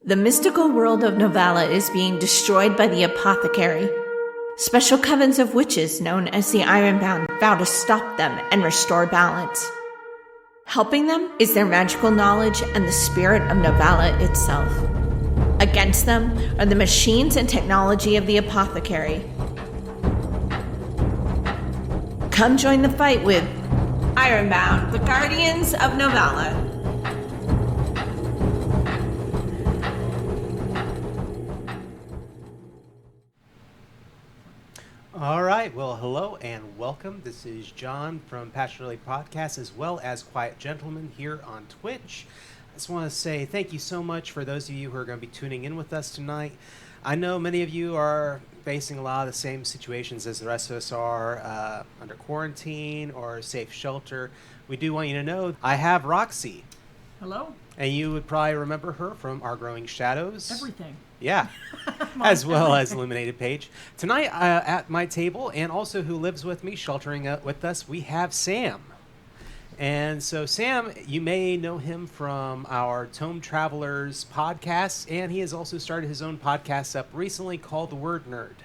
The mystical world of Novala is being destroyed by the apothecary. Special covens of witches known as the Ironbound vow to stop them and restore balance. Helping them is their magical knowledge and the spirit of Novala itself. Against them are the machines and technology of the apothecary. Come join the fight with Ironbound, the Guardians of Novala. All right, well, hello and welcome. This is John from Pastorally Podcast, as well as Quiet Gentleman here on Twitch. I just want to say thank you so much for those of you who are going to be tuning in with us tonight. I know many of you are facing a lot of the same situations as the rest of us are, under quarantine or safe shelter. We do want you to know I have Roxy. Hello. And you would probably remember her from Our Growing Shadows. Everything. Yeah, as well as Illuminated Page. Tonight at my table, and also who lives with me, sheltering with us, we have Sam. And so Sam, you may know him from our Tome Travelers podcast, and he has also started his own podcast up recently called The Word Nerd.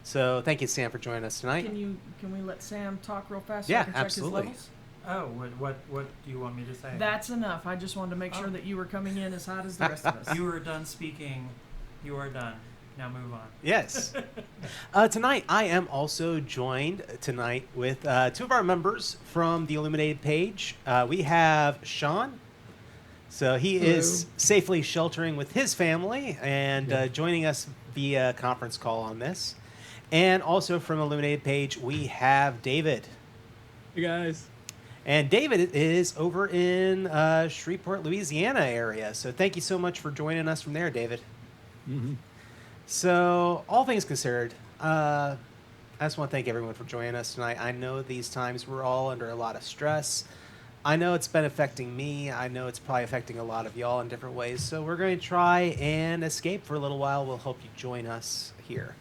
So thank you, Sam, for joining us tonight. Can we let Sam talk real fast? Yeah, so I can absolutely. Check his levels? Oh, what do you want me to say? That's enough. I just wanted to make sure that you were coming in as hot as the rest of us. You are done speaking. You are done. Now move on. Yes. Tonight, I am also joined tonight with two of our members from the Illuminated Page. We have Sean. So he is safely sheltering with his family and joining us via conference call on this. And also from Illuminated Page, we have David. Hey, guys. And David is over in Shreveport, Louisiana area. So thank you so much for joining us from there, David. Mm-hmm. So, all things considered, I just want to thank everyone for joining us tonight. I know these times we're all under a lot of stress. I know it's been affecting me. I know it's probably affecting a lot of y'all in different ways. So we're going to try and escape for a little while. We'll hope you join us here.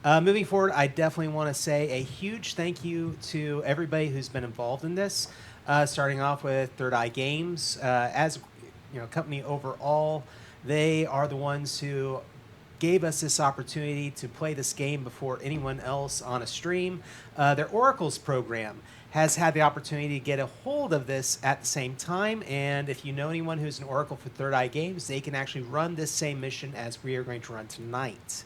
Moving forward, I definitely want to say a huge thank you to everybody who's been involved in this, starting off with Third Eye Games. As company overall, they are the ones who gave us this opportunity to play this game before anyone else on a stream. Their Oracles program has had the opportunity to get a hold of this at the same time, and if you know anyone who's an Oracle for Third Eye Games, they can actually run this same mission as we are going to run tonight.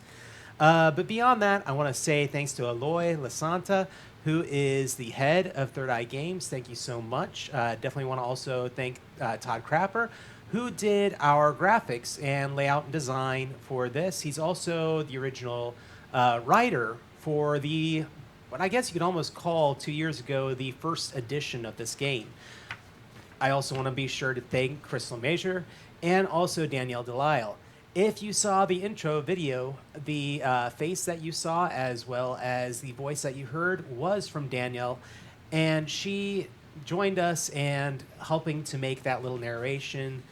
But beyond that, I want to say thanks to Eloy Lasanta, who is the head of Third Eye Games. Thank you so much. Definitely want to also thank Todd Crapper, who did our graphics and layout and design for this. He's also the original writer for what I guess you could almost call 2 years ago, the first edition of this game. I also want to be sure to thank Crystal Mazur and also Danielle DeLisle. If you saw the intro video, the face that you saw as well as the voice that you heard was from Danielle, and she joined us and helping to make that little narration,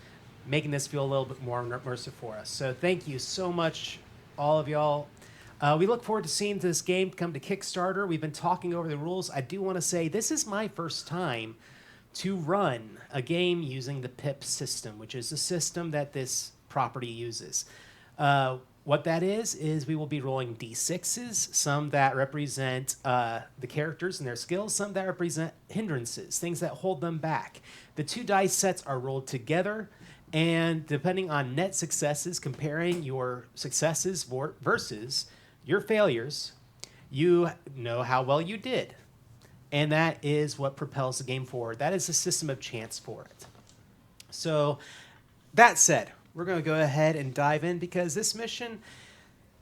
making this feel a little bit more immersive for us. So thank you so much, all of y'all. We look forward to seeing this game come to Kickstarter. We've been talking over the rules. I do want to say this is my first time to run a game using the PIP system, which is the system that this property uses. What that is we will be rolling D6s, some that represent the characters and their skills, some that represent hindrances, things that hold them back. The two dice sets are rolled together, and depending on net successes, comparing your successes versus your failures, you know how well you did. And that is what propels the game forward. That is a system of chance for it. So, that said, we're going to go ahead and dive in because this mission,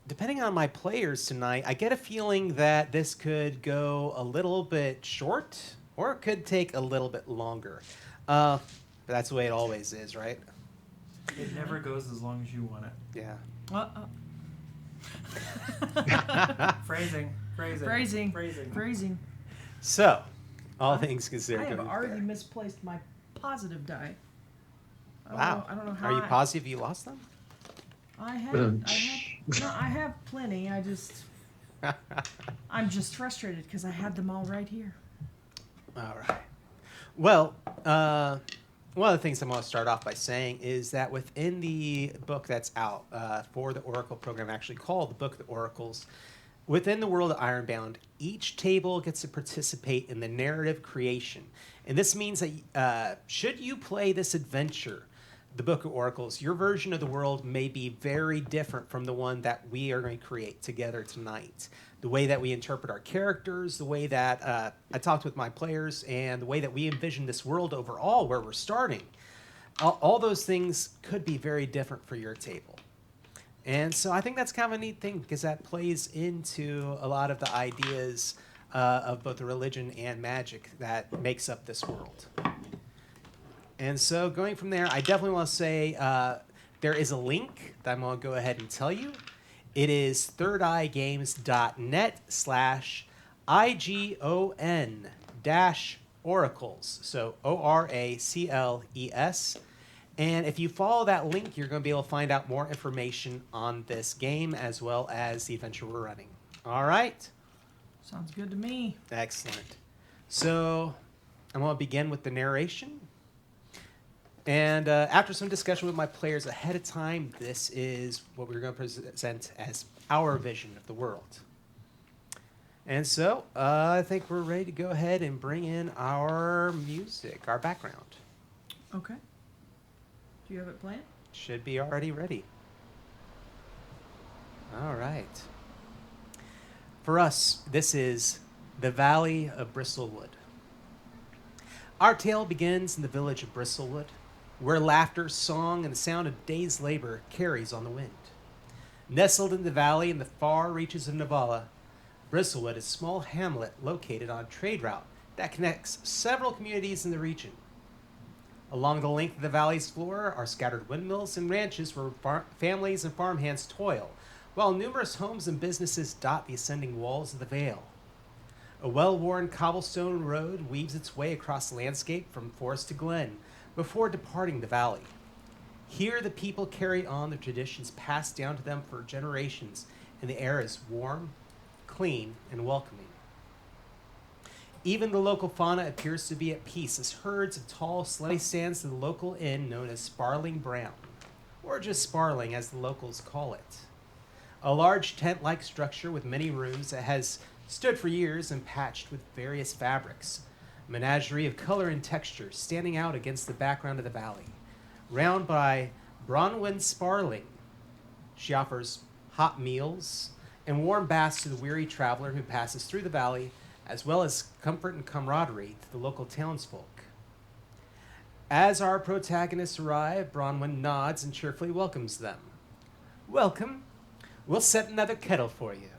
depending on my players tonight, I get a feeling that this could go a little bit short or it could take a little bit longer. But that's the way it always is, right? It never goes as long as you want it. Yeah. Phrasing. So, all things considered. I have already misplaced my positive die. Wow. I don't know how. Are you positive you lost them? I have plenty. I'm just frustrated because I had them all right here. All right. Well, one of the things I'm going to start off by saying is that within the book that's out for the Oracle program, actually called the Book of the Oracles, within the world of Ironbound, each table gets to participate in the narrative creation. And this means that should you play this adventure, the Book of Oracles, your version of the world may be very different from the one that we are going to create together tonight. The way that we interpret our characters, the way that I talked with my players, and the way that we envision this world overall where we're starting, all those things could be very different for your table. And so I think that's kind of a neat thing because that plays into a lot of the ideas of both the religion and magic that makes up this world. And so going from there, I definitely want to say there is a link that I'm going to go ahead and tell you. It is thirdeyegames.net/IGON-oracles. So ORACLES. And if you follow that link, you're going to be able to find out more information on this game as well as the adventure we're running. All right? Sounds good to me. Excellent. So I'm going to begin with the narration. And after some discussion with my players ahead of time, this is what we're going to present as our vision of the world. And so I think we're ready to go ahead and bring in our music, our background. Okay. Do you have it planned? Should be already ready. All right. For us, this is the Valley of Bristlewood. Our tale begins in the village of Bristlewood, where laughter, song, and the sound of day's labor carries on the wind. Nestled in the valley in the far reaches of Novala, Bristlewood is a small hamlet located on a trade route that connects several communities in the region. Along the length of the valley's floor are scattered windmills and ranches where families and farmhands toil, while numerous homes and businesses dot the ascending walls of the vale. A well-worn cobblestone road weaves its way across the landscape from forest to glen before departing the valley. Here the people carry on the traditions passed down to them for generations, and the air is warm, clean, and welcoming. Even the local fauna appears to be at peace as herds of tall, slutty stands to the local inn known as Sparling Brown, or just Sparling as the locals call it. A large tent-like structure with many rooms that has stood for years and patched with various fabrics. A menagerie of color and texture standing out against the background of the valley. Round by Bronwyn Sparling. She offers hot meals and warm baths to the weary traveler who passes through the valley, as well as comfort and camaraderie to the local townsfolk. As our protagonists arrive, Bronwyn nods and cheerfully welcomes them. Welcome. We'll set another kettle for you.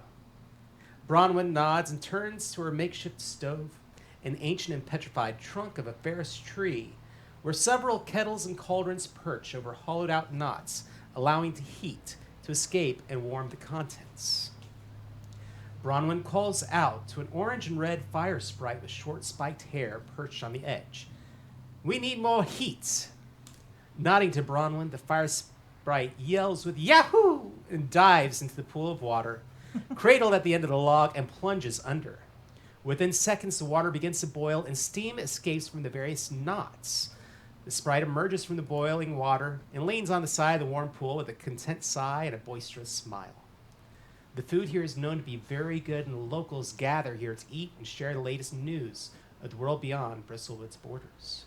Bronwyn nods and turns to her makeshift stove, an ancient and petrified trunk of a ferrous tree, where several kettles and cauldrons perch over hollowed-out knots, allowing the heat to escape and warm the contents. Bronwyn calls out to an orange and red fire sprite with short spiked hair perched on the edge. We need more heat. Nodding to Bronwyn, the fire sprite yells with Yahoo! And dives into the pool of water, cradled at the end of the log, and plunges under. Within seconds, the water begins to boil and steam escapes from the various knots. The sprite emerges from the boiling water and leans on the side of the warm pool with a content sigh and a boisterous smile. The food here is known to be very good, and the locals gather here to eat and share the latest news of the world beyond Bristlewood's borders.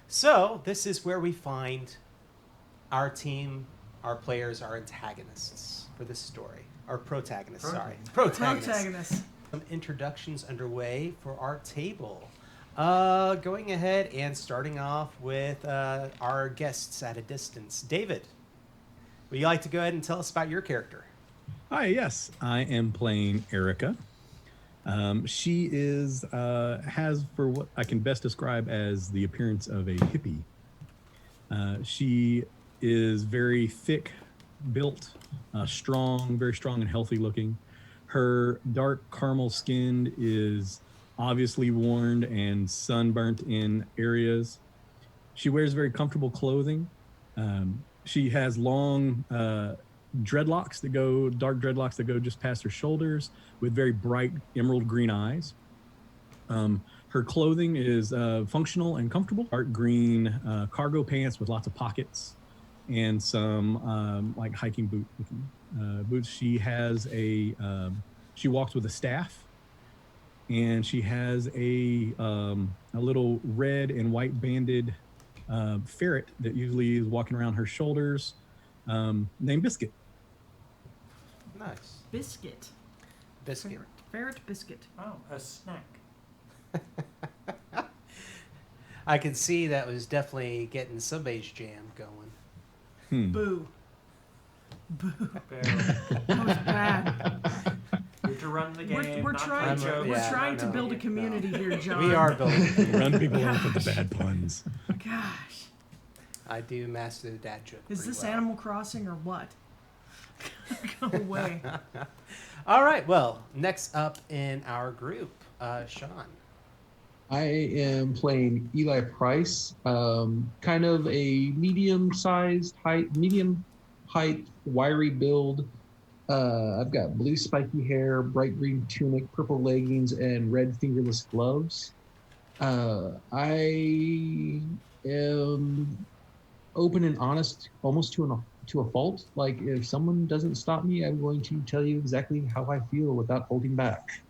So, this is where we find our team, our players, our antagonists for this story. Our protagonists, Protagonists. Some introductions underway for our table. Going ahead and starting off with our guests at a distance. David, would you like to go ahead and tell us about your character? Hi, yes. I am playing Erica. She has for what I can best describe as the appearance of a hippie. She is very thick built, strong, very strong and healthy looking. Her dark caramel skin is obviously worn and sunburnt in areas. She wears very comfortable clothing. She has long dark dreadlocks that go just past her shoulders with very bright emerald green eyes. Her Her clothing is functional and comfortable. Dark green cargo pants with lots of pockets and some like hiking boots. She has she walks with a staff, and she has a little red and white banded ferret that usually is walking around her shoulders, named Biscuit. Nice. Biscuit. Biscuit. Ferret biscuit. Oh, a snack. I can see that was definitely getting somebody's jam going. Boo. Boo. Barely. That was bad. You're to run the game. We're not trying. play jokes. We're trying no, to build a no. community here, John. We are building. Run people off with the bad puns. Gosh. I do master the dad joke. Is pretty this well. Animal Crossing or what? Go away. All right. Well, next up in our group, Sean. I am playing Eli Price, kind of a medium height, wiry build. I've got blue spiky hair, bright green tunic, purple leggings, and red fingerless gloves. I am open and honest, almost to a fault. Like, if someone doesn't stop me, I'm going to tell you exactly how I feel without holding back.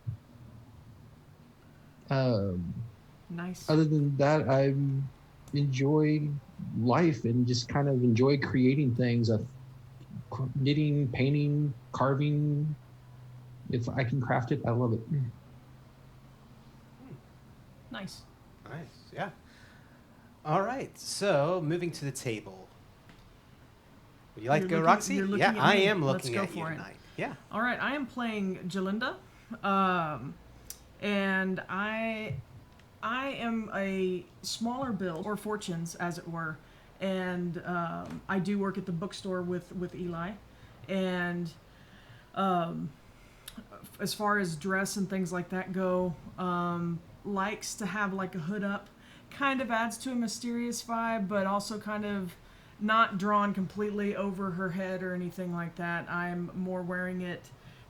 Nice. Other than that, I enjoy life and just kind of enjoy creating things, knitting, painting, carving. If I can craft it, I love it. Nice. Nice. Yeah. All right. So, moving to the table. Would you like You're to go, looking- Roxy? you're looking Yeah, at I me. am Let's looking go at you for it. tonight. Yeah. All right, I am playing Jalinda, and I am a smaller build, or fortunes, as it were, and I do work at the bookstore with Eli, and as far as dress and things like that go, likes to have like a hood up, kind of adds to a mysterious vibe, but also kind of not drawn completely over her head or anything like that. I'm more wearing it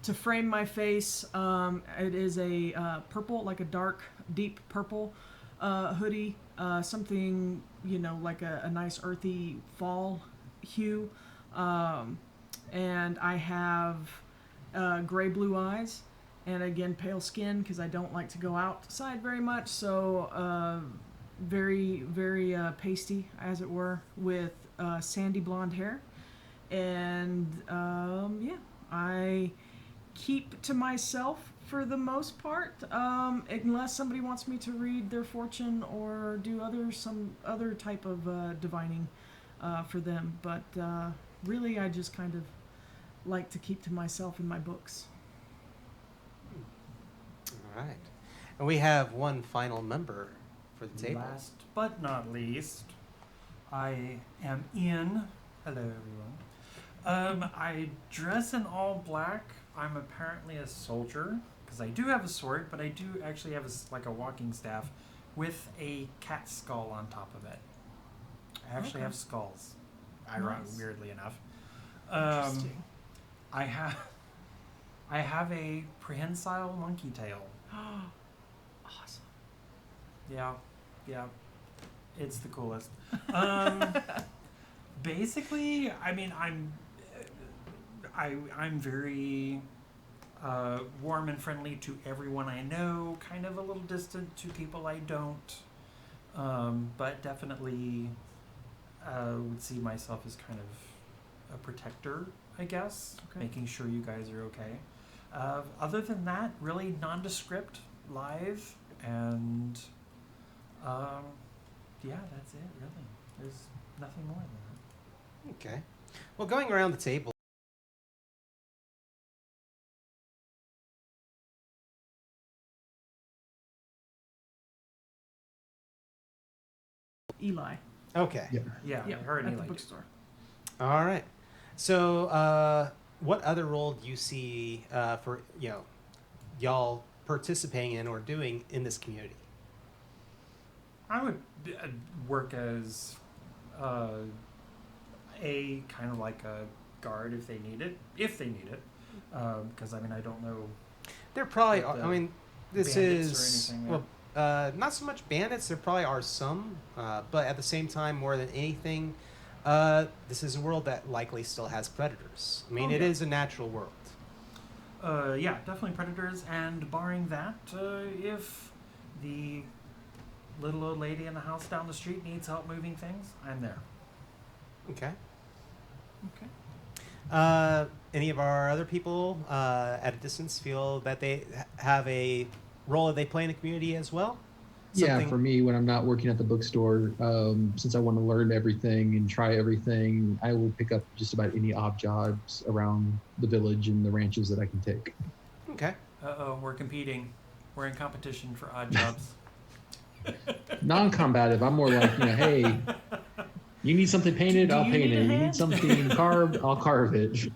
to frame my face. It is a purple, like a dark, deep purple hoodie, something, like a nice earthy fall hue. And I have gray blue eyes, and again, pale skin, because I don't like to go outside very much. So very, very pasty, as it were, with sandy blonde hair. And I keep to myself for the most part, unless somebody wants me to read their fortune or do some other type of divining for them. But really, I just kind of like to keep to myself in my books. All right. And we have one final member for the table. Last but not least, I am Ian. Hello, everyone. I dress in all black. I'm apparently a soldier, because I do have a sword, but I do actually have a walking staff with a cat skull on top of it. I actually have skulls, Nice. weirdly enough. Interesting. I have a prehensile monkey tail. Awesome. Yeah, it's the coolest. Basically, I mean, I'm very warm and friendly to everyone I know. Kind of a little distant to people I don't, but definitely would see myself as kind of a protector, I guess, Okay. making sure you guys are okay. Other than that, really nondescript, live, and that's it, really. There's nothing more than that. Okay. Well, going around the table. Eli. Okay. Yeah, Yeah, her and at the Eli do. bookstore. All right. So, what other role do you see for y'all participating in or doing in this community? I would work as a kind of like a guard if they need it. Because I don't know. They're probably. Like the I mean, this bandits or is anything, well. not so much bandits. There probably are some, but at the same time, more than anything, this is a world that likely still has predators. I mean, it is a natural world. Yeah, definitely predators, and barring that, if the little old lady in the house down the street needs help moving things, I'm there. Okay. Okay. Any of our other people at a distance feel that they have a role that they play in the community as well? Yeah, for me, when I'm not working at the bookstore, since I want to learn everything and try everything, I will pick up just about any odd jobs around the village and the ranches that I can take. Okay. Uh-oh, we're competing. We're in competition for odd jobs. Non-combative. I'm more like, hey, you need something painted, Do I'll you paint need a it. You hand? need something carved, I'll carve it.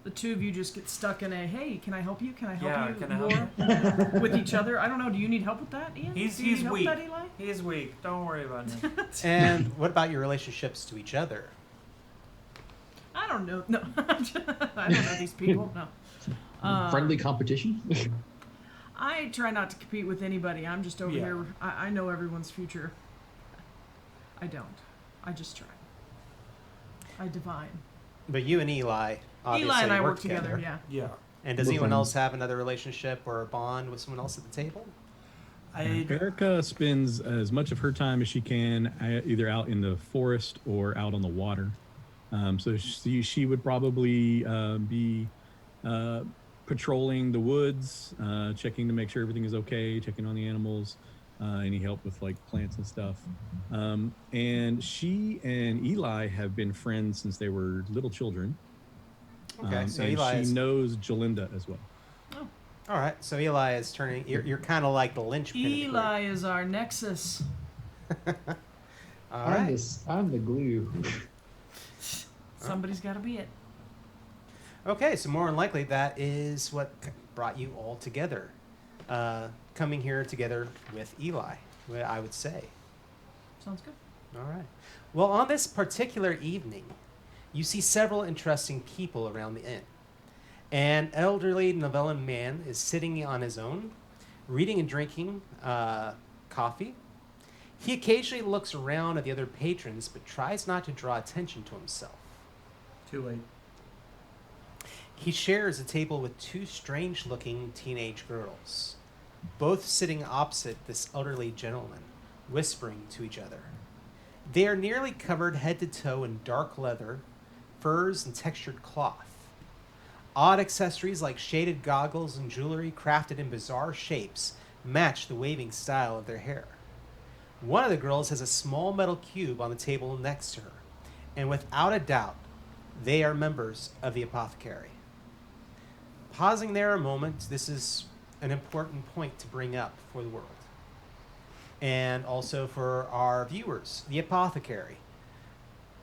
The two of you just get stuck in a, hey, can I help you? Can I help Yeah, you? can I help war with each other. I don't know. Do you need help with that, Ian? He's Do you need help weak. with that, Eli? He's weak. Don't worry about him. And what about your relationships to each other? I don't know. No, I don't know these people. No. Friendly competition? I try not to compete with anybody. I'm just over Yeah. here. I know everyone's future. I don't. I just try. I divine. But you and Eli, obviously, Eli and I work together. Yeah. Yeah. And does We're anyone friends. else have another relationship or a bond with someone else at the table? Erica spends as much of her time as she can either out in the forest or out on the water. So she would probably be patrolling the woods, checking to make sure everything is okay, checking on the animals, any help with like plants and stuff. And she and Eli have been friends since they were little children. Okay, so and Eli she is... knows Jalinda as well. Oh. All right, so Eli is turning... You're kind of like the linchpin of the group. Eli is our nexus. All right. I'm the glue. Somebody's got to be it. Okay, so more than likely that is what brought you all together. Coming here together with Eli, I would say. Sounds good. All right. Well, on this particular evening, you see several interesting people around the inn. An elderly Novellan man is sitting on his own, reading and drinking coffee. He occasionally looks around at the other patrons, but tries not to draw attention to himself. Too late. He shares a table with two strange-looking teenage girls, both sitting opposite this elderly gentleman, whispering to each other. They are nearly covered head to toe in dark leather, furs, and textured cloth. Odd accessories like shaded goggles and jewelry crafted in bizarre shapes match the waving style of their hair. One of the girls has a small metal cube on the table next to her, and without a doubt, they are members of the apothecary. Pausing there a moment, this is an important point to bring up for the world. And also for our viewers, the apothecary.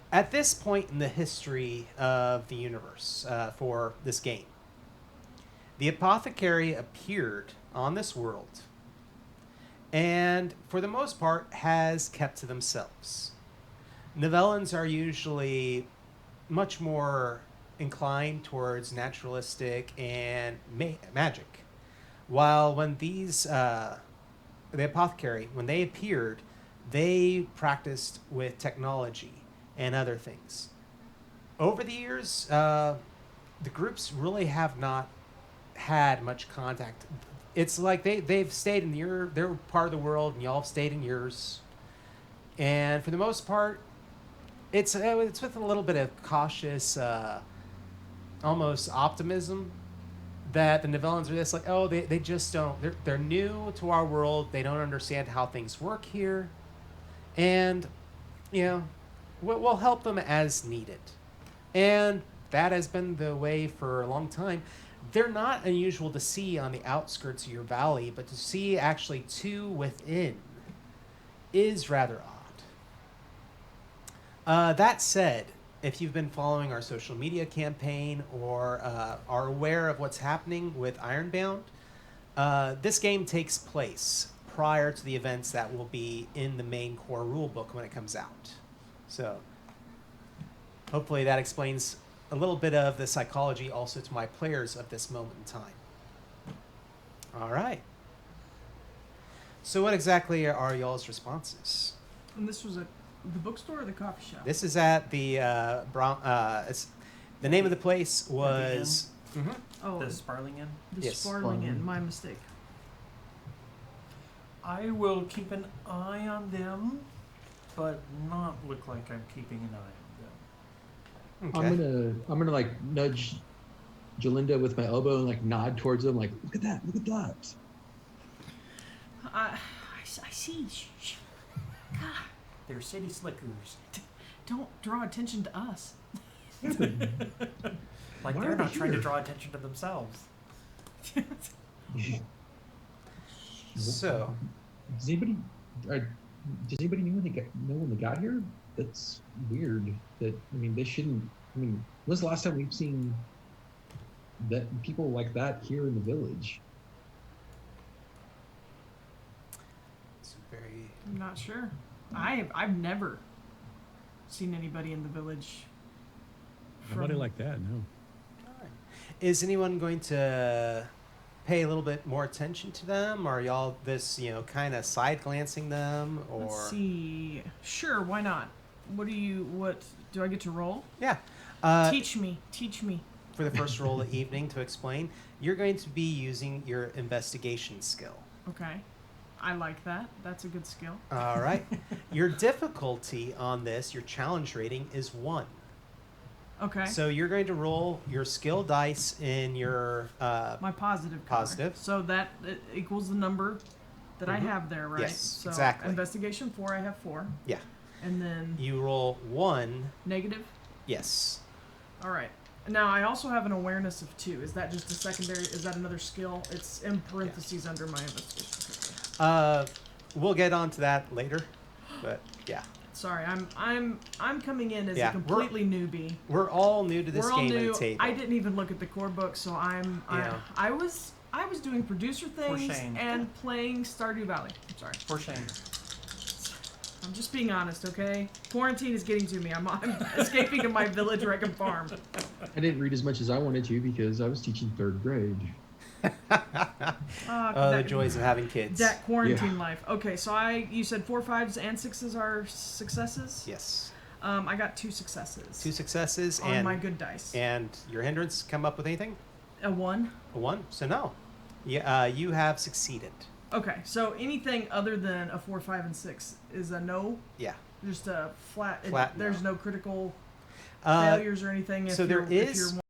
At this point in the history of the universe for this game, the apothecary appeared on this world and, for the most part, has kept to themselves. Novellans are usually much more inclined towards naturalistic and magic, while when these the apothecary, when they appeared, they practiced with technology and other things. Over the years, the groups really have not had much contact. It's like they've stayed in they're part of the world, and y'all have stayed in yours. And for the most part, it's with a little bit of cautious, almost optimism, that the Novellans are just like, oh, they just don't. They're new to our world. They don't understand how things work here, and we'll help them as needed. And that has been the way for a long time. They're not unusual to see on the outskirts of your valley, but to see actually two within is rather odd. That said, if you've been following our social media campaign or are aware of what's happening with Ironbound, this game takes place prior to the events that will be in the main core rulebook when it comes out. So hopefully that explains a little bit of the psychology also to my players of this moment in time. All right. So what exactly are y'all's responses? And this was at the bookstore or the coffee shop? This is at the the name of the place was. Mhm. Oh, The Sparling Inn. the Yes. Sparling Inn. My mistake. I will keep an eye on them, but not look like I'm keeping an eye on them. Okay. I'm gonna like nudge Jalinda with my elbow and like nod towards them, like, look at that, look at that. I see. Shh. God, They're city slickers. don't draw attention to us. Like Why they're are they not trying to here? draw attention to themselves. So, Does anybody know when they got here? That's weird. They shouldn't. When's the last time we've seen that people like that here in the village? it's very. I'm not sure. I've never seen anybody in the village. Nobody like that, no. Is anyone going to pay a little bit more attention to them? Or are y'all this, kind of side glancing them? Or Let's see. Sure, why not? What do I get to roll? Yeah. Teach me. For the first roll of the evening to explain, you're going to be using your investigation skill. Okay. I like that. That's a good skill. All right. Your difficulty on this, your challenge rating, is 1. Okay. So you're going to roll your skill dice in your My positive color. Positive. So that equals the number that I Mhm. have there, right? Yes, so exactly. Investigation 4, I have 4. Yeah. And then You roll 1. negative. Yes. All right. Now I also have an awareness of 2. Is that just a secondary? Is that another skill? It's in parentheses under my investigation. We'll get onto that later, but yeah, Sorry, I'm coming in as Yeah, a completely newbie. we're all new to this We're all game new. at the table. I didn't even look at the core book, so Yeah. I was doing producer things shame. and playing Stardew Valley. I'm sorry. For shame. I'm just being honest, okay? Quarantine is getting to me. I'm escaping to my village where I can farm. I didn't read as much as I wanted to because I was teaching 3rd grade. The joys of having kids. That quarantine life. Okay, so you said 4 5s and 6s are successes? Yes. I got 2 successes. 2 successes on and my good dice. and your hindrance come up with anything? A 1. A 1. So no. Yeah, you have succeeded. Okay, so anything other than a 4, 5, and 6 is a no. Yeah. Just a flat. Flat There's no. no critical Uh, failures or anything. If so there you're, if is- you're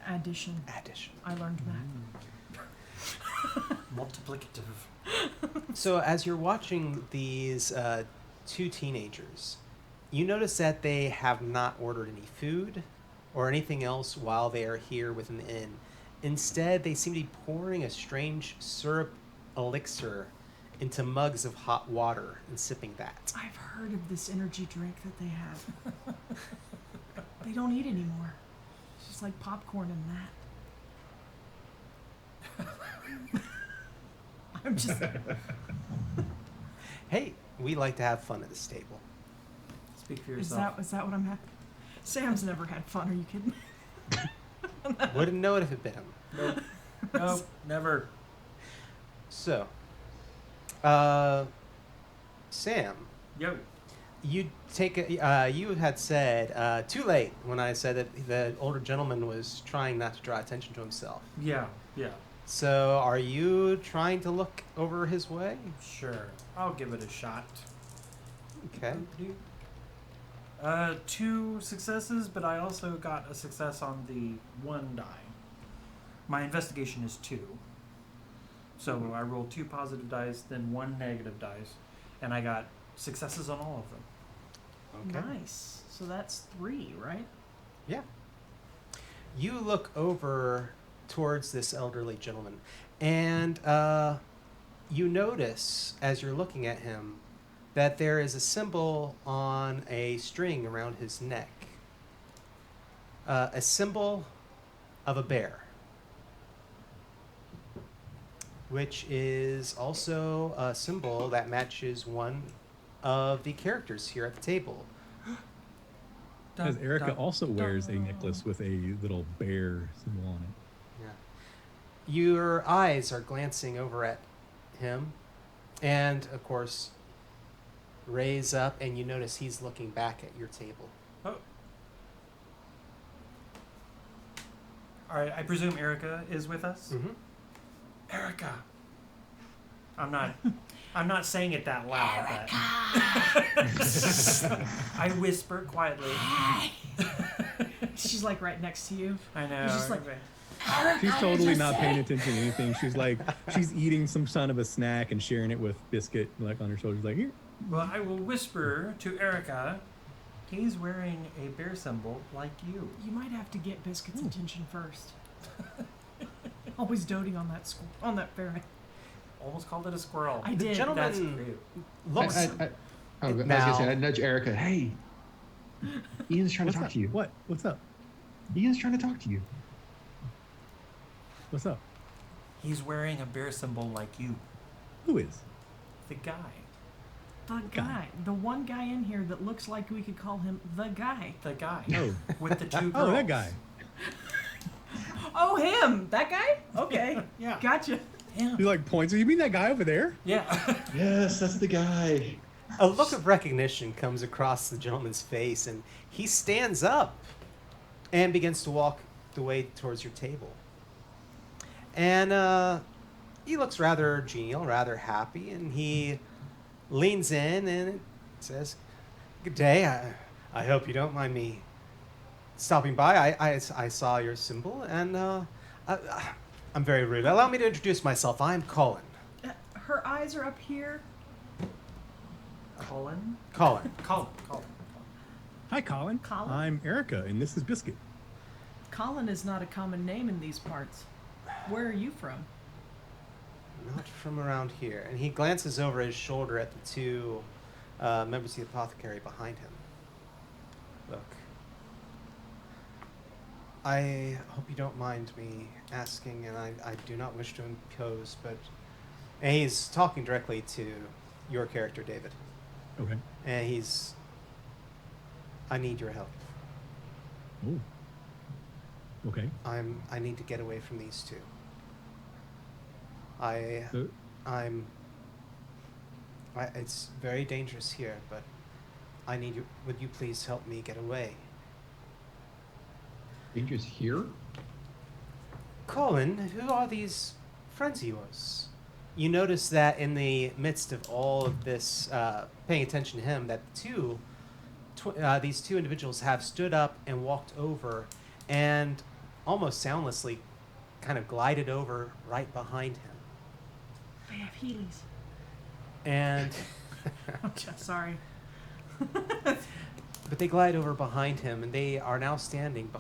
addition. Addition. I learned that. Multiplicative. So as you're watching these 2 teenagers, you notice that they have not ordered any food or anything else while they are here within the inn. Instead, they seem to be pouring a strange syrup elixir into mugs of hot water and sipping that. I've heard of this energy drink that they have. They don't eat anymore. It's just like popcorn and that. I'm just. Hey, we like to have fun at this table. Speak for Is yourself. that what I'm having? Sam's never had fun. Are you kidding? Wouldn't know it if it bit him. Nope. Nope. Never. So, Sam, Yo. you had said too late when I said that the older gentleman was trying not to draw attention to himself. Yeah. Yeah. So, are you trying to look over his way? Sure. I'll give it a shot. Okay. 2 successes, but I also got a success on the 1 die. My investigation is 2. So I rolled 2 positive dice, then 1 negative dice, and I got successes on all of them. Okay. Nice. So that's 3, right? Yeah. You look over towards this elderly gentleman, and you notice as you're looking at him that there is a symbol on a string around his neck. A symbol of a bear, which is also a symbol that matches one of the characters here at the table. Because Erica Dun, also wears a dun. necklace with a little bear symbol on it. Yeah. Your eyes are glancing over at him, and of course, raise up, and you notice he's looking back at your table. Oh. All right, I presume Erica is with us. Mm-hmm. Erica. I'm not saying it that loud. But I whisper quietly. She's like right next to you. I know. You're just like, She's totally not paying attention to anything. She's like, she's eating some son of a snack and sharing it with Biscuit, like on her shoulders, like, here. well, I will whisper to Erica. He's wearing a bear symbol like you. you might have to get Biscuit's attention first. Always doting on that ferret. Almost called it a squirrel. I The did. gentleman That's cute. looks. I was Now- gonna say, I nudge Erica. Hey, Ian's trying What's to talk up? to you. What? What's up? Ian's trying to talk to you. What's up? He's wearing a bear symbol like you. Who is? The guy. The guy. The one guy in here that looks like we could call him the guy. The guy. Oh. With the two girls. Oh, that guy. Oh, him! That guy? Okay. Yeah. Gotcha. Yeah. He like points. You mean that guy over there? Yeah. Yes, that's the guy. A look of recognition comes across the gentleman's face, and he stands up and begins to walk the way towards your table. And he looks rather genial, rather happy, and he leans in and says, "Good day. I hope you don't mind me stopping by. I saw your symbol, and I'm very rude. Allow me to introduce myself. I'm Colin. Her eyes are up here. Colin. Colin. Colin. Hi, Colin. Colin? I'm Erica, and this is Biscuit. Colin is not a common name in these parts. Where are you from? Not from around here." And he glances over his shoulder at the two members of the apothecary behind him. "Look, I hope you don't mind me asking, and I do not wish to impose, but..." And he's talking directly to your character, David. Okay. And "I need your help. Oh. Okay. I need to get away from these two. It's very dangerous here, but I need you. Would you please help me get away?" Danger's here? "Colin, who are these friends of yours?" You notice that in the midst of all of this, paying attention to him, that these two individuals have stood up and walked over and almost soundlessly kind of glided over right behind him. They have Heelys. And Sorry. but they glide over behind him, and they are now standing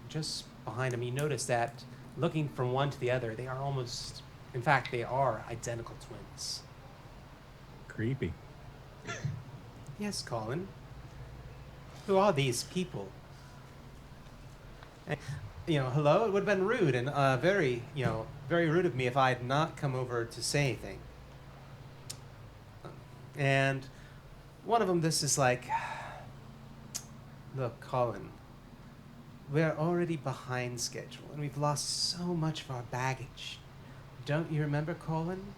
just behind him. You notice that looking from one to the other, they are almost, in fact, they are identical twins. Creepy. "Yes, Colin. Who are these people?" And, hello, it would have been rude and very rude of me if I had not come over to say anything. And one of them, this is like, "Look, Colin, we're already behind schedule, and we've lost so much of our baggage. Don't you remember, Colin?"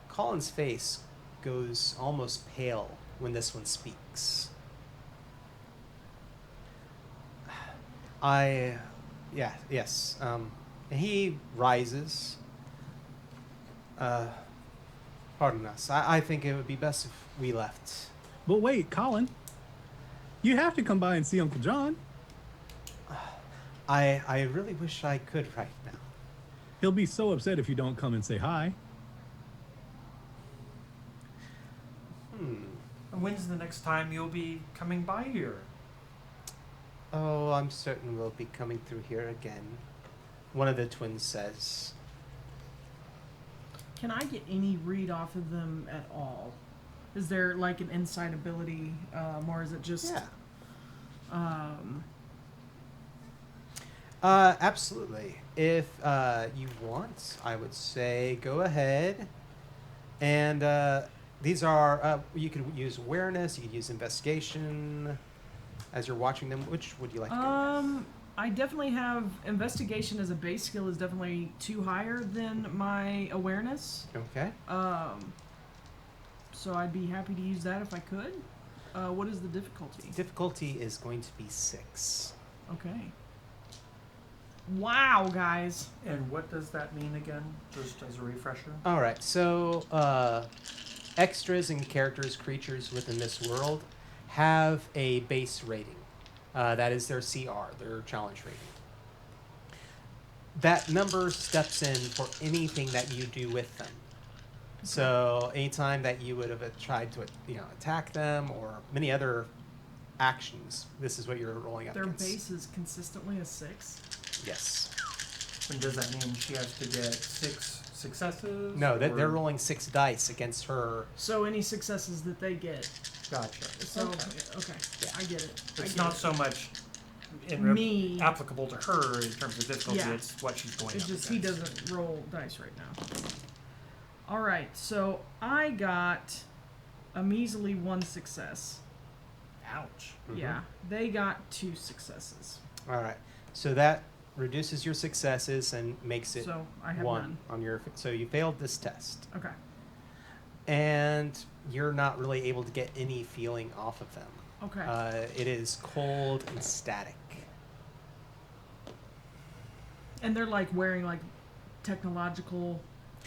Colin's face goes almost pale when this one speaks. Yes. And he rises. Pardon us. I think it would be best if we left. But wait, Colin. You have to come by and see Uncle John. I really wish I could right now. He'll be so upset if you don't come and say hi. And when's the next time you'll be coming by here? Oh, I'm certain we'll be coming through here again, one of the twins says. Can I get any read off of them at all? Is there like an insight ability, or is it just? Yeah. Absolutely. If you want, I would say go ahead. And these are, you could use awareness, you could use investigation. as you're watching them? Which would you like to go with? I definitely have investigation as a base skill is definitely 2 higher than my awareness. Okay. So I'd be happy to use that if I could. What is the difficulty? Difficulty is going to be 6. Okay. Wow, guys. And what does that mean again, just as a refresher? All right. So extras and characters, creatures within this world have a base rating. That is their CR, their challenge rating. That number steps in for anything that you do with them. So anytime that you would have tried to, attack them or many other actions, this is what you're rolling up Their against. base is consistently a 6. Yes. And does that mean she has to get 6 successes? No, or- they're rolling 6 dice against her. So any successes that they get. Gotcha. So Okay. okay. I get it. It's not so much Me. applicable to her in terms of difficulty. Yeah. It's what she's going It's up just he against. doesn't roll dice right now. All right, so I got a measly 1 success. Ouch. Yeah, they got 2 successes. All right. So that reduces your successes and makes it So I have 1 none. on your. So you failed this test, Okay. and you're not really able to get any feeling off of them. Okay. It is cold and static. And they're like wearing like technological.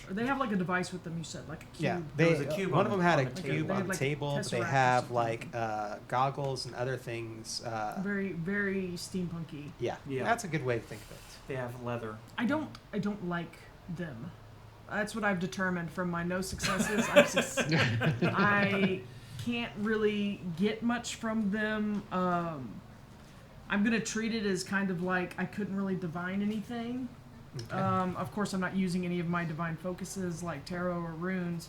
Or they have like a device with them. You said like a cube. Yeah, There they, was a cube one on of them the- had on a the cube table. They on had the like table, but they tesseract or have something. like goggles and other things. Very very steampunky. Yeah, Yeah. that's a good way to think of it. They have leather. I don't like them. That's what I've determined from my no successes. I can't really get much from them. I'm gonna treat it as kind of like I couldn't really divine anything. Okay. Of course, I'm not using any of my divine focuses like tarot or runes,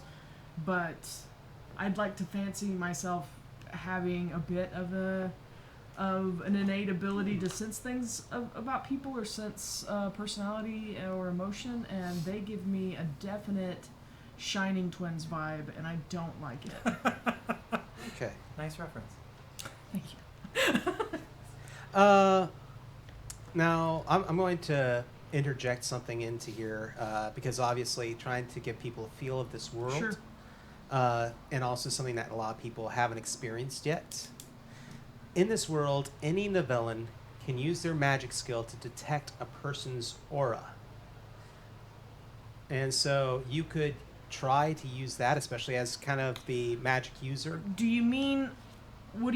but I'd like to fancy myself having a bit of an innate ability to sense things about people or sense personality or emotion, and they give me a definite Shining Twins vibe, and I don't like it. Okay. Nice reference. Thank you. Now I'm going to interject something into here because obviously trying to give people a feel of this world, Sure. and also something that a lot of people haven't experienced yet. In this world, any Novellan can use their magic skill to detect a person's aura. And so you could try to use that, especially as kind of the magic user. What do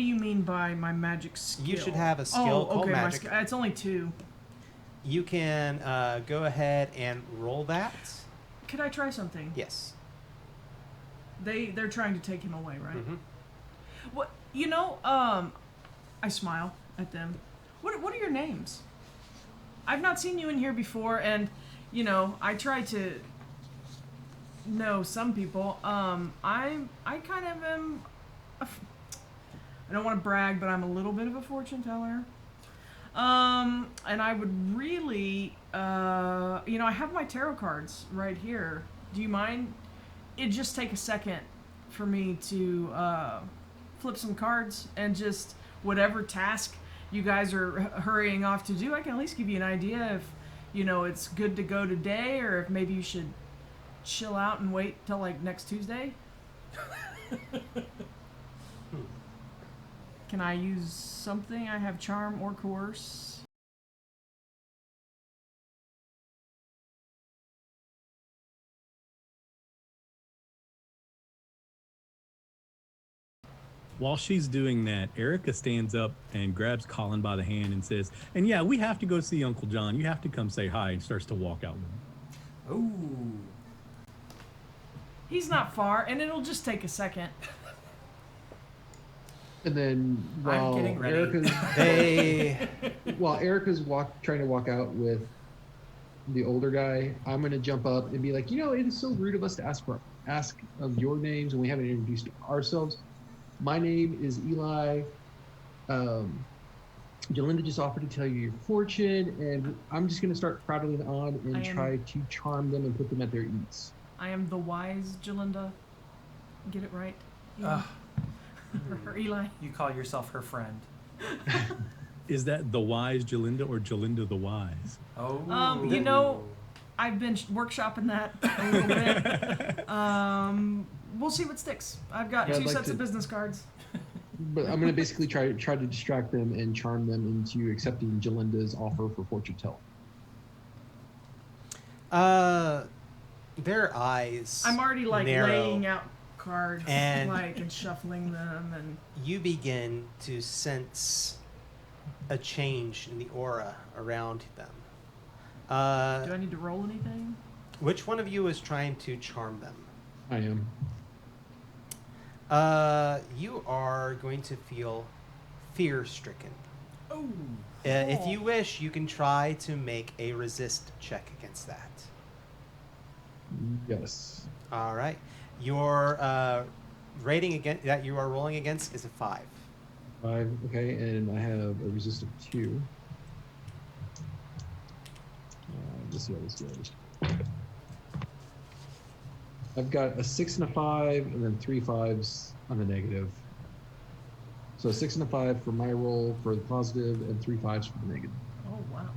you mean by my magic skill? You should have a skill called okay, magic. It's only 2. You can go ahead and roll that. Could I try something? Yes. They're trying to take him away, right? Mm-hmm. What I smile at them. What are your names? I've not seen you in here before, and I try to know some people. I kind of am. I don't want to brag, but I'm a little bit of a fortune teller. And I would really, I have my tarot cards right here. Do you mind? It'd just take a second for me to flip some cards and just whatever task you guys are hurrying off to do, I can at least give you an idea if, it's good to go today or if maybe you should chill out and wait till like next Tuesday. Can I use something? I have charm or coerce. While she's doing that, Erica stands up and grabs Colin by the hand and says, "And yeah, we have to go see Uncle John. You have to come say hi," and starts to walk out with him. Ooh. He's not far, and it'll just take a second. And then I'm getting ready. Erica's trying to walk out with the older guy, I'm gonna jump up and be like, it is so rude of us to ask of your names and we haven't introduced ourselves. My name is Eli. Jolinda just offered to tell you your fortune, and I'm just gonna start prattling on and try to charm them and put them at their ease. I am the wise Jolinda. Get it right? Eli? Or Eli? You call yourself her friend. Is that the wise Jalinda or Jalinda the wise? Oh. You know, I've been workshopping that a little bit. We'll see what sticks. I've got Yeah, I'd two like sets to- of business cards. But I'm going to basically try to distract them and charm them into accepting Jalinda's offer for fortune telling. Their eyes. I'm already like narrow, laying out cards, And- and shuffling them, and You begin to sense a change in the aura around them. do I need to roll anything? Which one of you is trying to charm them? I am. You are going to feel fear-stricken. Oh. If you wish, you can try to make a resist check against that. Yes. All right. Your rating that you are rolling against is a 5. 5. Okay, and I have a resist of 2. Let's see how this goes. I've got a 6 and a 5, and then 3 5s on the negative. So a 6 and a 5 for my roll for the positive, and 3 5s for the negative. Oh wow.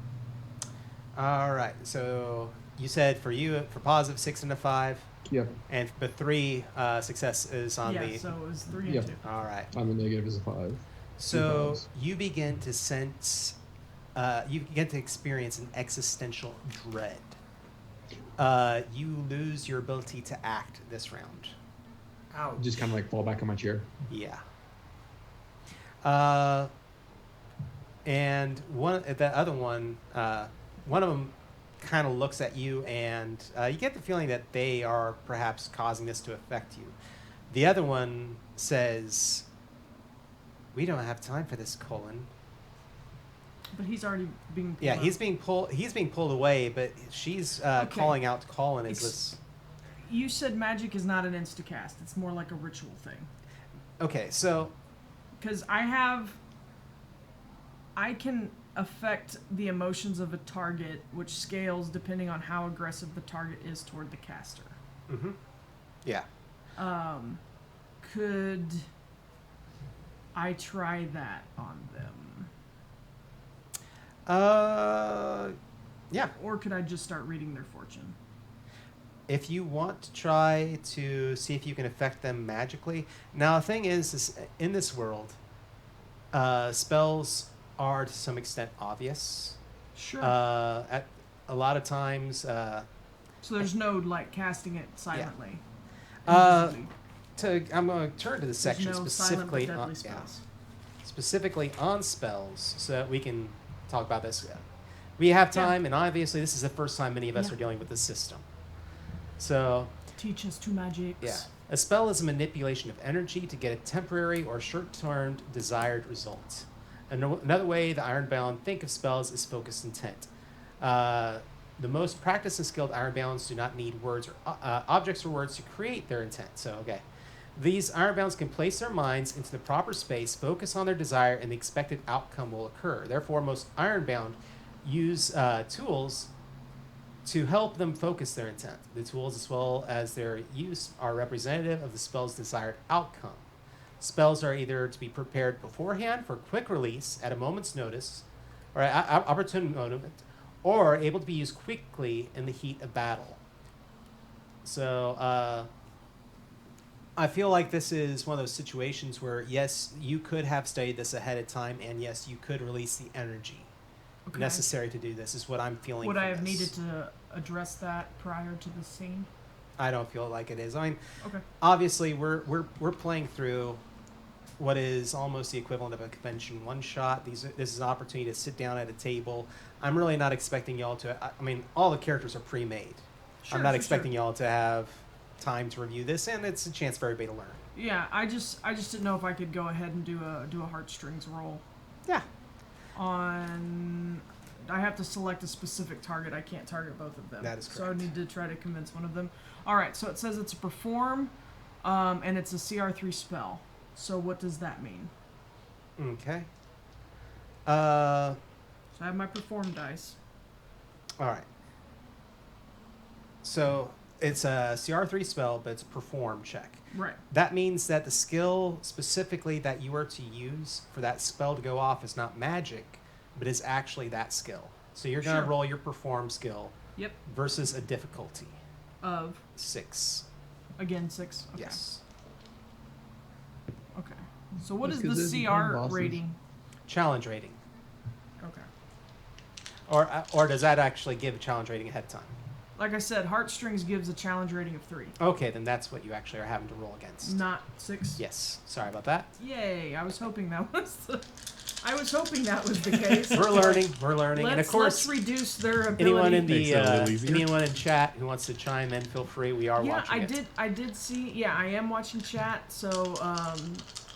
All right. So you said for you, for positive, 6 and a 5, Yep. and but 3 success is on Yeah, the. so it was 3 and Yep. 2. All right. On the negative is a 5. So 5s. you begin to sense, you begin to experience an existential dread. You lose your ability to act this round. Ouch. Just kind of like fall back on my chair. Yeah. And the other one, one of them kind of looks at you, and you get the feeling that they are perhaps causing this to affect you. The other one says, "We don't have time for this, Colin." But he's already being pulled Yeah, out. he's being pulled away, but she's calling out to Colin as this. You said magic is not an instacast. It's more like a ritual thing. Okay, so Because I can affect the emotions of a target, which scales depending on how aggressive the target is toward the caster. yeah. Could I try that on them? Yeah. Or could I just start reading their fortune? If you want to try to see if you can affect them magically. Now, the thing is in this world, spells are to some extent obvious. Sure. At a lot of times, So there's no like casting it silently. I'm Invisibly. going to turn to the section There's no specifically silent but on deadly spells. specifically on spells, so that we can talk about this. We have time, and obviously, this is the first time many of us Yeah. are dealing with this system. So. Teach us two magics. Yeah. A spell is a manipulation of energy to get a temporary or short-term desired result. Another way the Ironbound think of spells is focused intent. The most practiced and skilled Ironbounds do not need words or objects or words to create their intent. So, okay. These Ironbounds can place their minds into the proper space, focus on their desire, and the expected outcome will occur. Therefore, most Ironbound use tools to help them focus their intent. The tools, as well as their use, are representative of the spell's desired outcome. Spells are either to be prepared beforehand for quick release at a moment's notice, or opportune moment, or able to be used quickly in the heat of battle. So, I feel like this is one of those situations where, yes, you could have studied this ahead of time, and yes, you could release the energy necessary to do this, is what I'm feeling. Would from I have this. needed to address that prior to the scene? I don't feel like it is. I mean, Okay. obviously, we're playing through what is almost the equivalent of a convention one-shot. This is an opportunity to sit down at a table. I'm really not expecting y'all to... I mean, all the characters are pre-made. I'm not expecting y'all to have time to review this, and it's a chance for everybody to learn. Yeah, I just didn't know if I could go ahead and do a heartstrings roll. Yeah. I have to select a specific target. I can't target both of them. That is So I correct. need to try to convince one of them. All right, so it says it's a perform, and it's a CR3 spell. So what does that mean? Okay. So I have my perform dice. All right. So It's a CR3 spell, but it's a perform check. Right. That means that the skill specifically that you are to use for that spell to go off is not magic, but is actually that skill. So you're going to Sure. roll your perform skill Yep. versus a difficulty. Of 6. again 6. Okay. Yes. Okay. So what Just is 'cause the there's CR bosses. rating? Challenge rating. Okay. Or does that actually give a challenge rating ahead of time? Like I said, Heartstrings gives a challenge rating of 3, Okay, then that's what you actually are having to roll against. not 6. Yes. Sorry about that. Yay! I was hoping that was the. I was hoping that was the case. We're learning. We're learning. Let's, And of course, let's reduce their ability. anyone in the Makes it a little easier. anyone in chat who wants to chime in, feel free. We are Yeah, watching I did see. Yeah, I am watching chat. So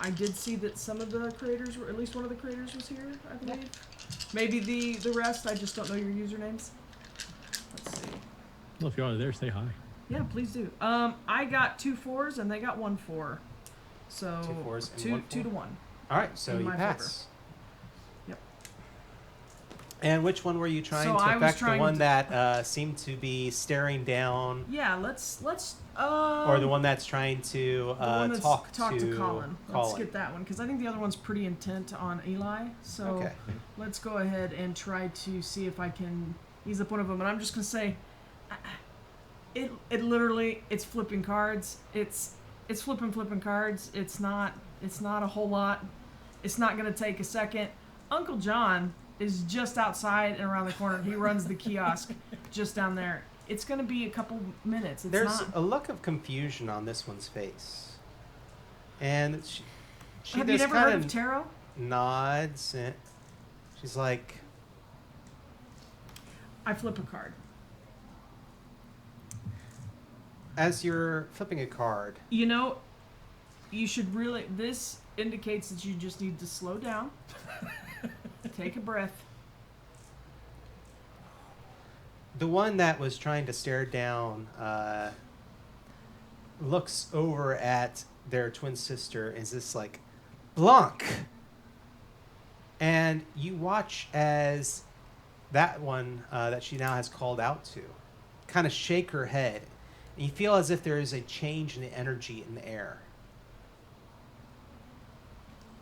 I did see that some of the creators were, at least one of the creators was here, I believe. Maybe the rest. I just don't know your usernames. Let's see. Well, if you are there, say hi. Yeah, please do. I got 2 4s and they got 1 4. So 2 4s and 2 1 2 4? to 1. All right, so In you my pass. Yep. And which one were you trying So to I was affect? The trying one to- that seemed to be staring down, Yeah, let's or the one that's trying to the one that's talk to Colin. Let's Colin. get that one because I think the other one's pretty intent on Eli. So Okay. let's go ahead and try to see if I can ease up one of them. And I'm just gonna say, it literally it's flipping cards. It's flipping cards. It's not a whole lot. It's not gonna take a second. Uncle John is just outside and around the corner. He runs the kiosk just down there. It's gonna be a couple minutes. It's There's not. a look of confusion on this one's face, and she Have you just never heard kind of tarot? nods. And she's like, I flip a card. as you're flipping a card, You know, you should really. This indicates that you just need to slow down, take a breath. the one that was trying to stare down looks over at their twin sister and is this like, Blanc. And you watch as that one that she now has called out to kind of shake her head. And you feel as if there is a change in the energy in the air.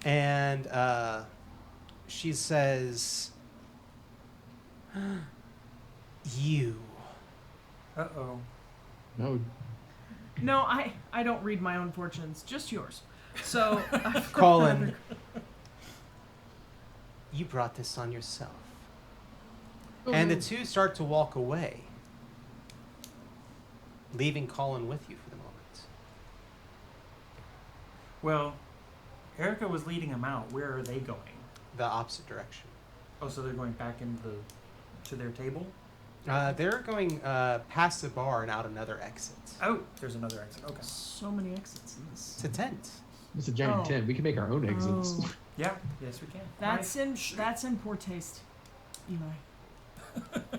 And she says, you. Uh-oh. No, No, I don't read my own fortunes, just yours. So, Colin, you brought this on yourself. And the two start to walk away, leaving Colin with you for the moment. Well, Erica was leading them out. Where are they going? The opposite direction. Oh, so they're going back into to their table? They're going past the bar and out another exit. Oh, there's another exit. Okay. so many exits in this. It's a tent. it's a giant Oh. tent. We can make our own exits. Oh, Yeah. Yes, we can. that's in poor taste, Eli.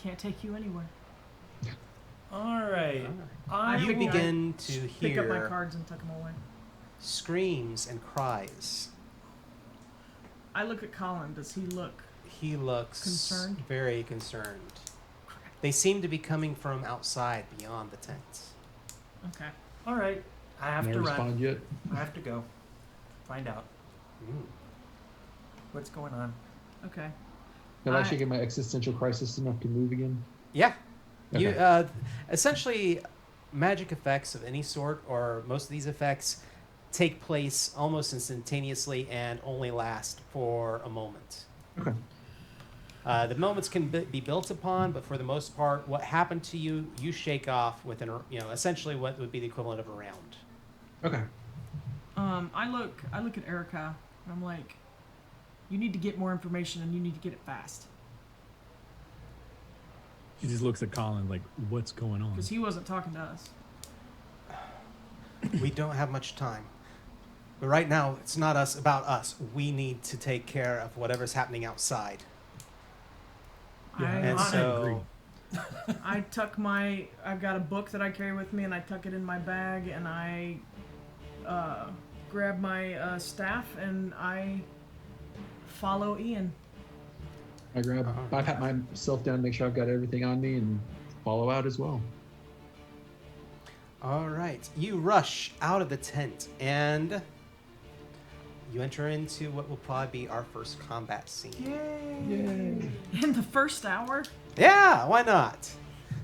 Can't take you anywhere. All right. I You think I begin to Pick up my hear cards and tuck them away. screams and cries. I look at Colin. Does he look? He looks Concerned? very concerned. They seem to be coming from outside beyond the tent. Okay. All right. I have Can I to run. respond yet? I have to go. Find out Mm. what's going on. Okay. Have I I- shaken my existential crisis enough to move again? Yeah. You Okay. essentially magic effects of any sort, or most of these effects, take place almost instantaneously and only last for a moment. Okay. The moments can be built upon, but for the most part, what happened to you, you shake off within, essentially what would be the equivalent of a round. Okay. I look at Erica and I'm like, you need to get more information and you need to get it fast She just looks at Colin like, what's going on? because he wasn't talking to us. We don't have much time. But right now, it's not about us. We need to take care of whatever's happening outside. Yeah, And I so, I've got a book that I carry with me and I tuck it in my bag and I grab my staff and I follow Ian. I pat myself down, make sure I've got everything on me, and follow out as well. All right. You rush out of the tent and you enter into what will probably be our first combat scene. Yay! In the first hour? Yeah, why not?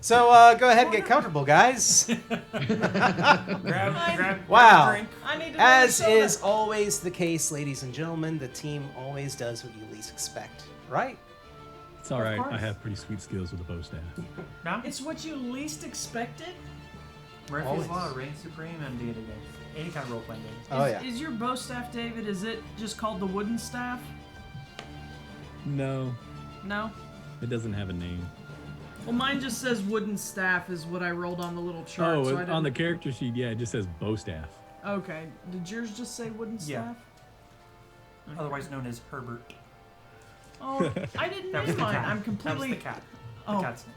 So go ahead and get comfortable, guys. Grab Wow. a drink. I need to As soda. is always the case, ladies and gentlemen, the team always does what you least expect, right? It's all right. course. I have pretty sweet skills with the bow staff. No? It's what you least expected? Murphy's Always. Law, Reign Supreme, and D&D games. Any kind of role-playing game. Oh, yeah. Is your bow staff, David, is it just called the wooden staff? No, No? it doesn't have a name. Well, mine just says wooden staff is what I rolled on the little chart. Oh, so I on the didn't- character sheet, yeah, it just says bow staff. Okay. Did yours just say wooden Yeah. staff? Otherwise known as Herbert. Oh, I didn't That was name the mine. cat. I'm completely. That was the cat. The Oh. cat's name.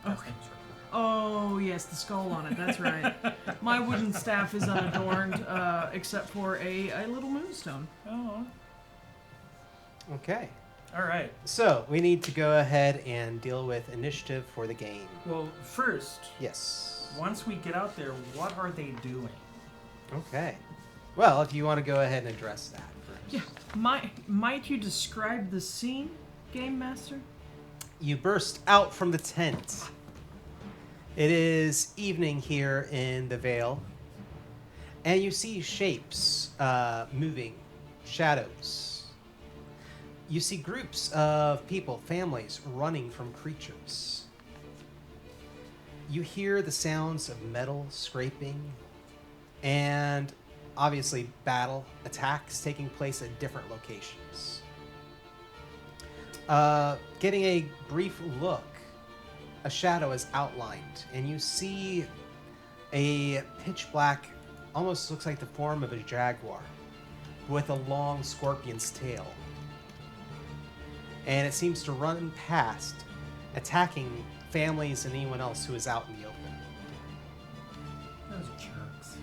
Cat's Okay. name, sorry. Oh, yes, the skull on it. That's right. My wooden staff is unadorned, except for a little moonstone. Oh. Okay. All right. So we need to go ahead and deal with initiative for the game. Well, first, Yes. once we get out there, what are they doing? Okay. Well, if you want to go ahead and address that first. Yeah. Might you describe the scene, Game Master? You burst out from the tent. It is evening here in the Vale, and you see shapes moving, shadows. You see groups of people, families, running from creatures. You hear the sounds of metal scraping, and obviously battle, attacks taking place at different locations. Getting a brief look, a shadow is outlined, and you see a pitch black, almost looks like the form of a jaguar, with a long scorpion's tail. And it seems to run past, attacking families and anyone else who is out in the open. Those jerks.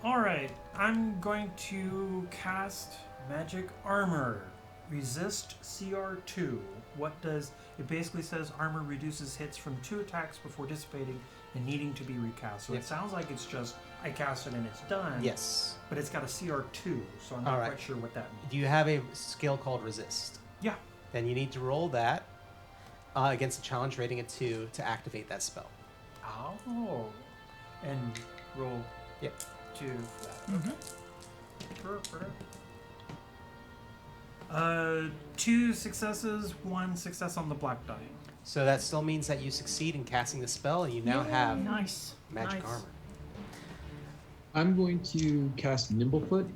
Alright, I'm going to cast Magic Armor. Resist CR2. What does... It basically says armor reduces hits from 2 attacks before dissipating and needing to be recast. So Yep. it sounds like it's just, I cast it and it's done. Yes. But it's got a CR2, so I'm not Alright. quite sure what that means. Do you have a skill called Resist? Yeah. Then you need to roll that against a challenge rating of 2 to activate that spell. Oh. And roll Yep. 2 for that. Mm-hmm. Okay. 2 successes, 1 success on the black die. So that still means that you succeed in casting the spell, and you now have Nice. magic Nice. armor. I'm going to cast Nimblefoot.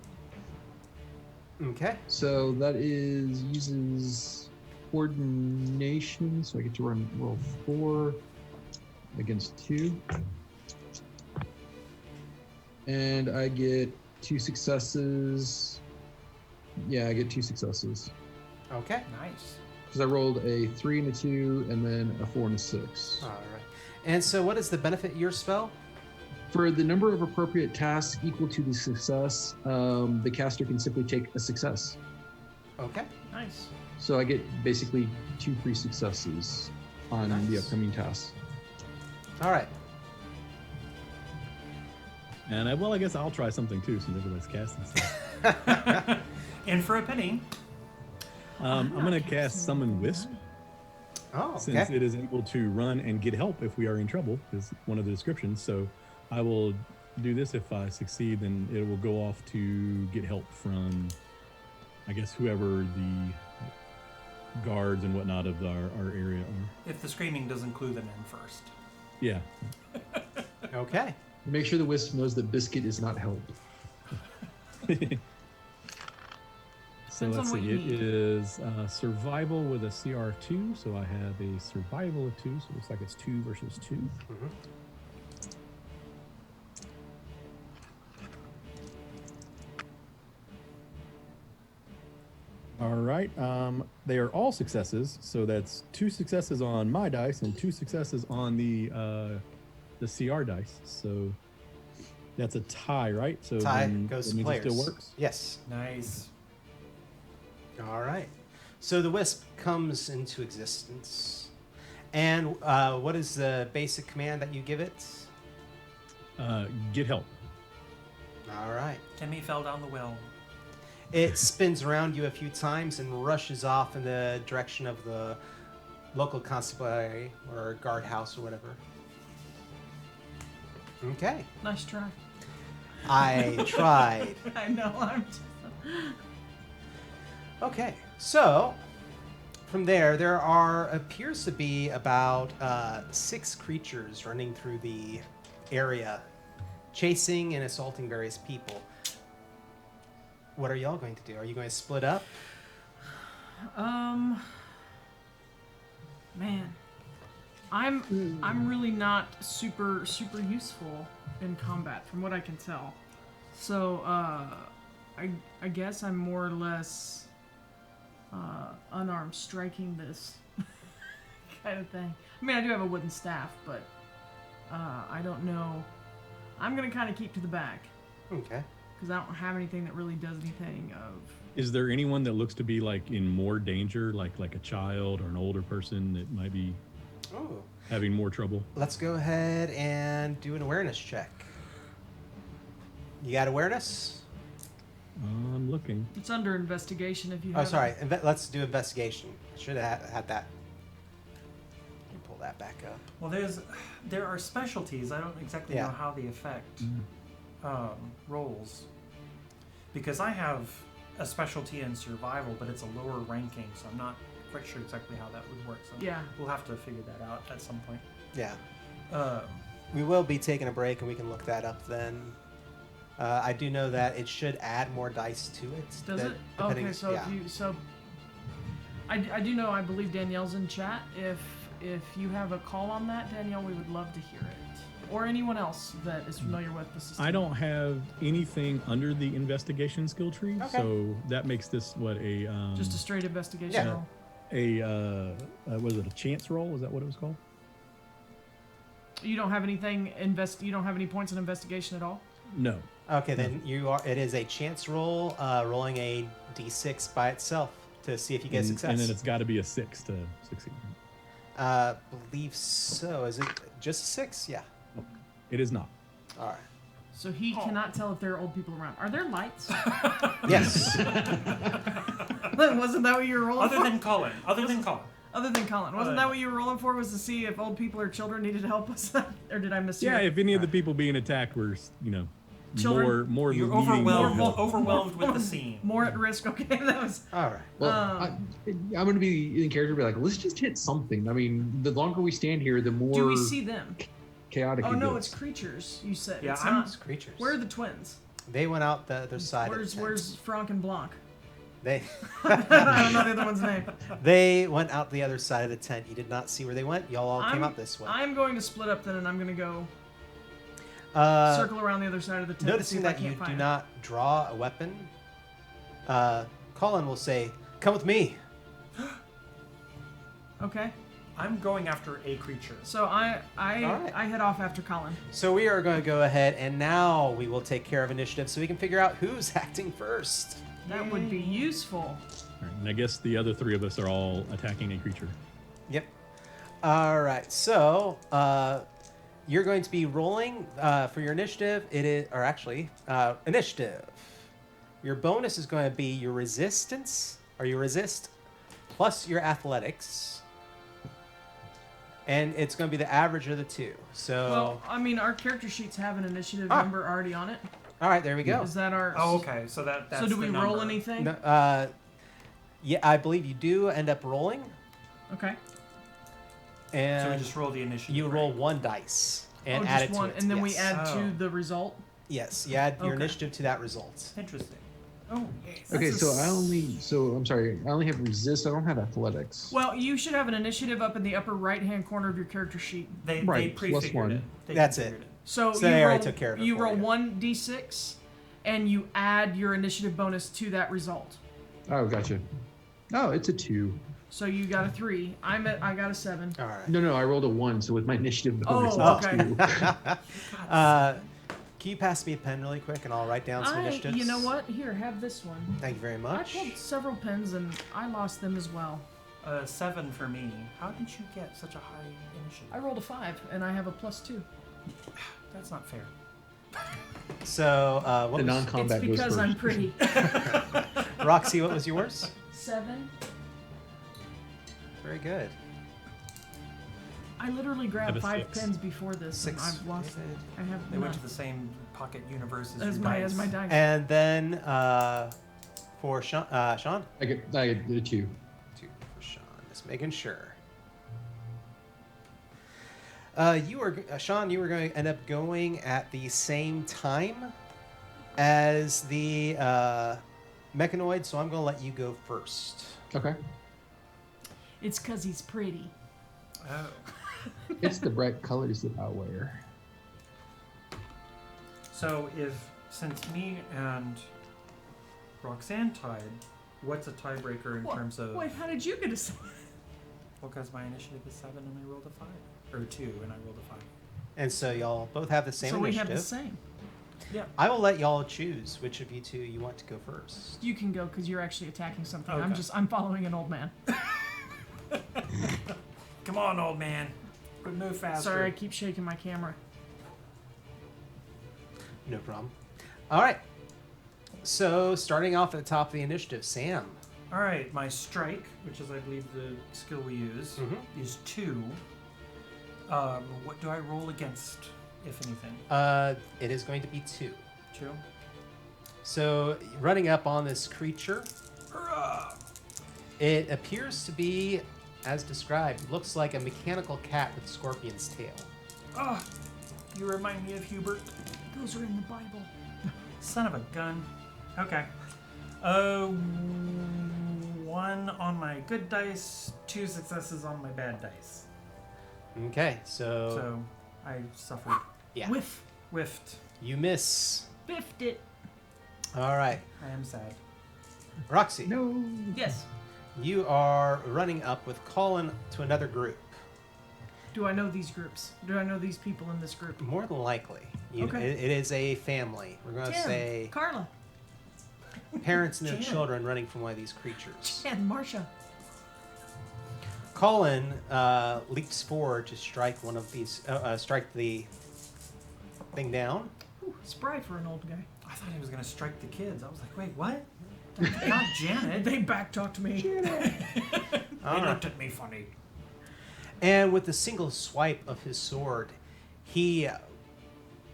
Okay. So that uses coordination. So I get to roll 4 against 2. And I get 2 successes. Yeah, I get 2 successes. Okay. Nice. Because I rolled a 3 and a 2, and then a 4 and a 6. All right. And so, what is the benefit of your spell? For the number of appropriate tasks equal to the success, the caster can simply take a success. Okay. Nice. So I get basically 2 free successes on the Nice. upcoming tasks. All right. And I guess I'll try something too, since everybody's casting stuff. And for a penny, I'm going to cast Summon Wisp, Oh, since okay. it is able to run and get help if we are in trouble, is one of the descriptions. So I will do this. If I succeed, then it will go off to get help from, I guess, whoever the guards and whatnot of our area are. if the screaming doesn't clue them in first. Yeah. Okay. Make sure the wisp knows that Biscuit is not help. So Depends let's on what see. you It need. is survival with a CR2. So I have a survival of 2. So it looks like it's 2 versus 2. Mhm. All right. They are all successes. So that's 2 successes on my dice and 2 successes on the CR dice. So that's a tie, right? So Tie then goes that to means players. it still works. Yes. Nice. All right. So the wisp comes into existence. And what is the basic command that you give it? Get help. All right. Timmy fell down the well. It spins around you a few times and rushes off in the direction of the local constabulary or guardhouse or whatever. Okay. Nice try. I tried. I know. I'm just... Okay, so from there appears to be about 6 creatures running through the area, chasing and assaulting various people. What are y'all going to do? Are you going to split up? Man, I'm really not super useful in combat, from what I can tell. So, I guess I'm more or less unarmed striking this kind of thing. I mean, I do have a wooden staff, but I don't know. I'm gonna kind of keep to the back Okay. because I don't have anything that really does anything of. Is there anyone that looks to be like in more danger, like a child or an older person that might be Oh, having more trouble? let's go ahead and do an awareness check. You got awareness? I'm looking. It's under investigation if you. Oh, have sorry. Let's do investigation. Should have had that. Let me pull that back up. Well, there are specialties. I don't exactly Yeah. know how they affect roles. Because I have a specialty in survival, but it's a lower ranking, so I'm not quite sure exactly how that would work. So Yeah. we'll have to figure that out at some point. Yeah. Um, We will be taking a break, and we can look that up then. I do know that it should add more dice to it. Does that- it? depending- Okay, so yeah. I do know. I believe Danielle's in chat. If you have a call on that, Danielle, we would love to hear it, or anyone else that is familiar with the system. I don't have anything under the investigation skill tree, Okay. so that makes this a Just a straight investigation Yeah. roll. was it a chance roll? Was that what it was called? You don't have anything You don't have any points in investigation at all. No. Okay, then it is a chance roll, rolling a d6 by itself to see if you get success. And then it's got to be a 6 to succeed. Believe so. Is it just a 6? Yeah. It is not. All right. So he cannot tell if there are old people around. Are there lights? Yes. Wasn't that what you were rolling other for? than Colin. Other than Colin. Other than Colin. Wasn't that what you were rolling for? Was to see if old people or children needed help us? Or did I miss you? Yeah, if any of the people being attacked were, Children? more You're needing more help. overwhelmed with the scene. More at risk. Okay, that was. All right. Well, I'm going to be in character, be like, let's just hit something. I mean, the longer we stand here, the more Do we see them? chaotic Oh it no, gets. it's creatures. You said. Yeah, it's I'm- not. It's creatures. Where are the twins? They went out the other side. Where's Franck and Blanc? They I don't know the other one's name. they went out the other side of the tent. You did not see where they went. Y'all all came I'm- out this way. I'm going to split up then, and I'm going to go circle around the other side of the tent. Noticing and see if that I you can't do find not draw a weapon, Colin will say, "Come with me." it. Okay, I'm going after a creature. so I Alright. I head off after Colin. So we are going to go ahead, and now we will take care of initiative, so we can figure out who's acting first. That would be useful. All right, and I guess the other 3 of us are all attacking a creature. Yep. All right. So you're going to be rolling for your initiative. It is, or actually, initiative. Your bonus is going to be your resistance, or your resist, plus your athletics, and it's going to be the average of the 2. So, Well, I mean, our character sheets have an initiative Ah. number already on it. all right, there we go. Is that our? Oh, okay. So that's So do we the roll number. anything? No, yeah, I believe you do end up rolling, Okay. and So we just roll the initiative. you roll right? 1 dice and oh, add just it to one, it. and then we Yes. add Oh. to the result. Yes, you add your Okay. initiative to that result. Interesting. Oh, yes. Okay, That's a so I'm sorry, I only have resist, I don't have athletics. Well, you should have an initiative up in the upper right-hand corner of your character sheet. They Right, they plus prefigured 1. it. They That's configured it. So, So you they already roll, took care of it you for roll you. 1d6, and you add your initiative bonus to that result. Oh, gotcha. Oh, it's a 2. So you got a 3. I got a 7. All right. No, I rolled a 1, so with my initiative bonus, Oh, it's okay. a 2. Can you pass me a pen really quick, and I'll write down some initiatives? You know what? Here, have this one. Thank you very I much. pulled several pens and I lost them as well. 7 for me. How did you get such a high initiative? I rolled a 5 and I have a +2. That's not fair. So, what The was... non-combat It's goes because first. I'm pretty. Roxy, what was yours? 7. Very good. I literally I grabbed have a 5 6. pens before this 6. and I've lost it. I have They none. went to the same pocket universe as as your my dice. dice. And then for Sean, I get the 2. 2 for Sean. Just making sure. Sean, you were going to end up going at the same time as the mechanoid, so I'm going to let you go first. Okay. It's because he's pretty. Oh. It's the bright colors that I wear. So since me and Roxanne tied, what's a tiebreaker in terms of? Wait, how did you get a 7? Well, because my initiative is 7 and I rolled a 5, or 2 and I rolled a 5. And so y'all both have the same So we initiative. have the same. Yeah. I will let y'all choose which of you two you want to go first. You can go because you're actually attacking something. Okay. I'm following an old man. Come on, old man. But move faster. Sorry, I keep shaking my camera. No problem. All right. So, starting off at the top of the initiative, Sam. All right, my strike, which is I believe the skill we use, is 2. What do I roll against, if anything? It is going to be 2. 2. So, running up on this creature, Hurrah! it appears to be, as described, looks like a mechanical cat with a scorpion's tail. Oh, you remind me of Hubert. Those are in the Bible. Son of a gun. Okay. 1 on my good dice, 2 successes on my bad dice. Okay, so So I suffered. yeah, Whiffed. you miss. Biffed it. All right, I am sad. Roxy, No. Yes. you are running up with Colin to another group. Do I know these groups? Do I know these people in this group? More than likely, Okay. it is a family. We're going to Tim, say Carla, parents and their Jan. children running from one of these creatures. and Marcia. Colin leaps forward to strike one of these, strike the thing down. Ooh, spry for an old guy. I thought he was going to strike the kids. I was like, wait, what? Not Janet. They backtalked me. They looked at me funny. And with a single swipe of his sword, he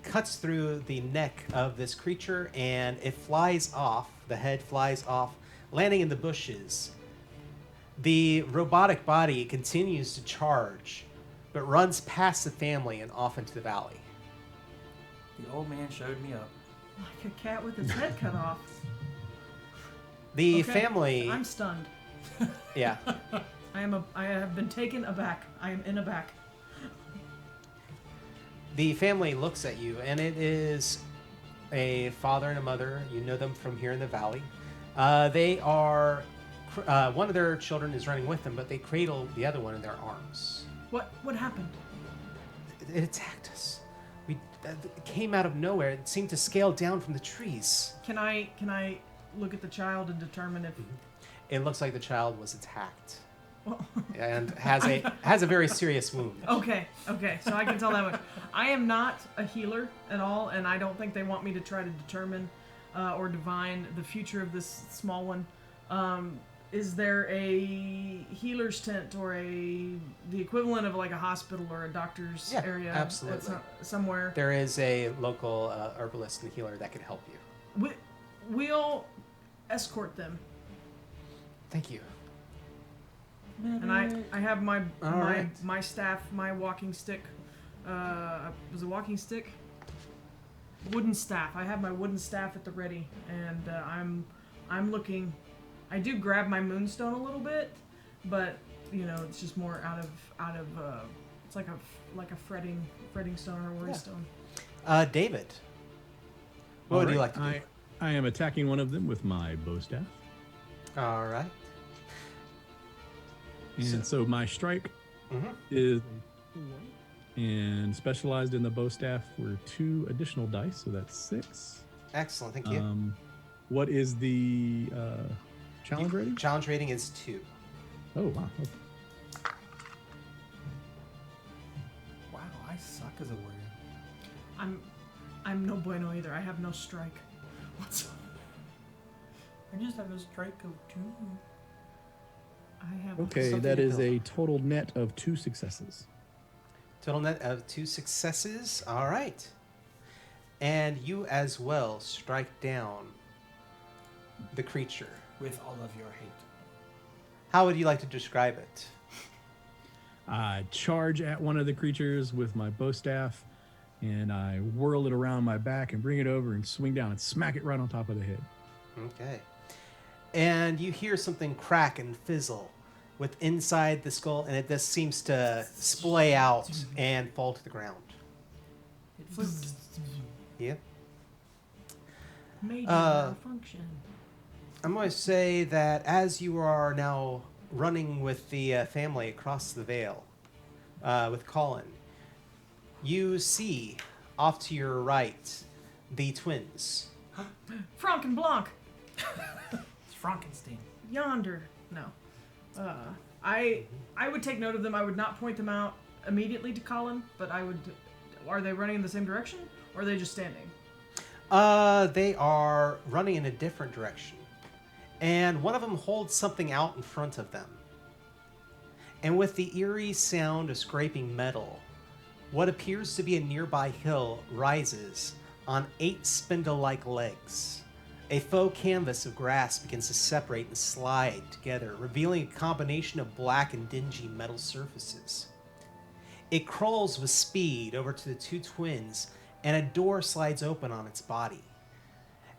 cuts through the neck of this creature and it flies off. The head flies off, landing in the bushes. The robotic body continues to charge, but runs past the family and off into the valley. The old man showed me up. Like a cat with its head cut off. The Okay, family, I'm stunned. yeah, I have been taken aback. I am in aback. the family looks at you, and it is a father and a mother. You know them from here in the valley. They are, one of their children is running with them, but they cradle the other one in their arms. What happened? It attacked us. It came out of nowhere. It seemed to scale down from the trees. Can I look at the child and determine if It looks like the child was attacked well, and has a very serious wound. Okay, so I can tell that much. I am not a healer at all, and I don't think they want me to try to determine or divine the future of this small one. Is there a healer's tent or the equivalent of like a hospital or a doctor's Yeah, area? absolutely. Somewhere. There is a local herbalist and healer that can help you. We'll escort them. Thank you. And I have my All right. my staff, my walking stick. Was a walking stick? Wooden staff. I have my wooden staff at the ready, and I'm looking. I do grab my moonstone a little bit, but it's just more out of it's like a fretting stone or a worry stone. David, what would you like to do? I am attacking one of them with my bow staff. All right. And so my strike Mhm. is 4. And specialized in the bow staff were 2 additional dice, so that's 6. Excellent, thank you. What is the challenge rating? Challenge rating is 2. Oh, wow. Okay. Wow, I suck as a warrior. I'm no bueno either. I have no strike. What's I just have a strike of 2. I have Okay, something that to is build. a total net of 2 successes. Total net of 2 successes. All right. And you as well strike down the creature. With all of your hate. How would you like to describe it? I charge at one of the creatures with my bow staff, and I whirl it around my back and bring it over and swing down and smack it right on top of the head. Okay. And you hear something crack and fizzle with inside the skull, and it just seems to splay out and fall to the ground. It flipped. Yep. major malfunction. I'm going to say that as you are now running with the family across the Vale with Colin, you see off to your right the twins. Franck and Blanc, It's Frankenstein. yonder. No. I would take note of them. I would not point them out immediately to Colin, but I would. Are they running in the same direction, or are they just standing? They are running in a different direction. And one of them holds something out in front of them. And with the eerie sound of scraping metal, what appears to be a nearby hill rises on 8 spindle-like legs. A faux canvas of grass begins to separate and slide together, revealing a combination of black and dingy metal surfaces. It crawls with speed over to the 2 twins, and a door slides open on its body.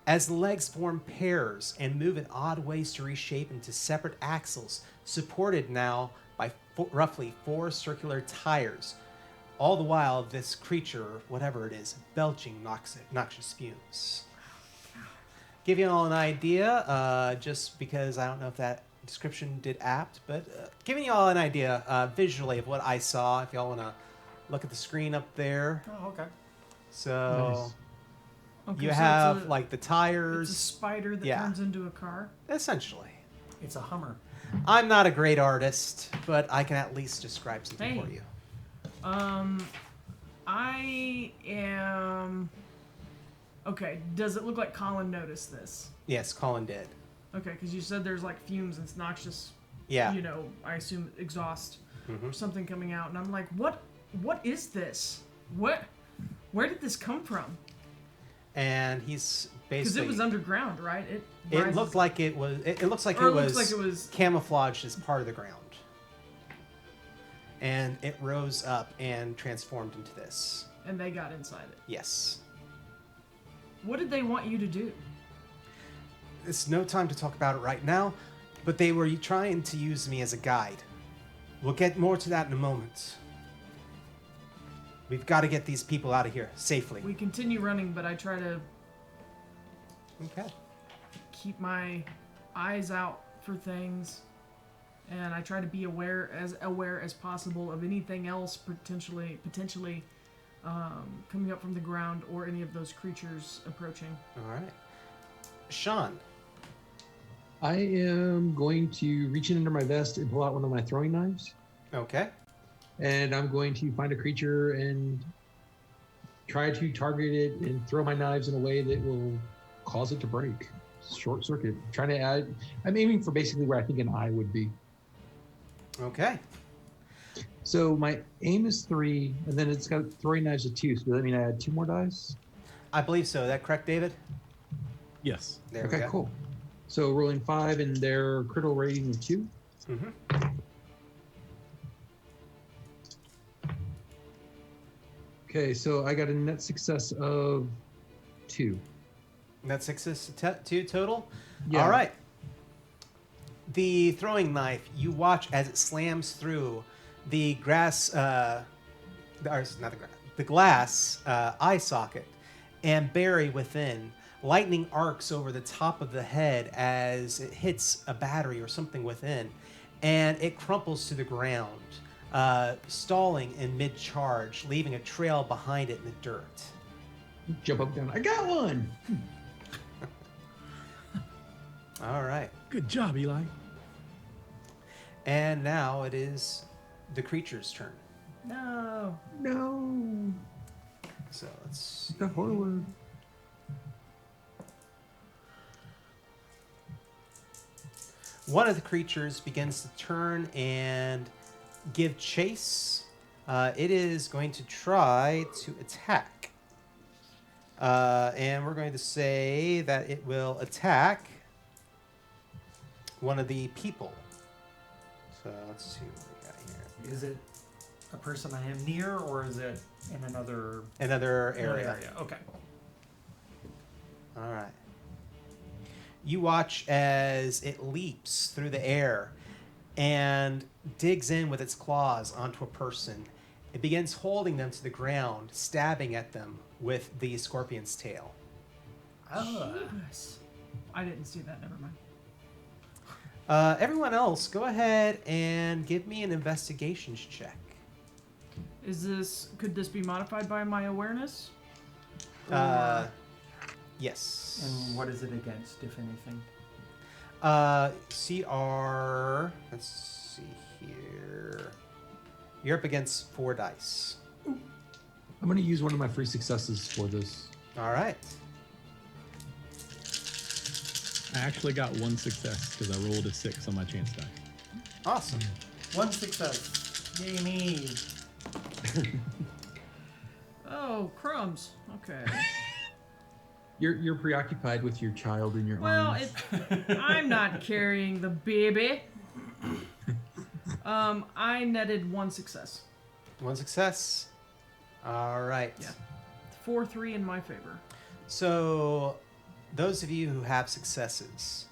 As the legs form pairs and move in odd ways to reshape into separate axles, supported now by roughly 4 circular tires, all the while this creature, whatever it is, belching noxious fumes. Give you all an idea, just because I don't know if that description did apt, but giving you all an idea visually of what I saw, if y'all want to look at the screen up there. Oh, okay. So Nice. Okay, you so have it's a, like the it's a tires, spider that yeah. turns into a car. essentially. It's a Hummer. I'm not a great artist, but I can at least describe something Hey. for you. I am. Okay, does it look like Colin noticed this? Yes, Colin did. Okay, because you said there's like fumes and it's noxious, Yeah. you know, I assume exhaust Mhm. or something coming out, and I'm like, what is this? Where did this come from? And he's Because basically. it was underground, right? It rises- looked like it was. It looks like or it it was. looks like it was. camouflaged as part of the ground. And it rose up and transformed into this. And they got inside it. Yes. What did they want you to do? It's no time to talk about it right now, but they were trying to use me as a guide. We'll get more to that in a moment. We've got to get these people out of here safely. We continue running, but I try to Okay. keep my eyes out for things, and I try to be aware as possible of anything else potentially coming up from the ground or any of those creatures approaching. All right. Sean. I am going to reach in under my vest and pull out one of my throwing knives, Okay. and I'm going to find a creature and try to target it and throw my knives in a way that will cause it to break. Short circuit. Trying to add. I'm aiming for basically where I think an eye would be. Okay. So my aim is 3, and then it's got throwing knives of 2. So does that mean I add 2 more dice? I believe so. Is that correct, David? Yes. There we Okay, go. cool. So rolling 5, and their critical rating of 2. Mm-hmm. Okay, so I got a net success of 2. That's 2 total? Yeah. All right. The throwing knife, you watch as it slams through the grass, the glass eye socket and bury within. Lightning arcs over the top of the head as it hits a battery or something within, and it crumples to the ground. stalling in mid-charge, leaving a trail behind it in the dirt. Jump up down. I got one. All right. Good job, Eli. And now it is the creature's turn. No. No. So let's see. The forward. One of the creatures begins to turn and give chase. It is going to try to attack. And we're going to say that it will attack one of the people. So let's see what we got here. Is it a person I am near, or is it in another Area. Okay. All right. You watch as it leaps through the air and digs in with its claws onto a person. It begins holding them to the ground, stabbing at them with the scorpion's tail. Yes. I didn't see that. Never mind. Everyone else, go ahead and give me an investigations check. Could this be modified by my awareness? Yes. And what is it against, if anything? Let's see here. You're up against 4 dice. I'm going to use one of my free successes for this. All right. I actually got 1 success because I rolled a 6 on my chance die. Awesome. 1 success. Yay me. Oh, crumbs. Okay. You're preoccupied with your child in your Well, arms. I'm not carrying the baby. I netted 1 success. 1 success. All right. Yeah. 4-3 in my favor. So, those of you who have successes,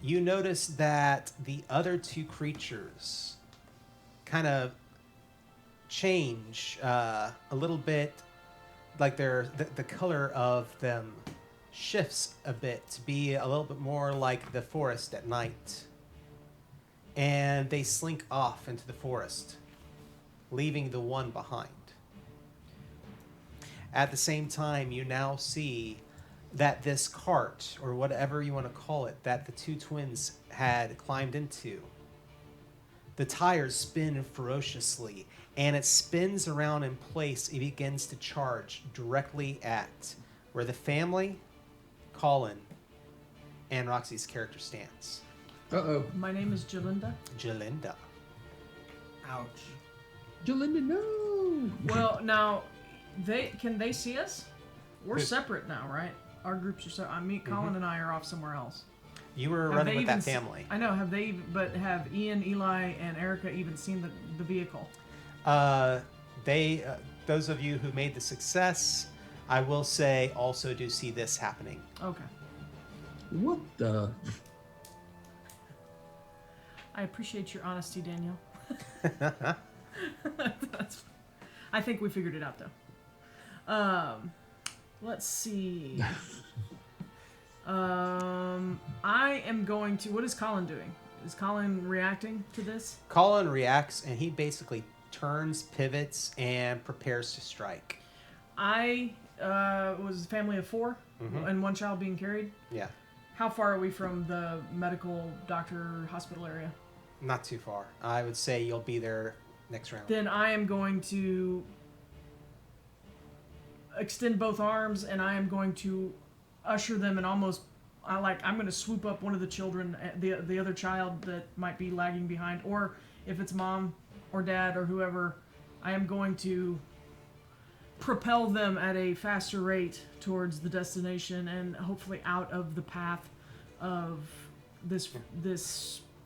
you notice that the other 2 creatures kind of change a little bit, like the color of them shifts a bit to be a little bit more like the forest at night. And they slink off into the forest, leaving the one behind. At the same time, you now see that this cart, or whatever you want to call it, that the 2 twins had climbed into, the tires spin ferociously, and it spins around in place. It begins to charge directly at where the family, Colin, and Roxy's character stands. Uh-oh. My name is Jalinda. Jalinda. Ouch. Jalinda, no! Well, now, can they see us? We're Who's- separate now, right? Our groups are separate. I mean, Colin and I are off somewhere else. You were Have running they with that even family. I know. Have Ian, Eli, and Erica even seen the vehicle? Those of you who made the success, I will say, also do see this happening. Okay. What the? I appreciate your honesty, Danielle. I think we figured it out, though. Let's see. I am going to... What is Colin doing? Is Colin reacting to this? Colin reacts, and he basically turns, pivots, and prepares to strike. I was a family of 4, and 1 child being carried. Yeah, How far are we from the medical doctor hospital area? not too far. I would say you'll be there next round. Then I am going to extend both arms, and I am going to usher them and almost... I'm going to swoop up one of the children, the other child that might be lagging behind, or if it's mom or dad or whoever, I am going to propel them at a faster rate towards the destination and hopefully out of the path of this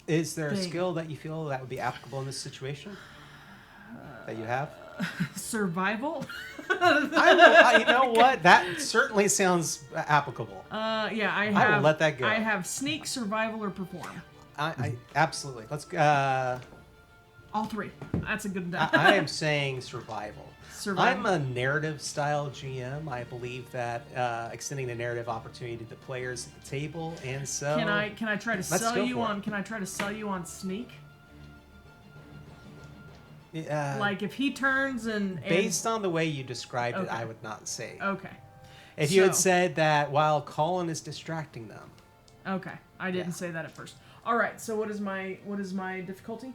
Is there a thing. skill that you feel that would be applicable in this situation that you have? survival. You know what? That certainly sounds applicable. Yeah, I I have. will let that go. I have sneak, survival, or perform. I absolutely. Let's. All 3. That's a good. I am saying survival. Survival. I'm a narrative style GM. I believe that extending the narrative opportunity to the players at the table, and so Can I try to Let's sell go you for it. on? Can I try to sell you on sneak? Like if he turns and Based on the way you described it, Okay. I would not say. okay, If you had So- said that while Colin is distracting them. okay, I didn't Yeah. say that at first. All right, so what is my difficulty?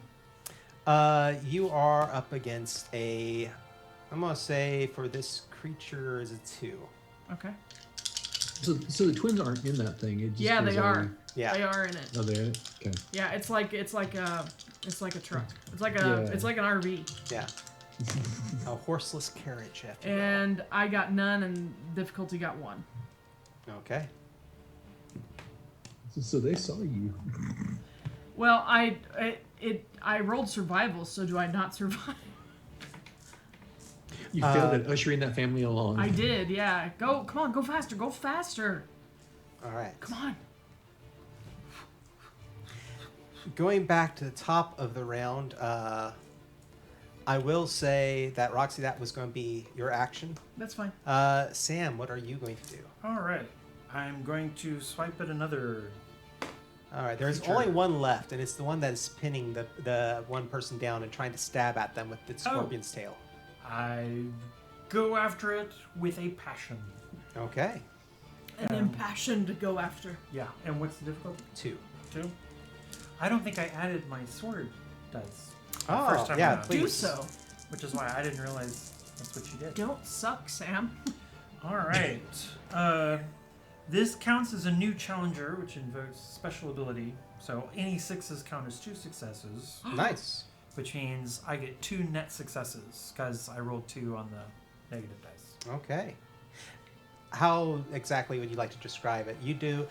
You are up against I'm going to say for this creature is a 2. Okay. So the twins aren't in that thing. It just Yeah, is they are. Yeah. They are in it. Oh, they're in it? Okay. Yeah, it's like a truck. It's like Yeah. it's like an RV. Yeah. A horseless carriage, after all. And I got none, and difficulty got 1. Okay. So they saw you. Well, I rolled survival, so do I not survive? You failed at ushering that family along. I did, yeah. Come on, go faster. All right. Come on. Going back to the top of the round, I will say that, Roxy, that was going to be your action. That's fine. Sam, what are you going to do? All right. I'm going to swipe at another. All right, there's Creature. only one left, and it's the one that is pinning the one person down and trying to stab at them with its scorpion's tail. I go after it with a passion. Okay. An impassioned to go after. Yeah. And what's the difficulty? 2. 2? I don't think I added my sword dice. Oh, First time yeah, around. please. Do so. Which is why I didn't realize that's what you did. Don't suck, Sam. All right. This counts as a new challenger, which invokes special ability. So any 6s count as 2 successes, Nice. which means I get 2 net successes because I rolled 2 on the negative dice. Okay. How exactly would you like to describe it? You do.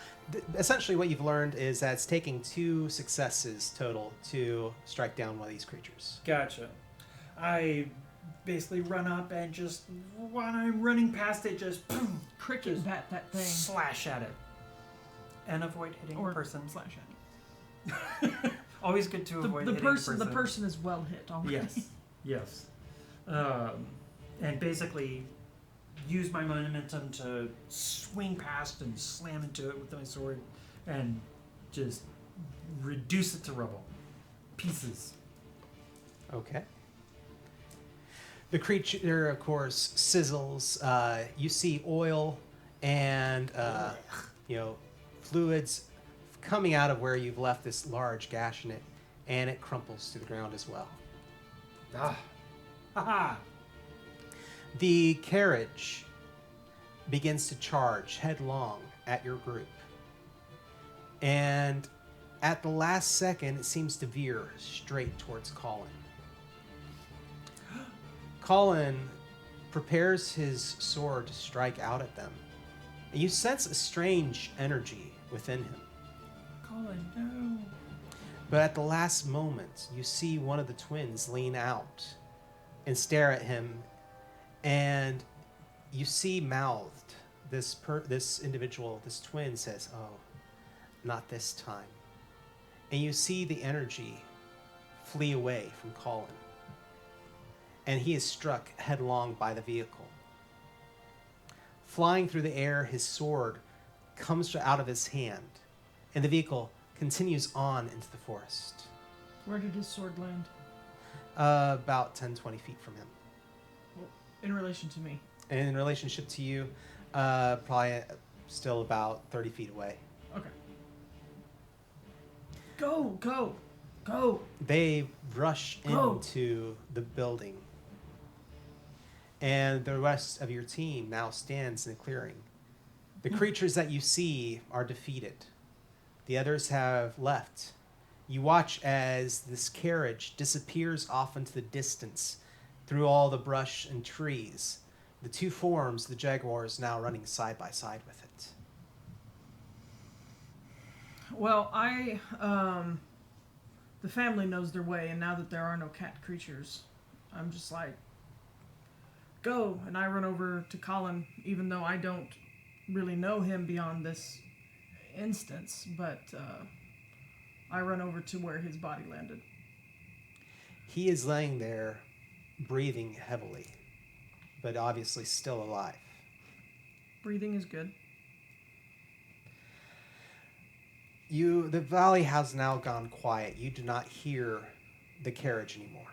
Essentially, what you've learned is that it's taking 2 successes total to strike down one of these creatures. Gotcha. I basically run up and just, when I'm running past it, just boom, Cricket bat that thing. slash at it. And avoid hitting Or a person. slash at it. Always good to avoid The hitting a person. The person is well hit already. Yes, yes. And basically use my momentum to swing past and slam into it with my sword and just reduce it to rubble. Pieces. Okay. The creature, of course, sizzles. You see oil and fluids coming out of where you've left this large gash in it, and it crumples to the ground as well. Ah. Haha. The carriage begins to charge headlong at your group. And at the last second, it seems to veer straight towards Colin. Colin prepares his sword to strike out at them. And you sense a strange energy within him. Colin, no. But at the last moment, you see one of the twins lean out and stare at him, and you see mouthed, this individual, this twin says, "Oh, not this time." And you see the energy flee away from Colin. And he is struck headlong by the vehicle. Flying through the air, his sword comes out of his hand, and the vehicle continues on into the forest. Where did his sword land? About 10-20 feet from him. Well, in relation to me. And in relationship to you, probably still about 30 feet away. Okay. Go. They rush Go. into the building. And the rest of your team now stands in a clearing. The creatures that you see are defeated. The others have left. You watch as this carriage disappears off into the distance through all the brush and trees. The two forms, the jaguars, now running side by side with it. Well, the family knows their way, and now that there are no cat creatures, I'm just like, go. And I run over to Colin, even though I don't really know him beyond this instance, but I run over to where his body landed. He is laying there, breathing heavily, but obviously still alive. Breathing is good. The valley has now gone quiet. You do not hear the carriage anymore.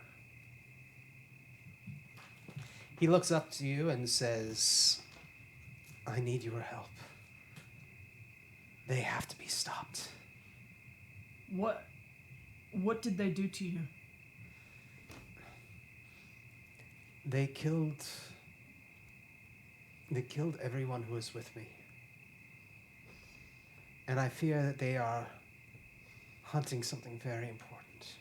He looks up to you and says, I need your help. They have to be stopped. What did they do to you? They killed everyone who was with me. And I fear that they are hunting something very important.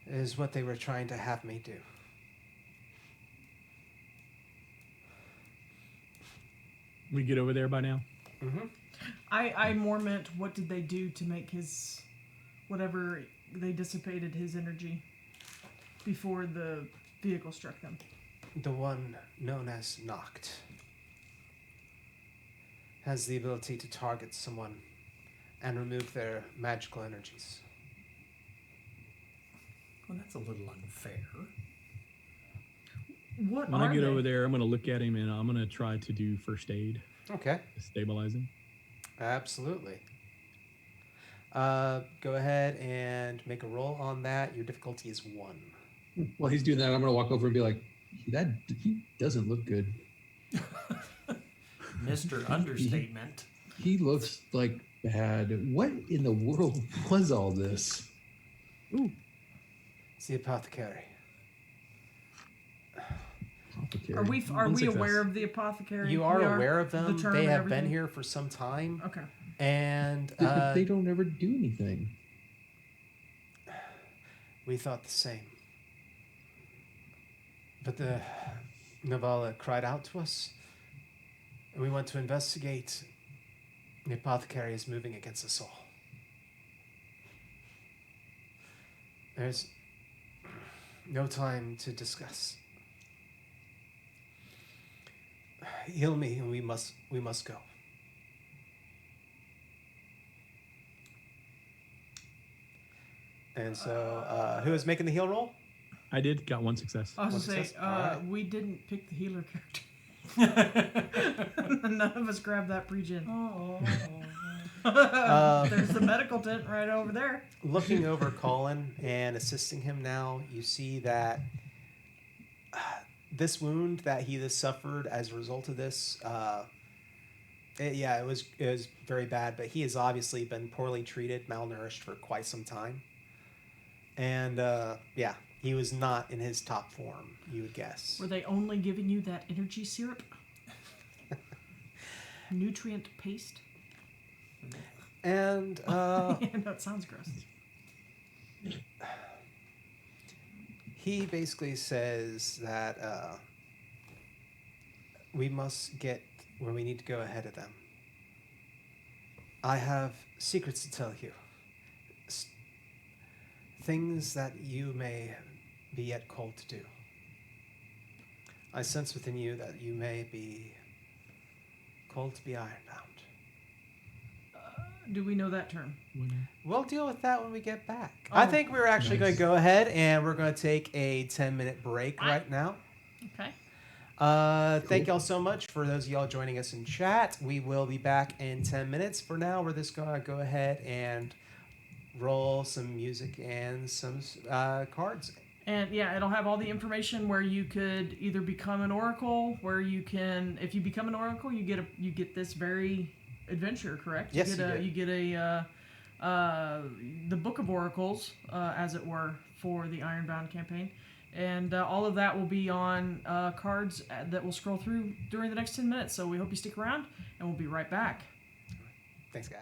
It is what they were trying to have me do. We get over there by now? Mm-hmm. I more meant, what did they do to make his, whatever, they dissipated his energy before the vehicle struck them? The one known as Knocked has the ability to target someone and remove their magical energies. Well, that's a little unfair. What When are I get they? over there, I'm going to look at him and I'm going to try to do first aid Okay. to stabilize him. Absolutely. Go ahead and make a roll on that. Your difficulty is 1. While he's doing that, I'm gonna walk over and be like, he doesn't look good. Mr. Understatement. He looks like bad. What in the world was all this? Ooh, It's the apothecary. Are we One success. aware of the apothecary? You are We aware of them. the term They and have been everything? here for some time. Okay. And But they don't ever do anything. we thought the same. But the Novala cried out to us, and we went to investigate. The apothecary is moving against us all. There's no time to discuss. Heal me, and we must go. And so, who is making the heal roll? I did, got 1 success. I was What's going to this? say, Alright. we didn't pick the healer character. None of us grabbed that pre-gen. There's the medical tent right over there. Looking over Colin and assisting him now, you see that this wound that he has suffered as a result of this, it was very bad, but he has obviously been poorly treated, malnourished for quite some time. And, he was not in his top form, you would guess. Were they only giving you that energy syrup? Nutrient paste? And, Yeah, no, it sounds gross. he basically says that we must get where we need to go ahead of them. I have secrets to tell you. Things that you may be yet called to do. I sense within you that you may be called to be Ironbound. Do we know that term? We'll deal with that when we get back. Oh, I think we're actually nice. going to go ahead and we're going to take a 10-minute break right now. Okay. Thank y'all so much for those of y'all joining us in chat. We will be back in 10 minutes. For now, we're just going to go ahead and roll some music and some cards. And yeah, it'll have all the information where you could either become an oracle, where you can, if you become an oracle, you get this very adventure, correct? Yes, you get the Book of Oracles, as it were, for the Ironbound campaign. And all of that will be on cards that will scroll through during the next 10 minutes. So we hope you stick around, and we'll be right back. Thanks, guys.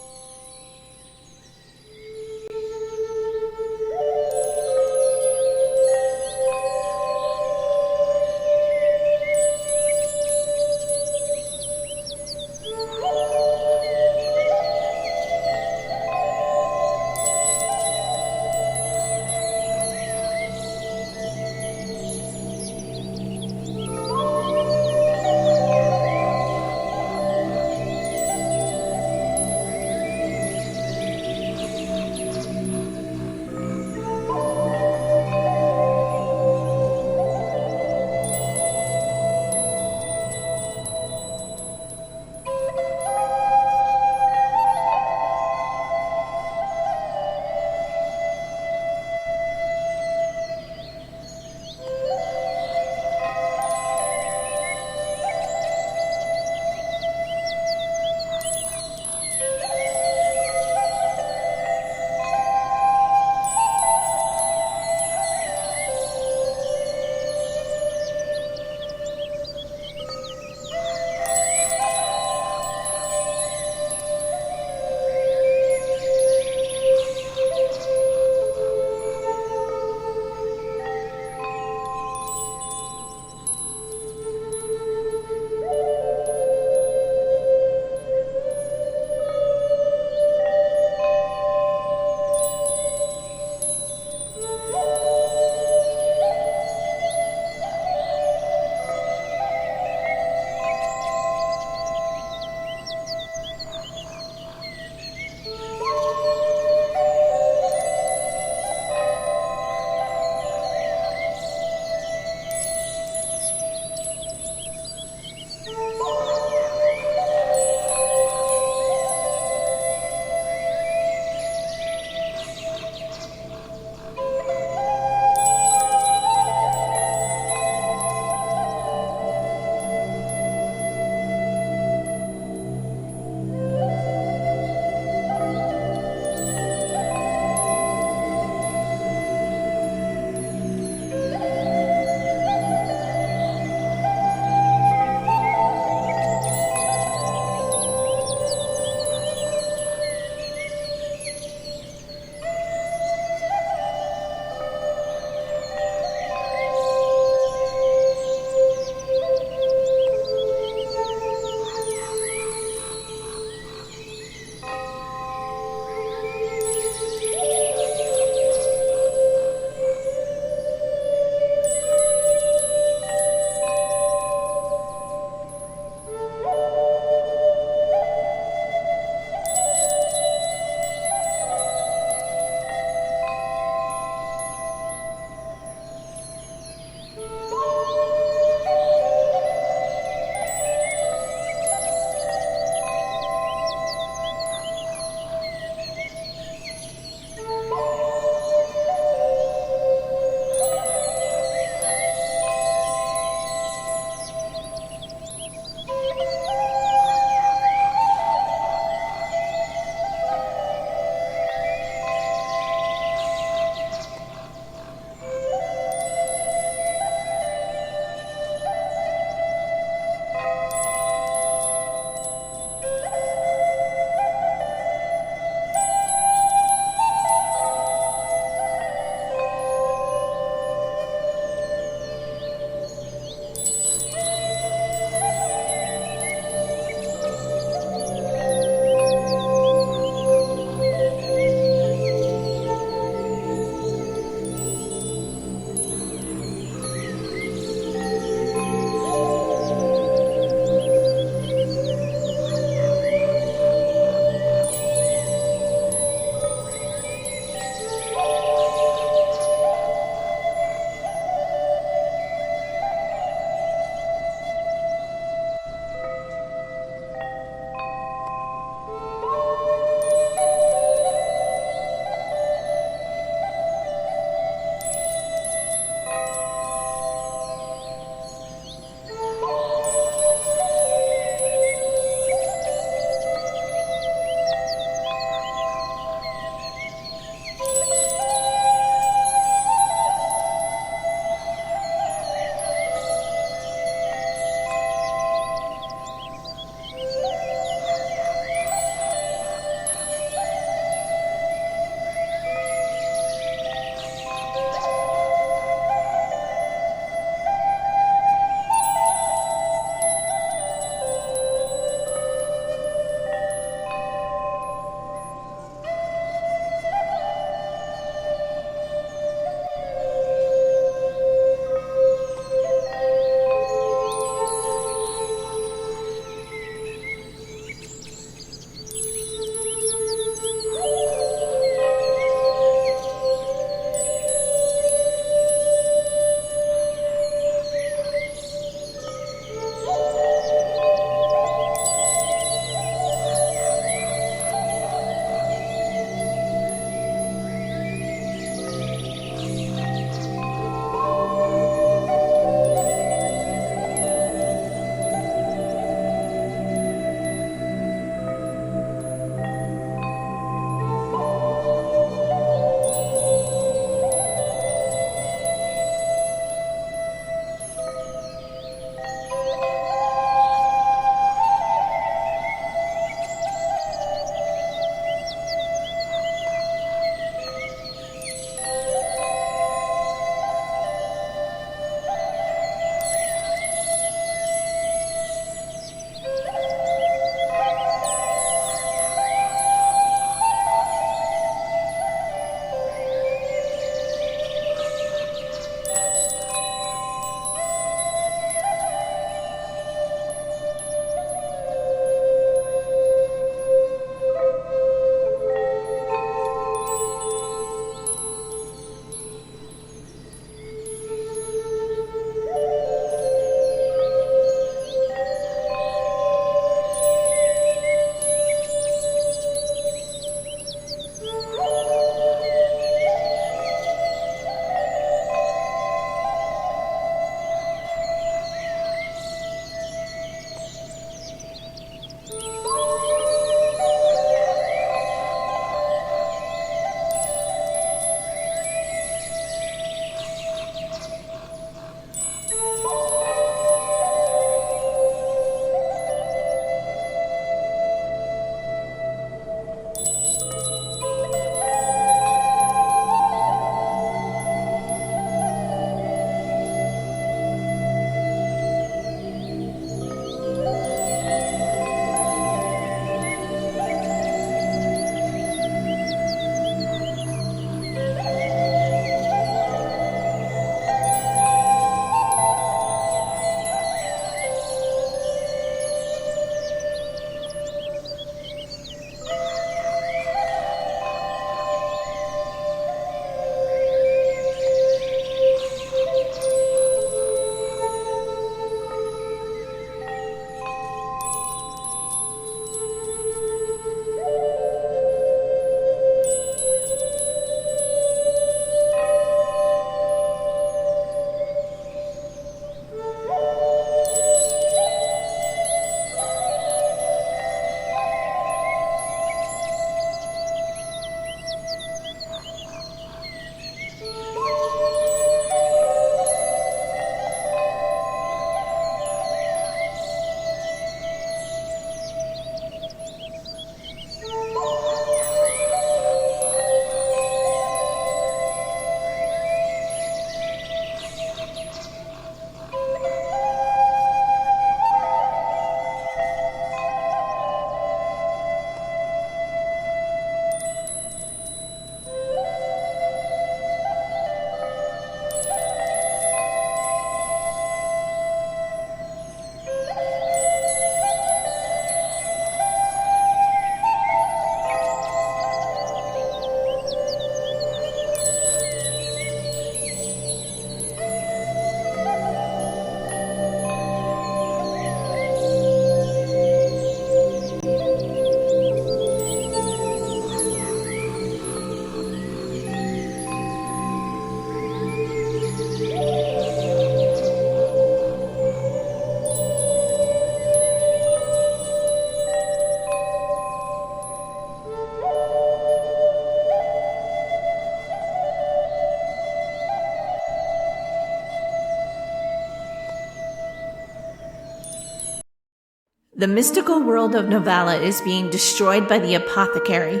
The mystical world of Novala is being destroyed by the apothecary.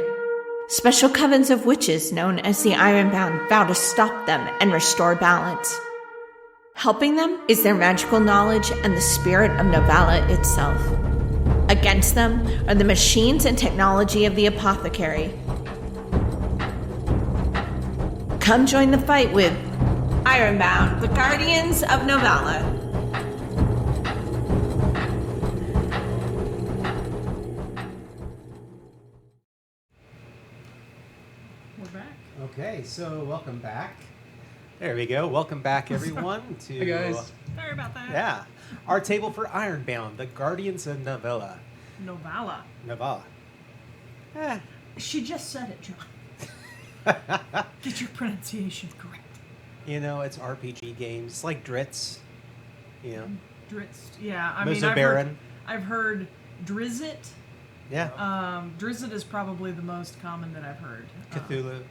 Special covens of witches known as the Ironbound vow to stop them and restore balance. Helping them is their magical knowledge and the spirit of Novala itself. Against them are the machines and technology of the apothecary. Come join the fight with Ironbound, the Guardians of Novala. Okay, so welcome back. There we go. Welcome back, everyone, to... Hey, guys. Sorry about that. Yeah. Our table for Ironbound, the Guardians of Novala. Novala. Novala. Eh. She just said it, John. Get your pronunciation correct. You know, it's RPG games. It's like Dritz. You know. Dritz. Yeah, I Mazur mean, Baron. I've heard Drizzit. Yeah. Drizzit is probably the most common that I've heard. Cthulhu.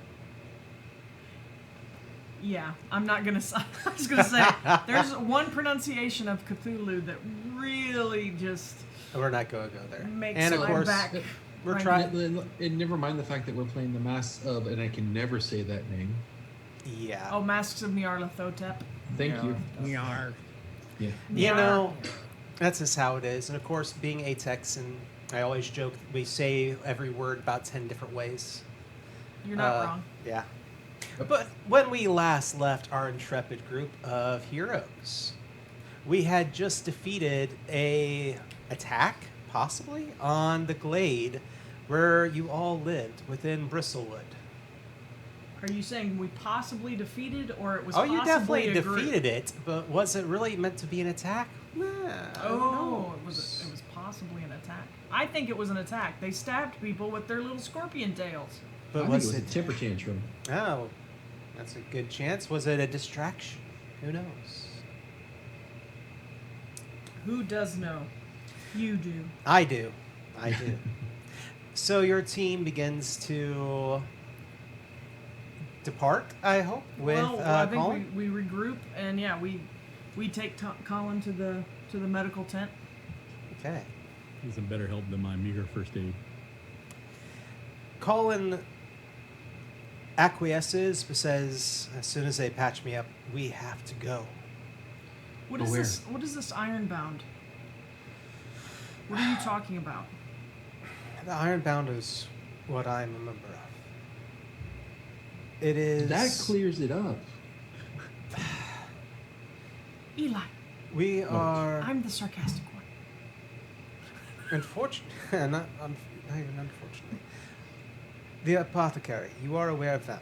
Yeah, I'm not gonna. I was gonna say there's one pronunciation of Cthulhu that really just We're not going to go there. makes And of my course, back. we're right. trying... And never mind the fact that we're playing the Mass of, and I can never say that name. Yeah. Oh, Masks of Nyarlathotep. Thank you. Nyar. Yeah. You know, that's just how it is. And of course, being a Texan, I always joke we say every word about 10 different ways. You're not wrong. Yeah. But when we last left our intrepid group of heroes, we had just defeated a attack, possibly, on the glade where you all lived within Bristlewood. Are you saying we possibly defeated, or it was? Oh, you possibly definitely a group? defeated it, but was it really meant to be an attack? Nah, I don't know. It was possibly an attack. I think it was an attack. They stabbed people with their little scorpion tails. But I think was it was it? a temper tantrum. Oh, that's a good chance. Was it a distraction? Who knows? Who does know? You do. I do. I do. So your team begins to depart, I hope, with well, I think Colin? we regroup, and yeah, we take Colin to the medical tent. Okay. Need some better help than my meager first aid. Colin acquiesces, but says, as soon as they patch me up, we have to go. What is Where? this? What is this Ironbound? What are you talking about? The Ironbound is what I'm a member of. It is... That clears it up. Eli, We are... I'm the sarcastic one. Unfortunately, not even unfortunately. The apothecary, you are aware of them.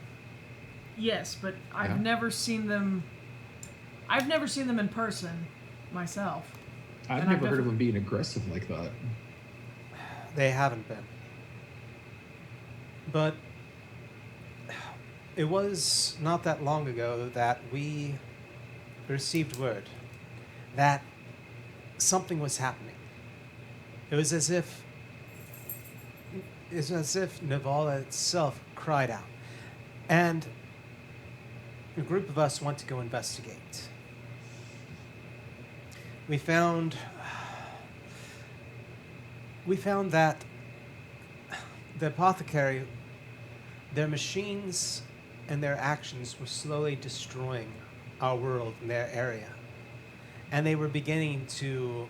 Yes, but I've Yeah. never seen them. I've never seen them in person myself. I've And never heard of them being aggressive like that. They haven't been. But it was not that long ago that we received word that something was happening. It was as if Novala itself cried out. And a group of us went to go investigate. We found that the apothecary, their machines and their actions were slowly destroying our world and their area. And they were beginning to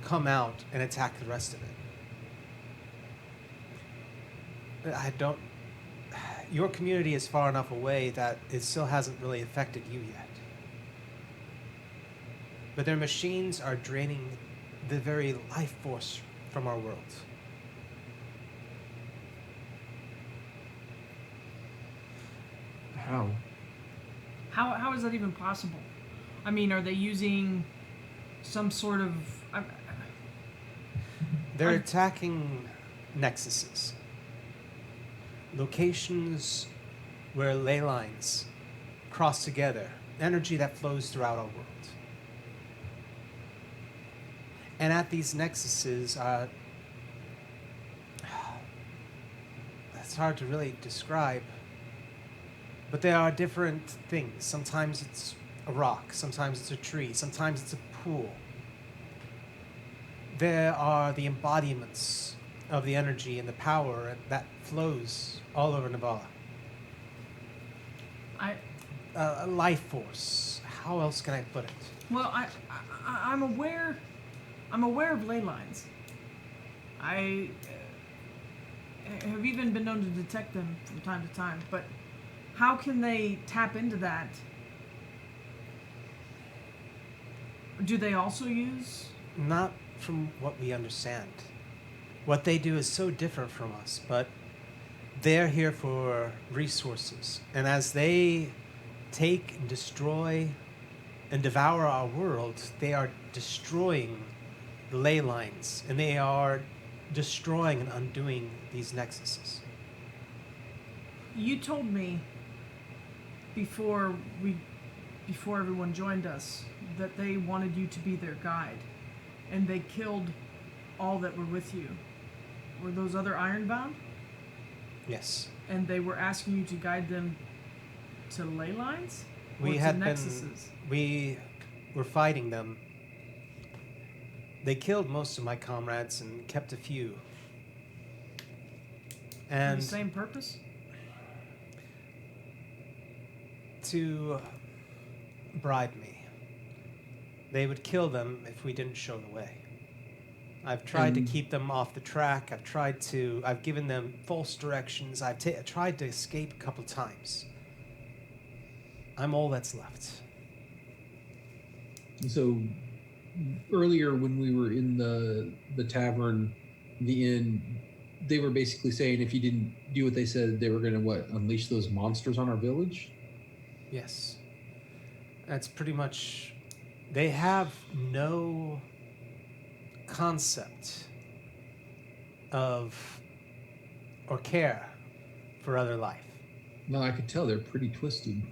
come out and attack the rest of it. Your community is far enough away that it still hasn't really affected you yet. But their machines are draining the very life force from our world. How? How is that even possible? I mean, are they using some sort of? They're attacking nexuses. Locations where ley lines cross together. Energy that flows throughout our world. And at these nexuses, it's hard to really describe, but there are different things. Sometimes it's a rock, sometimes it's a tree, sometimes it's a pool. there are the embodiments of the energy and the power that flows all over Novala. A life force. How else can I put it? Well, I'm aware. I'm aware of ley lines. I have even been known to detect them from time to time. But how can they tap into that? Do they also use? Not from what we understand. What they do is so different from us, but they're here for resources. And as they take and destroy and devour our world, they are destroying the ley lines, and they are destroying and undoing these nexuses. You told me before everyone joined us that they wanted you to be their guide, and they killed all that were with you. Were those other Ironbound? Yes. And they were asking you to guide them to ley lines? We or had to been. nexuses? We were fighting them. They killed most of my comrades and kept a few. For And the same purpose? to bribe me. They would kill them if we didn't show the way. I've tried to keep them off the track. I've given them false directions. I've tried to escape a couple times. I'm all that's left. So earlier when we were in the tavern, the inn, they were basically saying if you didn't do what they said, they were going to unleash those monsters on our village? Yes. That's pretty much... They have no concept of or care for other life. No, I could tell they're pretty twisted.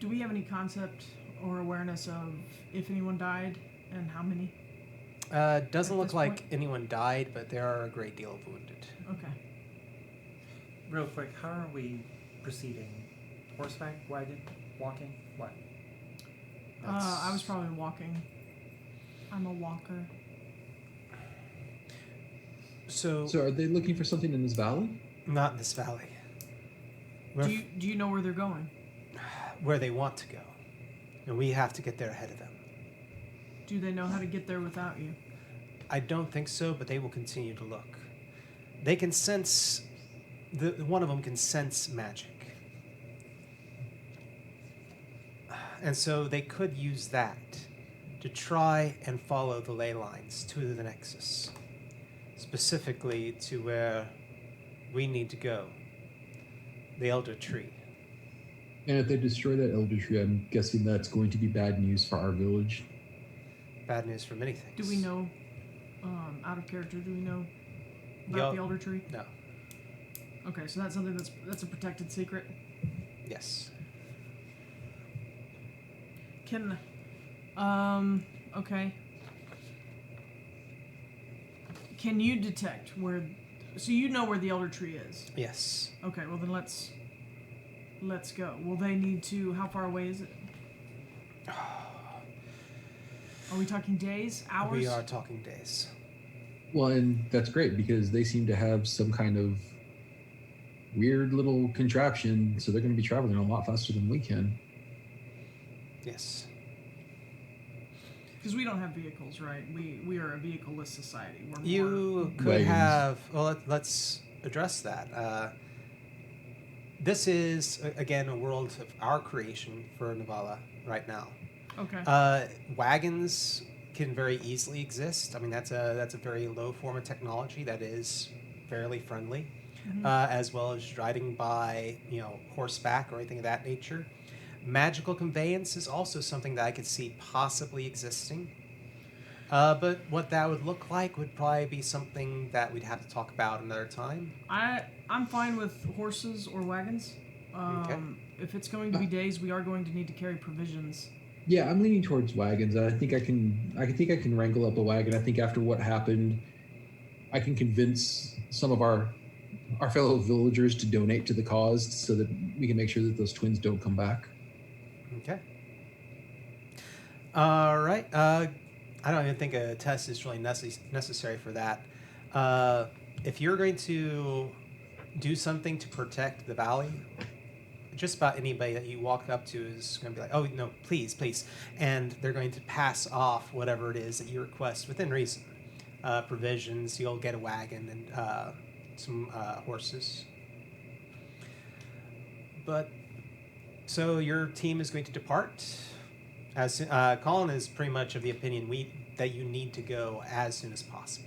Do we have any concept or awareness of if anyone died and how many? Doesn't At look this like point? anyone died, but there are a great deal of wounded. Okay. Real quick, how are we proceeding? Horseback, wagon, walking, what? I was probably walking. I'm a walker. So So are they looking for something in this valley? not in this valley. We're Do you know where they're going? where they want to go. And we have to get there ahead of them. Do they know how to get there without you? I don't think so, but they will continue to look. They can sense... one of them can sense magic. And so they could use that to try and follow the ley lines to the Nexus. Specifically to where we need to go. The Elder Tree. And if they destroy that elder tree, I'm guessing that's going to be bad news for our village. Bad news for many things. Do we know, out of character, do we know about the Elder Tree? No. Okay, so that's something that's a protected secret. Yes. Can, okay. Can you detect where, so you know where the Elder Tree is? Yes. Okay, well then let's go. Will they need to, how far away is it? Are we talking days, hours? We are talking days. Well, and that's great because they seem to have some kind of weird little contraption, so they're going to be traveling a lot faster than we can. Yes. Because we don't have vehicles, right? We are a vehicle-less society. We're more... You could Wagons. have... Well, let's address that. This is, again, a world of our creation for Novala right now. Okay. Wagons can very easily exist. I mean, that's a very low form of technology that is fairly friendly, as well as driving by, horseback or anything of that nature. Magical conveyance is also something that I could see possibly existing. But what that would look like would probably be something that we'd have to talk about another time. I'm fine with horses or wagons. Okay. If it's going to be days, we are going to need to carry provisions. Yeah, I'm leaning towards wagons. I think I can wrangle up a wagon. I think after what happened, I can convince some of our fellow villagers to donate to the cause so that we can make sure that those twins don't come back. Okay. All right. I don't even think a test is really necessary for that. If you're going to do something to protect the valley, just about anybody that you walk up to is going to be like, oh, no, please, please. And they're going to pass off whatever it is that you request within reason. Provisions, you'll get a wagon and some horses. But, so your team is going to depart. As Colin is pretty much of the opinion that you need to go as soon as possible.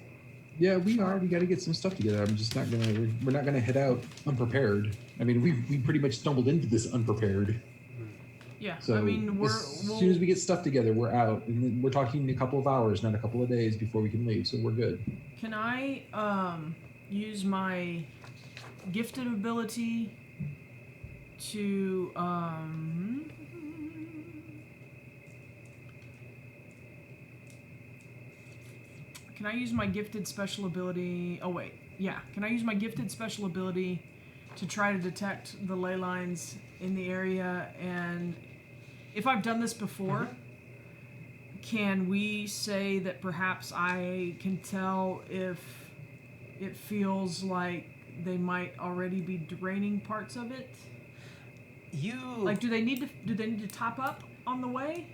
Yeah, we are. We got to get some stuff together. I'm just not gonna. We're not gonna head out unprepared. I mean, we pretty much stumbled into this unprepared. Yeah, So I mean, as soon as we get stuff together, we're out, and then we're talking a couple of hours, not a couple of days before we can leave. So we're good. Can I use my gifted ability to Can I use my gifted special ability? Oh wait, yeah. Can I use my gifted special ability to try to detect the ley lines in the area? And if I've done this before, can we say that perhaps I can tell if it feels like they might already be draining parts of it? Like, do they need to top up on the way?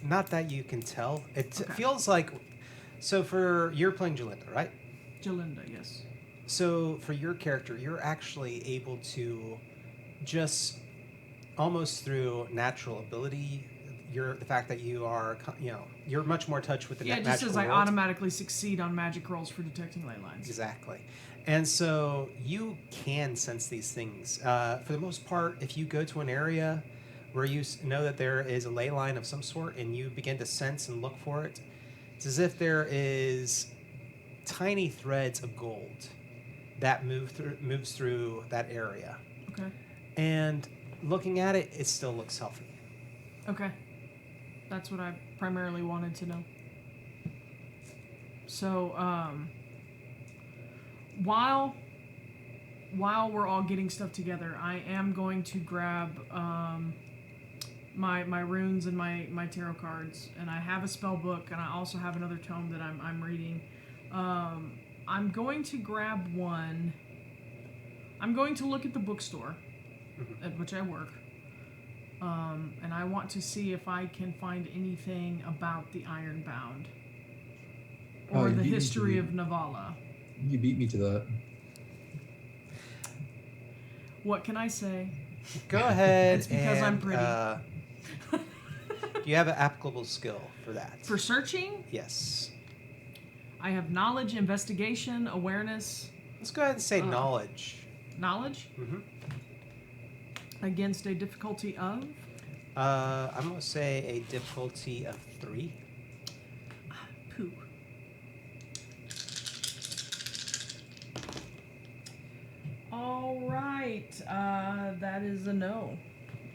Not that you can tell. It Okay. feels like. So you're playing Jalinda, right? Jalinda, yes. So for your character, you're actually able to just almost through natural ability, the fact that you are, you're much more in touch with the Yeah, it just magical says I world. automatically succeed on magic rolls for detecting ley lines. Exactly. And so you can sense these things. For the most part, if you go to an area where you know that there is a ley line of some sort and you begin to sense and look for it, it's as if there is tiny threads of gold that moves through that area. Okay. And looking at it, it still looks healthy. Okay. That's what I primarily wanted to know. So, while we're all getting stuff together, I am going to grab my runes and my tarot cards, and I have a spell book, and I also have another tome that I'm reading. I'm going to grab one. I'm going to look at the bookstore at which I work, and I want to see if I can find anything about the Ironbound or You the beat me history to of Novala. You beat me to that. What can I say? Go ahead. It's because I'm pretty. You have an applicable skill for that. For searching, Yes. I have knowledge, investigation, awareness, Let's go ahead and say knowledge. knowledge Mm-hmm. against a difficulty of I'm going to say a difficulty of 3. poo. All right, that is a no.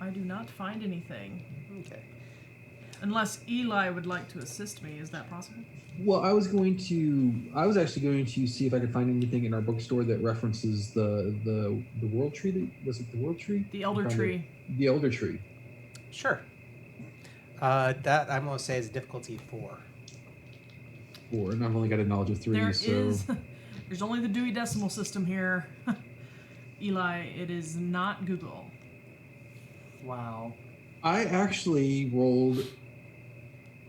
I do not find anything. Okay. Unless Eli would like to assist me, is that possible? Well, I was actually going to see if I could find anything in our bookstore that references the world tree. Was it the world tree? The elder tree. The elder tree. Sure. That I'm going to say is a difficulty 4. 4, and I've only got a knowledge of 3. There's only the Dewey Decimal System here. Eli, it is not Google. Wow. I actually rolled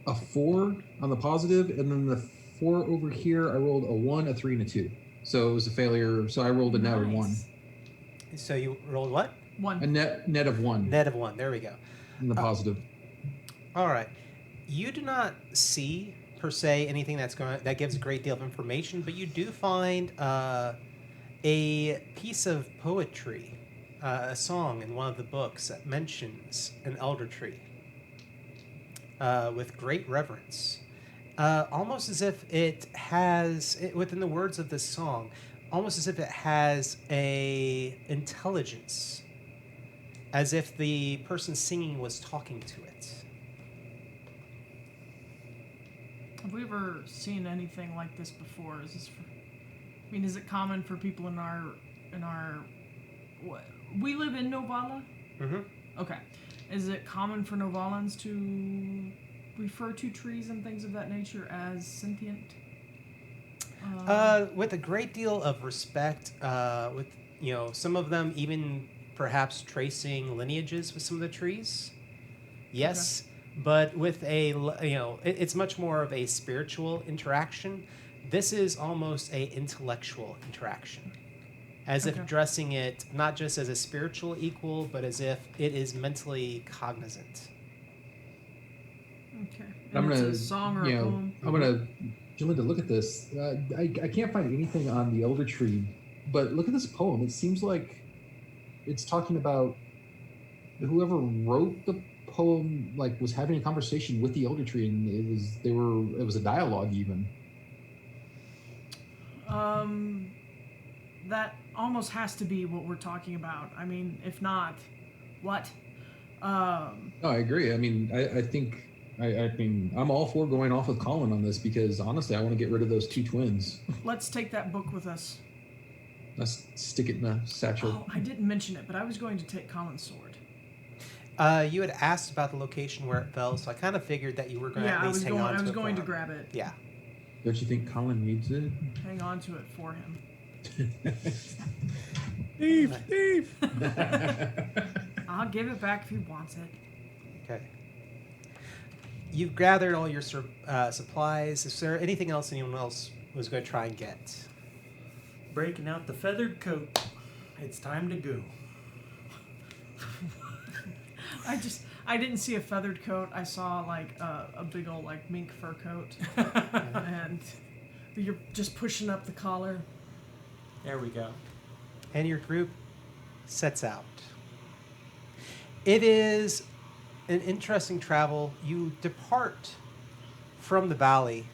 a 4 on the positive, and then the 4 over here, I rolled a 1, a 3, and a 2. So it was a failure. So I rolled a net of 1. So you rolled what? 1. A net of 1 Net of 1. There we go. in the positive. All right. You do not see per se anything that gives a great deal of information, but you do find a piece of poetry, a song in one of the books that mentions an elder tree with great reverence, almost as if it has, within the words of this song, almost as if it has a intelligence, as if the person singing was talking to it. Have we ever seen anything like this before? Is it common for people in our what? We live in Novala? Mm-hmm. Okay. Is it common for Novalans to refer to trees and things of that nature as sentient? With a great deal of respect, with some of them even perhaps tracing lineages with some of the trees. Yes, but with it's much more of a spiritual interaction. This is almost a intellectual interaction, as if addressing it not just as a spiritual equal, but as if it is mentally cognizant. Okay. I'm It's gonna, a song or a poem. I'm gonna, Jalinda, look at this. I can't find anything on the elder tree, but look at this poem. It seems like it's talking about whoever wrote the poem, like, was having a conversation with the elder tree, and it was a dialogue even. That almost has to be what we're talking about. I mean, if not, what? No, I agree. I mean, I think. I mean, I'm all for going off with Colin on this because honestly, I want to get rid of those two twins. Let's take that book with us. Let's stick it in a satchel. Oh, I didn't mention it, but I was going to take Colin's sword. You had asked about the location where it fell, so I kind of figured that you were going to at least hang on to it. I was going to grab it. Yeah. Don't you think Colin needs it? Hang on to it for him. Thief! I'll give it back if he wants it. Okay. You've gathered all your supplies. Is there anything else anyone else was going to try and get? Breaking out the feathered coat. It's time to go. I didn't see a feathered coat. I saw like a big old like mink fur coat, and you're just pushing up the collar. There we go. And your group sets out. It is an interesting travel. You depart from the valley.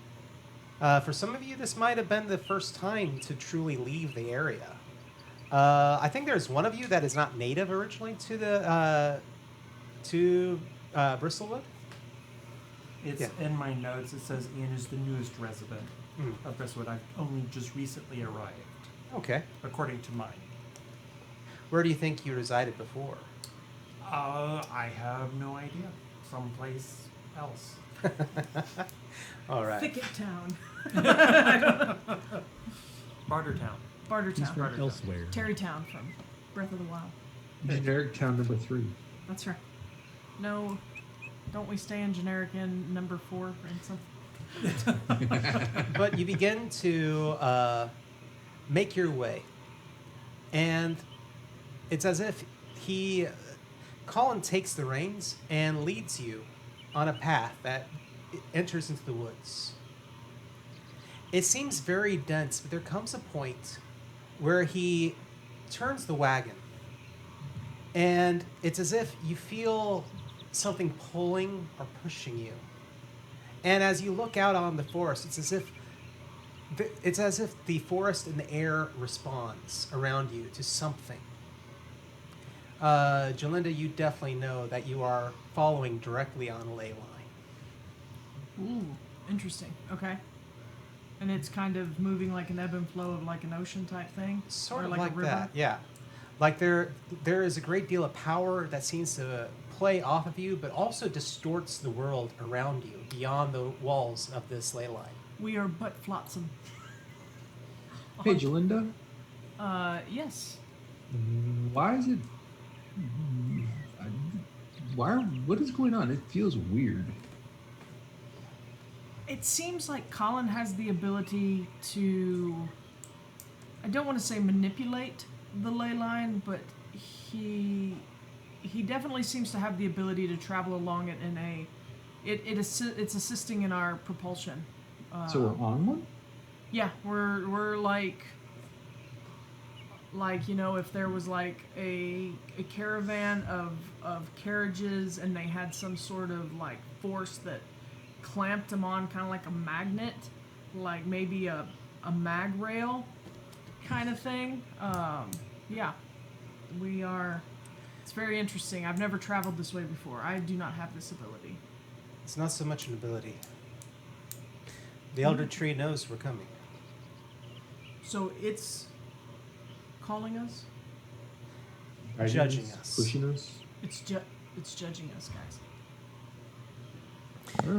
For some of you, this might have been the first time to truly leave the area. I think there's one of you that is not native originally to the Bristlewood. It's in my notes. It says Ian is the newest resident of Bristlewood. I've only just recently arrived. Okay. According to mine. Where do you think you resided before? I have no idea. Someplace else. All right. Thicket Town. Bartertown. Bartertown. From elsewhere. Terrytown from Breath of the Wild. Generic town number 3. That's right. No, don't we stay in generic in number 4 or something? But you begin to make your way. And it's as if Colin takes the reins and leads you on a path that enters into the woods. It seems very dense, but there comes a point where he turns the wagon. And it's as if you feel something pulling or pushing you. And as you look out on the forest, it's as if the forest and the air responds around you to something. Jalinda, you definitely know that you are following directly on a ley line. Ooh, interesting. Okay. And it's kind of moving like an ebb and flow of like an ocean type thing? Sort or of like like a river? that, yeah. Like there is a great deal of power that seems to play off of you, but also distorts the world around you beyond the walls of this ley line. We are but flotsam. Hey, Jalinda. Yes. Why is it? What is going on? It feels weird. It seems like Colin has the ability to, I don't want to say manipulate the ley line, but he definitely seems to have the ability to travel along it in a, it's assisting in our propulsion. So we're on one? Yeah, we're like if there was like a caravan of carriages and they had some sort of like force that clamped them on, kind of like a magnet, like maybe a mag rail kind of thing. Yeah, we are. It's very interesting. I've never traveled this way before. I do not have this ability. It's not so much an ability. The elder tree knows we're coming. So it's calling us? Judging us. Pushing us? It's judging us, guys.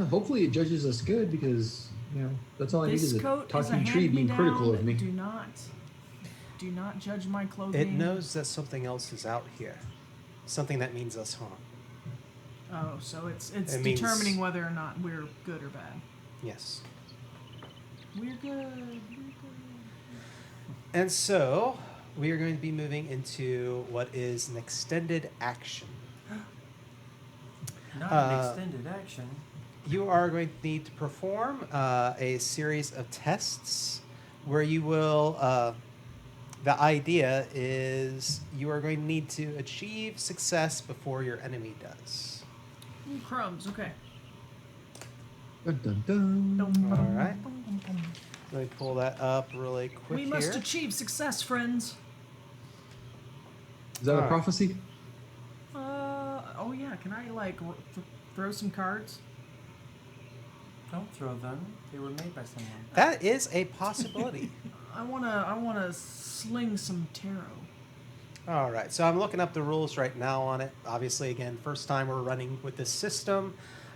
Hopefully it judges us good because, that's all I need This is a coat is a talking tree being critical of me. Do not judge my clothing. It knows that something else is out here. Something that means us harm. Oh, so it's It means- determining whether or not we're good or bad. Yes. We're good. And so, we are going to be moving into what is an extended action. Not an extended action. You are going to need to perform a series of tests where you will. The idea is you are going to need to achieve success before your enemy does. Ooh, crumbs. Okay. Dun, dun, dun. All right. Let me pull that up really quick We must here. achieve success, friends. Is that a Alright. prophecy? Oh yeah. Can I throw some cards? Don't throw them. They were made by someone. That is a possibility. I wanna sling some tarot. All right, so I'm looking up the rules right now on it. Obviously, again, first time we're running with this system.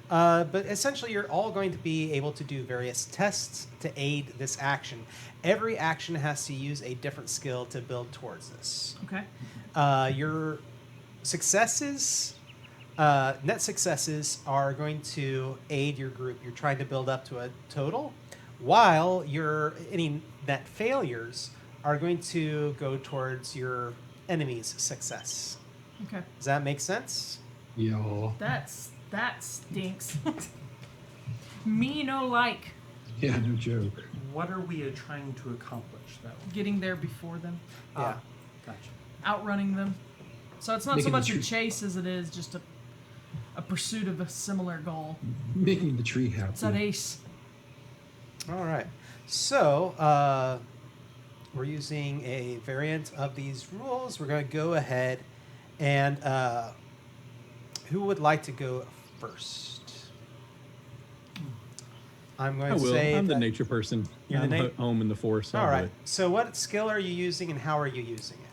But essentially, you're all going to be able to do various tests to aid this action. Every action has to use a different skill to build towards this. Okay. Your successes, net successes, are going to aid your group. You're trying to build up to a total, while any net failures are going to go towards your enemy's success. Okay. Does that make sense? Yeah. That stinks. Me no like. Yeah, no joke. What are we trying to accomplish, though? Getting there before them. Yeah. Gotcha. Outrunning them. So it's not so Making the much a tree- chase as it is just a pursuit of a similar goal. Making the tree happy. It's that ace. All right. So we're using a variant of these rules. We're going to go ahead and who would like to go first? I'm going I to will. say I'm the that- nature person. You're the I'm na- home in the forest. All right. So what skill are you using and how are you using it?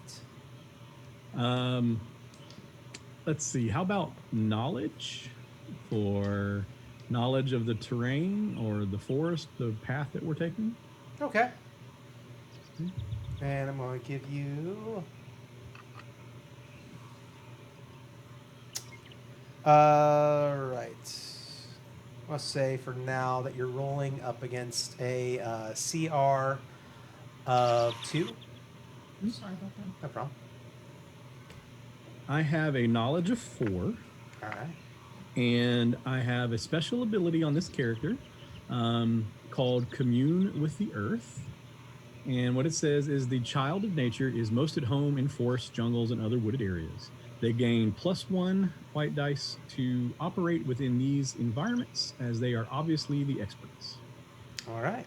Let's see. How about knowledge for knowledge of the terrain or the forest, the path that we're taking? Okay. And I'm going to give you. Right. Let's say for now that you're rolling up against a CR of 2. Sorry about that. No problem. I have a knowledge of 4, All right. and I have a special ability on this character called Commune with the Earth. And what it says is the child of nature is most at home in forests, jungles, and other wooded areas. They gain +1 white dice to operate within these environments, as they are obviously the experts. All right.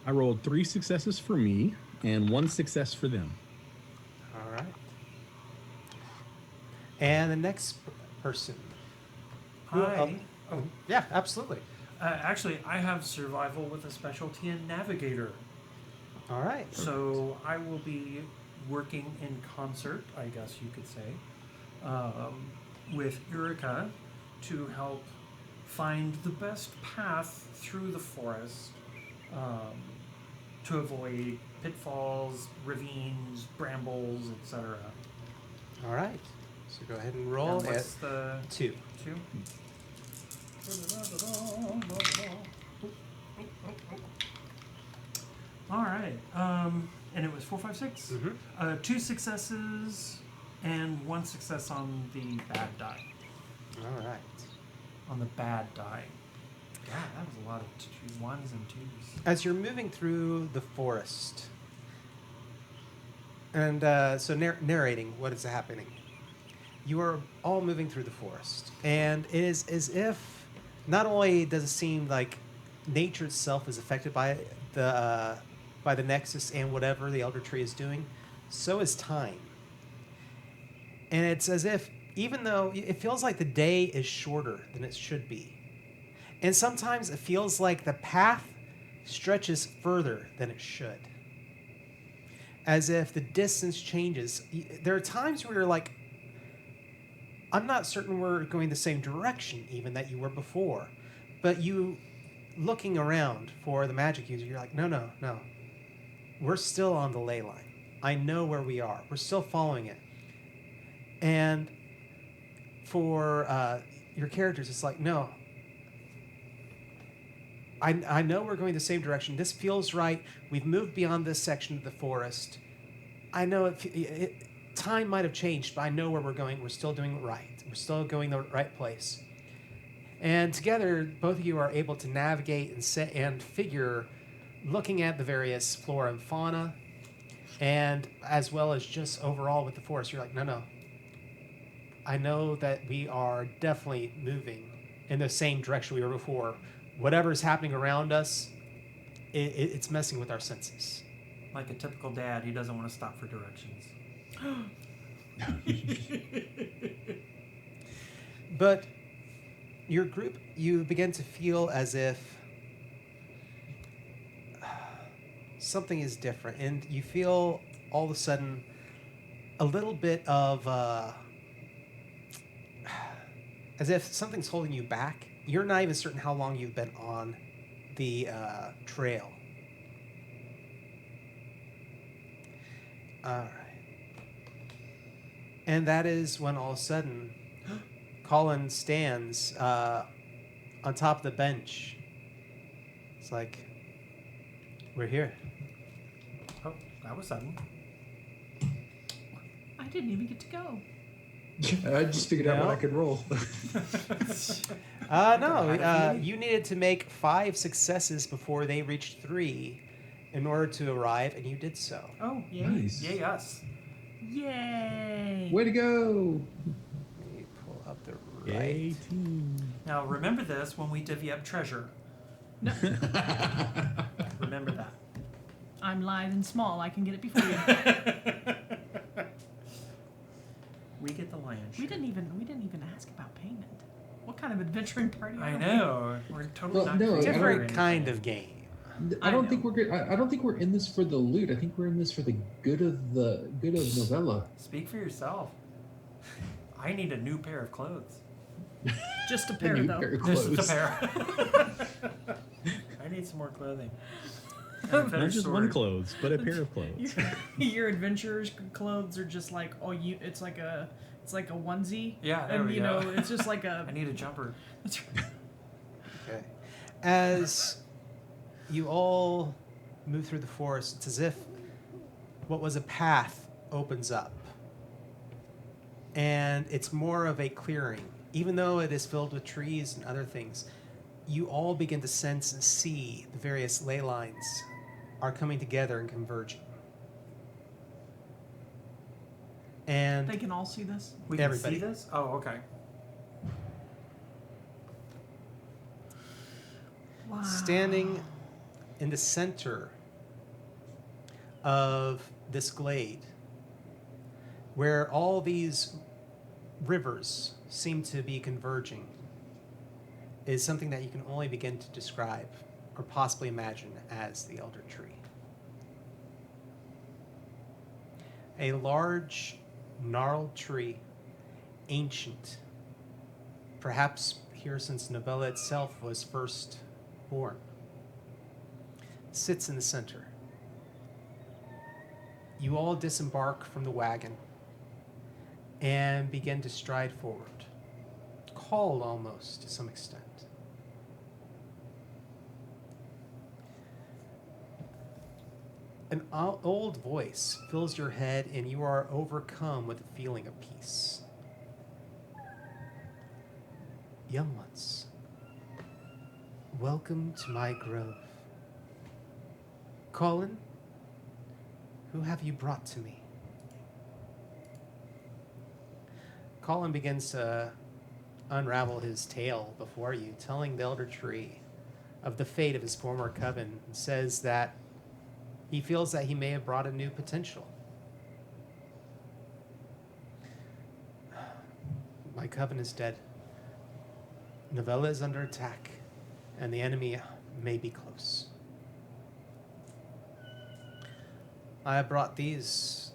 I rolled 3 successes for me and 1 success for them. All right. And the next person. Oh, yeah, absolutely. Actually, I have survival with a specialty in navigator. All right. So I will be working in concert, I guess you could say, with Eureka to help find the best path through the forest to avoid pitfalls, ravines, brambles, etc. All right. So go ahead and roll And at what's the 2. 2? All right. And it was 4, 5, 6. Mm-hmm. 2 successes and 1 success on the bad die. All right. On the bad die. Yeah, that was a lot of 1s and 2s. As you're moving through the forest, and so narrating what is happening, you are all moving through the forest, and it is as if not only does it seem like nature itself is affected by the nexus and whatever the elder tree is doing, so is time. And it's as if, even though it feels like the day is shorter than it should be, and sometimes it feels like the path stretches further than it should. as if the distance changes. There are times where you're like, I'm not certain we're going the same direction even that you were before. But you, looking around for the magic user, you're like, no. We're still on the ley line. I know where we are. We're still following it. And for your characters, it's like, no. I know we're going the same direction. This feels right. We've moved beyond this section of the forest. I know time might have changed, but I know where we're going. We're still doing it right. We're still going the right place. And together, both of you are able to navigate and figure, looking at the various flora and fauna, and as well as just overall with the forest. You're like, no. I know that we are definitely moving in the same direction we were before. Whatever's happening around us, it's messing with our senses. Like a typical dad, he doesn't want to stop for directions. But your group, you begin to feel as if something is different, and you feel all of a sudden a little bit of as if something's holding you back. You're not even certain how long you've been on the trail. All right. And that is when all of a sudden Colin stands on top of the bench. It's like, we're here. Oh, that was sudden. I didn't even get to go. I just figured out what I could roll. No, you needed to make 5 successes before they reached 3 in order to arrive, and you did so. Oh, yay. Nice. Yay, us. Yay. Way to go! Let me pull up the Yay, right. team. Now, remember this when we divvy up treasure. No, Remember that. I'm live and small. I can get it before you. We get the lion's share. We didn't even ask about payment. What kind of adventuring party are I we? know. We're totally Well, not no, crazy or Different anything. kind of game. I I don't know. think we're good. I don't think we're in this for the loot. I think we're in this for the good of Novella. Speak for yourself. I need a new pair of clothes. Just a A pair, new though. pair of Just clothes. a pair. I need some more clothing. And a better Not just one sword. clothes, but a pair of clothes. Your adventurer's clothes are just like it's like a onesie. Yeah, there and we you go. know it's just like I a. need a jumper. Okay. As you all move through the forest, it's as if what was a path opens up. And it's more of a clearing. Even though it is filled with trees and other things, you all begin to sense and see the various ley lines are coming together and converging. And They can all see this. We can Everybody. see this? Oh, okay. Wow. standing in the center of this glade, where all these rivers seem to be converging, is something that you can only begin to describe or possibly imagine as the Elder Tree. A large, gnarled tree, ancient, perhaps here since Novala itself was first born, sits in the center. You all disembark from the wagon and begin to stride forward, called almost to some extent. An old voice fills your head, and you are overcome with a feeling of peace. Young ones, welcome to my grove. Colin, who have you brought to me? Colin begins to unravel his tale before you, telling the Elder Tree of the fate of his former coven, and says that he feels that he may have brought a new potential. My coven is dead. Novala is under attack, and the enemy may be close. I have brought these,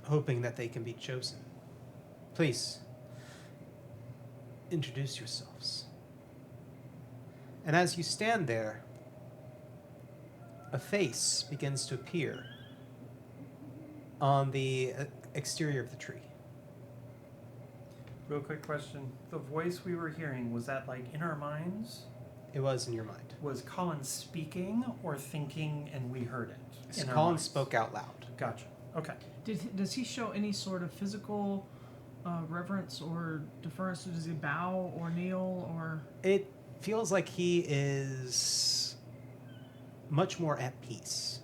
hoping that they can be chosen. Please, introduce yourselves. And as you stand there, a face begins to appear on the exterior of the tree. Real quick question. The voice we were hearing, was that like in our minds? It was in your mind. Was Colin speaking or thinking and we heard it? In our Colin minds? spoke out loud. Gotcha. Okay. Does he show any sort of physical reverence or deference? Does he bow or kneel or? It feels like he is much more at peace.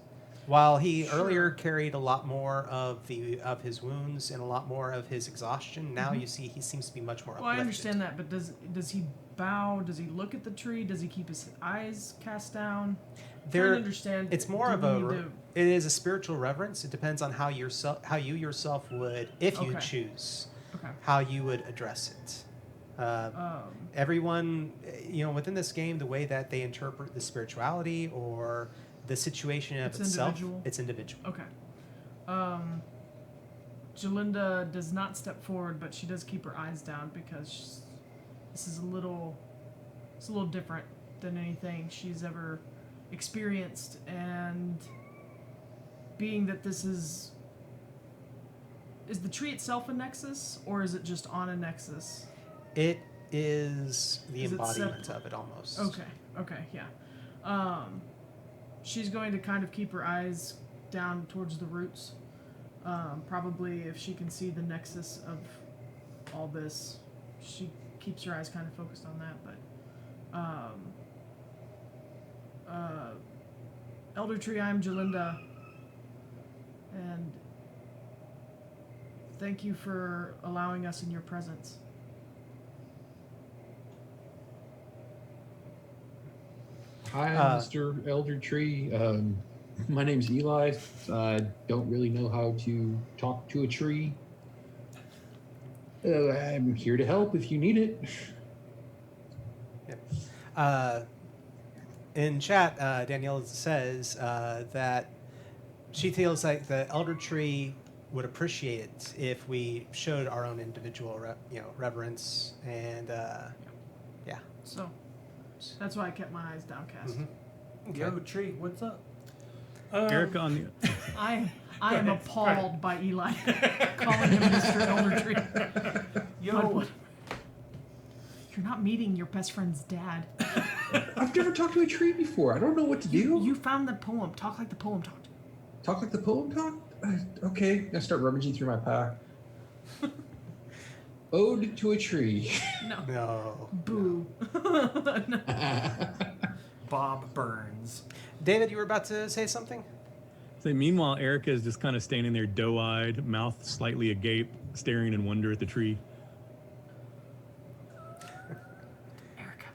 While he earlier carried a lot more of his wounds and a lot more of his exhaustion, now you see he seems to be much more Well, uplifted. I understand that, but does he bow? Does he look at the tree? Does he keep his eyes cast down? There, Trying to understand. it's more do of we a. need to- It is a spiritual reverence. It depends on how you yourself would, if you Okay. choose, Okay. how you would address it. Everyone, within this game, the way that they interpret the spirituality or the situation of It's itself, individual? it's individual. Okay. Jalinda does not step forward, but she does keep her eyes down because this is a little different than anything she's ever experienced, and being that this is the tree itself a nexus, or is it just on a nexus? It is the Is it embodiment of it almost. Okay, yeah. She's going to kind of keep her eyes down towards the roots. Probably if she can see the nexus of all this, she keeps her eyes kind of focused on that. But Elder Tree, I'm Jalinda, and thank you for allowing us in your presence. Hi, Mr. Elder Tree. My name's Eli. I don't really know how to talk to a tree. I'm here to help if you need it. In chat, Danielle says that she feels like the Elder Tree would appreciate it if we showed our own individual, reverence and yeah. So that's why I kept my eyes downcast. Mm-hmm. Okay. Yo, Tree, what's up? Erica on the I am appalled by Eli calling him Mr. Elder Tree. Yo, What? You're not meeting your best friend's dad. I've never talked to a tree before. I don't know what to do. You found the poem. Talk like the poem talked. Talk like the poem talk? Okay. I start rummaging through my pack. Ode to a tree. No. No. Boo. No. Bob Burns. David, you were about to say something? So meanwhile, Erica is just kind of standing there, doe-eyed, mouth slightly agape, staring in wonder at the tree. Erica.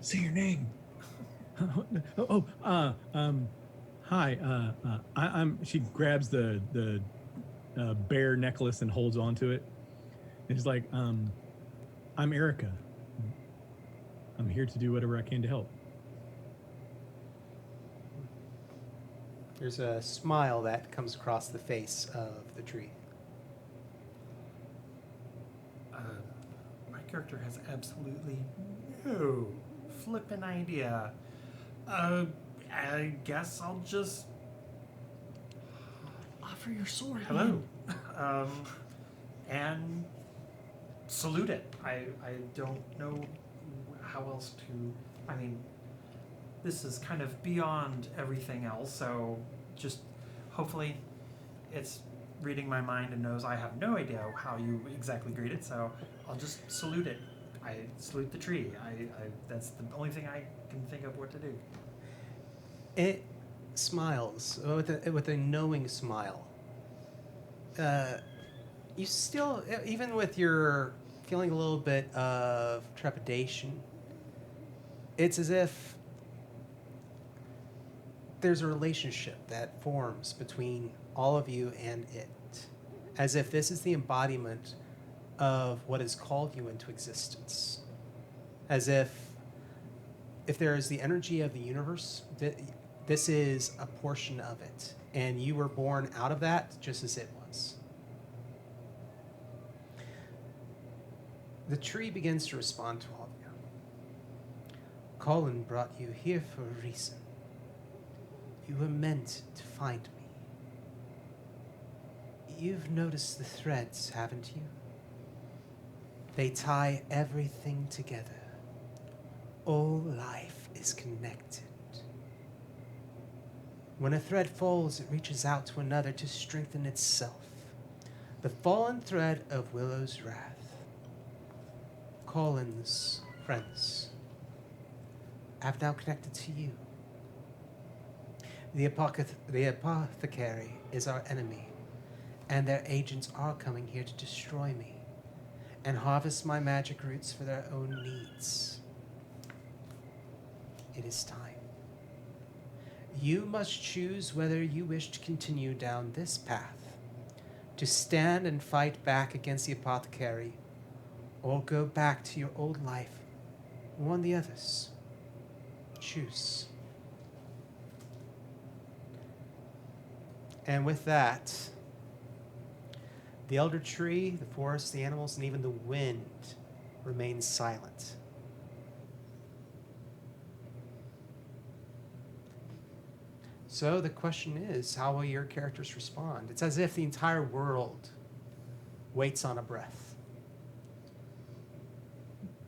Say your name. Hi. I'm. She grabs the bear necklace and holds onto it. And she's like, I'm Erica. I'm here to do whatever I can to help. There's a smile that comes across the face of the tree. My character has absolutely no flippin' idea. I guess I'll just Offer your sword. hello, and salute it. I don't know how else to. I mean, this is kind of beyond everything else. So just hopefully, it's reading my mind and knows I have no idea how you exactly greet it. So I'll just salute it. I salute the tree. I that's the only thing I can think of what to do. It smiles with a knowing smile. You still, even with your feeling a little bit of trepidation, it's as if there's a relationship that forms between all of you and it, as if this is the embodiment of what has called you into existence, as if there is the energy of the universe This is a portion of it, and you were born out of that just as it was. The tree begins to respond to all of you. Colin brought you here for a reason. You were meant to find me. You've noticed the threads, haven't you? They tie everything together. All life is connected. When a thread falls, it reaches out to another to strengthen itself. The fallen thread of Willow's wrath. Colin's friends have now connected to you. The apothecary is our enemy, and their agents are coming here to destroy me and harvest my magic roots for their own needs. It is time. You must choose whether you wish to continue down this path, to stand and fight back against the apothecary, or go back to your old life, warn the others. Choose. And with that, the elder tree, the forest, the animals, and even the wind remain silent. So the question is, how will your characters respond? It's as if the entire world waits on a breath.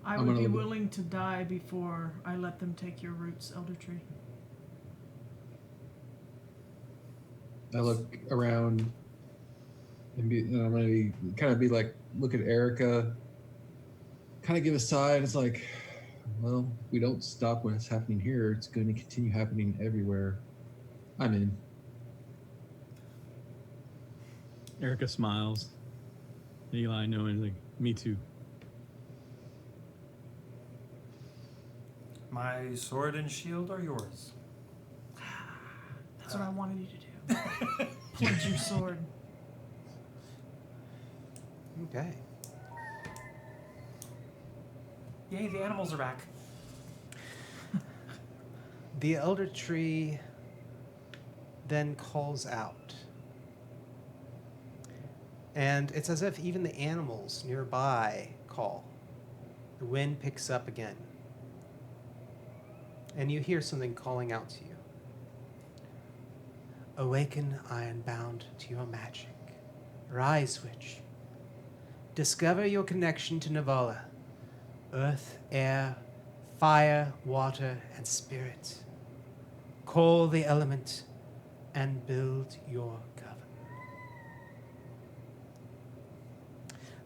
I would be willing to die before I let them take your roots, Elder Tree. I look around and I'm going to be like, look at Erica, kind of give a sigh, and it's like, well, if we don't stop when it's happening here, it's going to continue happening everywhere. I'm in. Erica smiles. Eli knowing, like, me too. My sword and shield are yours. That's what I wanted you to do. Pledge your sword. Okay. Yay, the animals are back. The elder tree then calls out. And it's as if even the animals nearby call. The wind picks up again. And you hear something calling out to you. Awaken, Ironbound, to your magic. Rise, witch. Discover your connection to Novala. Earth, air, fire, water, and spirit. Call the element and build your coven.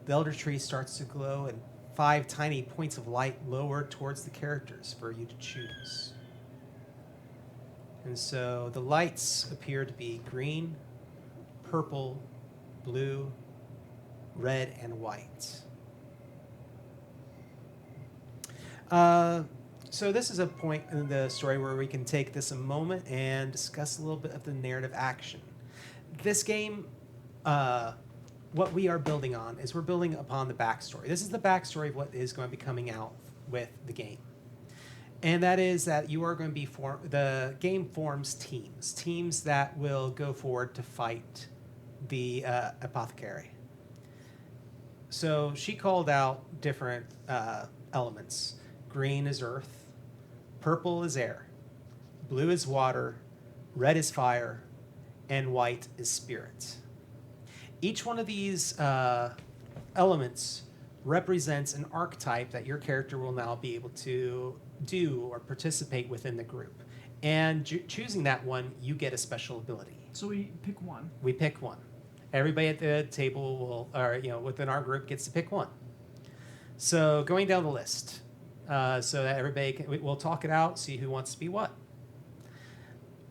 The elder tree starts to glow, and 5 tiny points of light lower towards the characters for you to choose. And so the lights appear to be green, purple, blue, red, and white. So this is a point in the story where we can take this a moment and discuss a little bit of the narrative action. This game, what we are building on is we're building upon the backstory. This is the backstory of what is going to be coming out with the game. And that is that you are going to be the game forms teams that will go forward to fight the apothecary. So she called out different elements. Green is earth, purple is air, blue is water, red is fire, and white is spirit. Each one of these elements represents an archetype that your character will now be able to do or participate within the group. And choosing that one, you get a special ability. So we pick one. We pick one. Everybody at the table within our group gets to pick one. So going down the list, so that everybody we'll talk it out, see who wants to be what.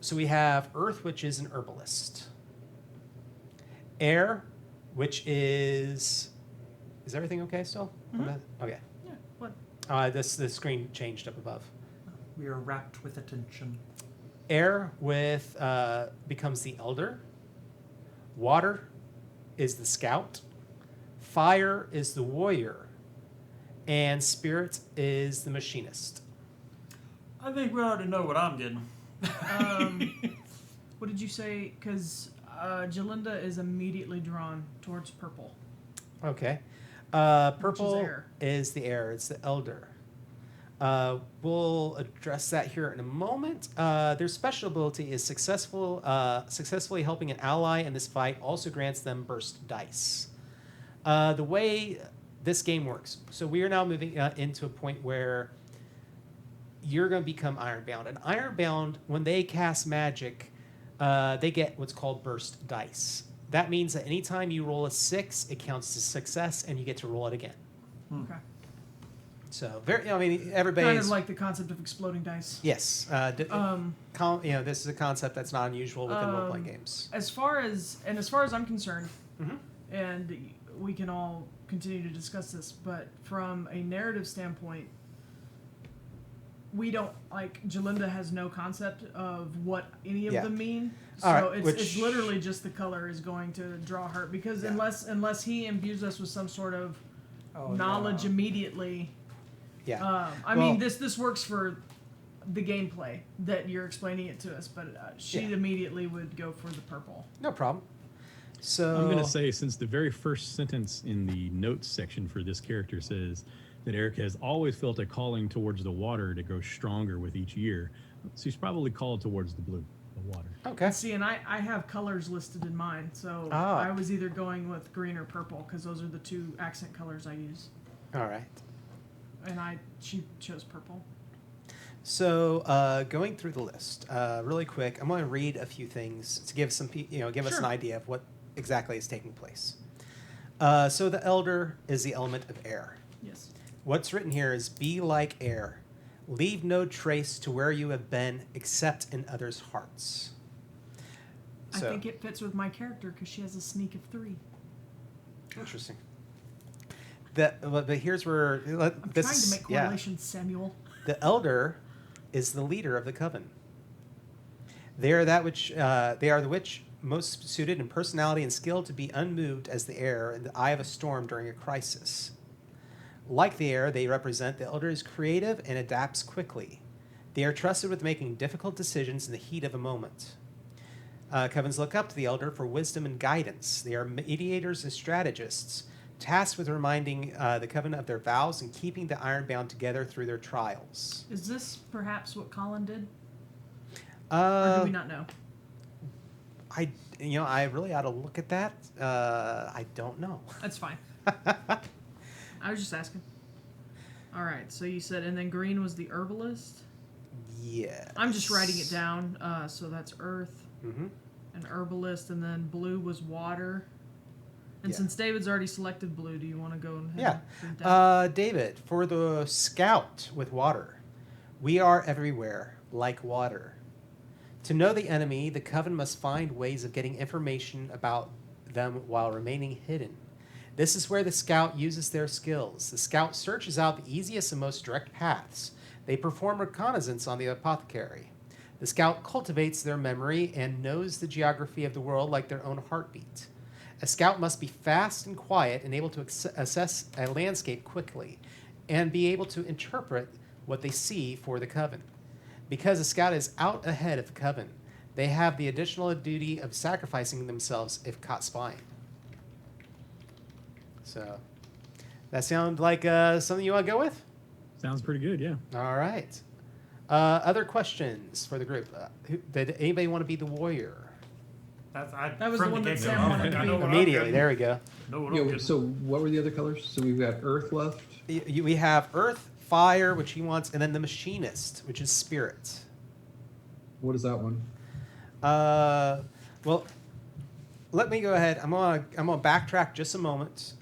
So we have Earth, which is an herbalist. Air, which is everything okay still? Mm-hmm. Okay. Yeah, what? The screen changed up above. We are wrapped with attention. Air becomes the elder. Water is the scout. Fire is the warrior. And spirit is the machinist. I think we already know what I'm getting. What did you say? Because Jalinda is immediately drawn towards purple. Okay. Which is Purple air. is the air. It's the elder. We'll address that here in a moment. Their special ability is successfully helping an ally in this fight also grants them burst dice. The way this game works, so we are now moving into a point where you're going to become Ironbound. And Ironbound, when they cast magic, they get what's called burst dice. That means that anytime you roll a 6, it counts as success, and you get to roll it again. Okay. So, everybody's... Kind of like the concept of exploding dice. Yes. This is a concept that's not unusual within role-playing games. As far as I'm concerned, Mhm. and we can all continue to discuss this, but from a narrative standpoint, we don't, like, Jalinda has no concept of what any of them mean. So All right, it's literally just the color is going to draw her, because unless he imbues us with some sort of knowledge immediately. Yeah. I mean, this works for the gameplay that you're explaining it to us, but she immediately would go for the purple. No problem. So I'm going to say, since the very first sentence in the notes section for this character says that Erica has always felt a calling towards the water to grow stronger with each year, so she's probably called towards the blue, the water. Okay. See, and I have colors listed in mine, so Ah. I was either going with green or purple because those are the two accent colors I use. All right. And she chose purple. So going through the list really quick, I'm going to read a few things to give us an idea of what exactly is taking place. So the elder is the element of air. Yes. What's written here is be like air. Leave no trace to where you have been except in others' hearts. So, I think it fits with my character because she has a sneak of 3. interesting. But here's where I'm trying to make correlations, Samuel. The elder is the leader of the coven. They are the which most suited in personality and skill to be unmoved as the air in the eye of a storm during a crisis. Like the air, they represent the elder is creative and adapts quickly. They are trusted with making difficult decisions in the heat of a moment. Covens look up to the elder for wisdom and guidance. They are mediators and strategists, tasked with reminding the coven of their vows and keeping the Ironbound together through their trials. Is this perhaps what Colin did? Or do we not know? I really ought to look at that. I don't know. That's fine. I was just asking. All right, so you said, and then green was the herbalist? Yes. I'm just writing it down. So that's earth Mm-hmm. and herbalist, and then blue was water. And Yeah. since David's already selected blue, do you want to go ahead Yeah. and read that? David, for the scout with water, we are everywhere, like water. To know the enemy, the coven must find ways of getting information about them while remaining hidden. This is where the scout uses their skills. The scout searches out the easiest and most direct paths. They perform reconnaissance on the apothecary. The scout cultivates their memory and knows the geography of the world like their own heartbeat. A scout must be fast and quiet and able to assess a landscape quickly and be able to interpret what they see for the coven. Because a scout is out ahead of the coven, they have the additional duty of sacrificing themselves if caught spying. So, that sound like something you want to go with? Sounds pretty good, yeah. All right. Other questions for the group? Did anybody want to be the warrior? That was the one that Sam wanted to be. Immediately, there we go. So what were the other colors? So we've got earth left. We have earth, fire, which he wants, and then the machinist, which is spirit. What is that one? Well, let me go ahead. I'm gonna backtrack just a moment,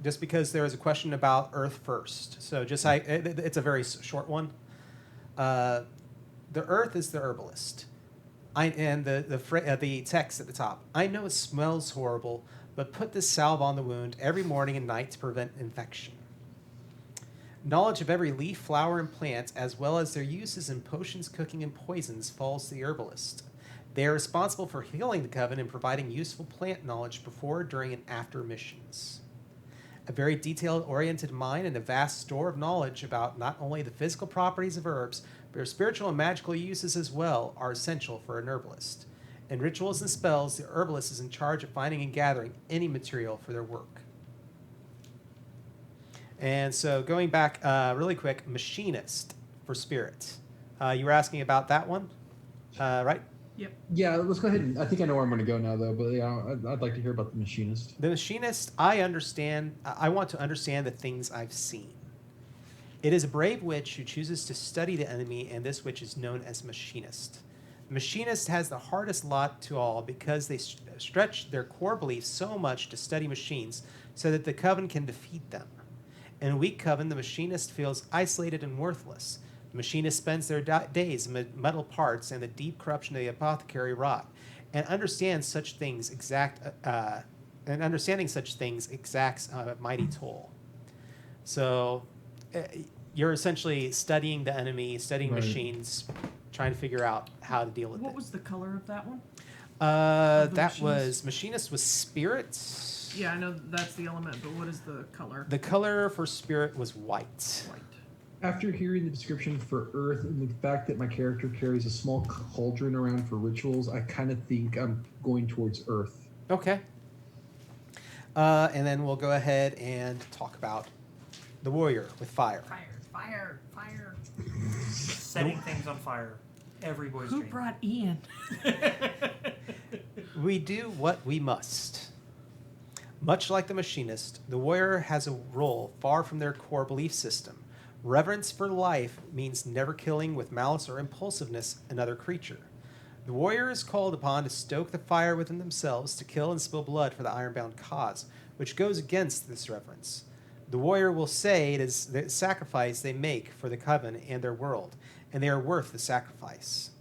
just because there was a question about earth first. So it's a very short one. The earth is the herbalist. And the text at the top. I know it smells horrible, but put this salve on the wound every morning and night to prevent infection. Knowledge of every leaf, flower, and plant, as well as their uses in potions, cooking, and poisons, falls to the herbalist. They are responsible for healing the coven and providing useful plant knowledge before, during, and after missions. A very detailed-oriented mind and a vast store of knowledge about not only the physical properties of herbs, Their spiritual and magical uses as well are essential for an herbalist. In rituals and spells, the herbalist is in charge of finding and gathering any material for their work. And so going back really quick, machinist for spirits. You were asking about that one, right? Yep. Yeah, let's go ahead and I think I know where I'm going to go now, though. But yeah, I'd like to hear about the machinist. The machinist, I want to understand the things I've seen. It is a brave witch who chooses to study the enemy, and this witch is known as machinist. The machinist has the hardest lot to all because they stretch their core beliefs so much to study machines so that the coven can defeat them. In a weak coven, the machinist feels isolated and worthless. The machinist spends their days amid metal parts and the deep corruption of the apothecary rot, and understanding such things exacts a mighty toll. So you're essentially studying the enemy, studying machines, trying to figure out how to deal with it. What was the color of that one? Machinist was spirit. Yeah, I know that's the element, but what is the color? The color for spirit was white. White. After hearing the description for Earth and the fact that my character carries a small cauldron around for rituals, I kind of think I'm going towards Earth. Okay. And then we'll go ahead and talk about the warrior with fire. Fire. Setting things on fire. Every boy's Who dream. brought Ian? We do what we must. Much like the machinist, the warrior has a role far from their core belief system. Reverence for life means never killing with malice or impulsiveness another creature. The warrior is called upon to stoke the fire within themselves to kill and spill blood for the Ironbound cause, which goes against this reverence. The warrior will say it is the sacrifice they make for the coven and their world, and they are worth the sacrifice.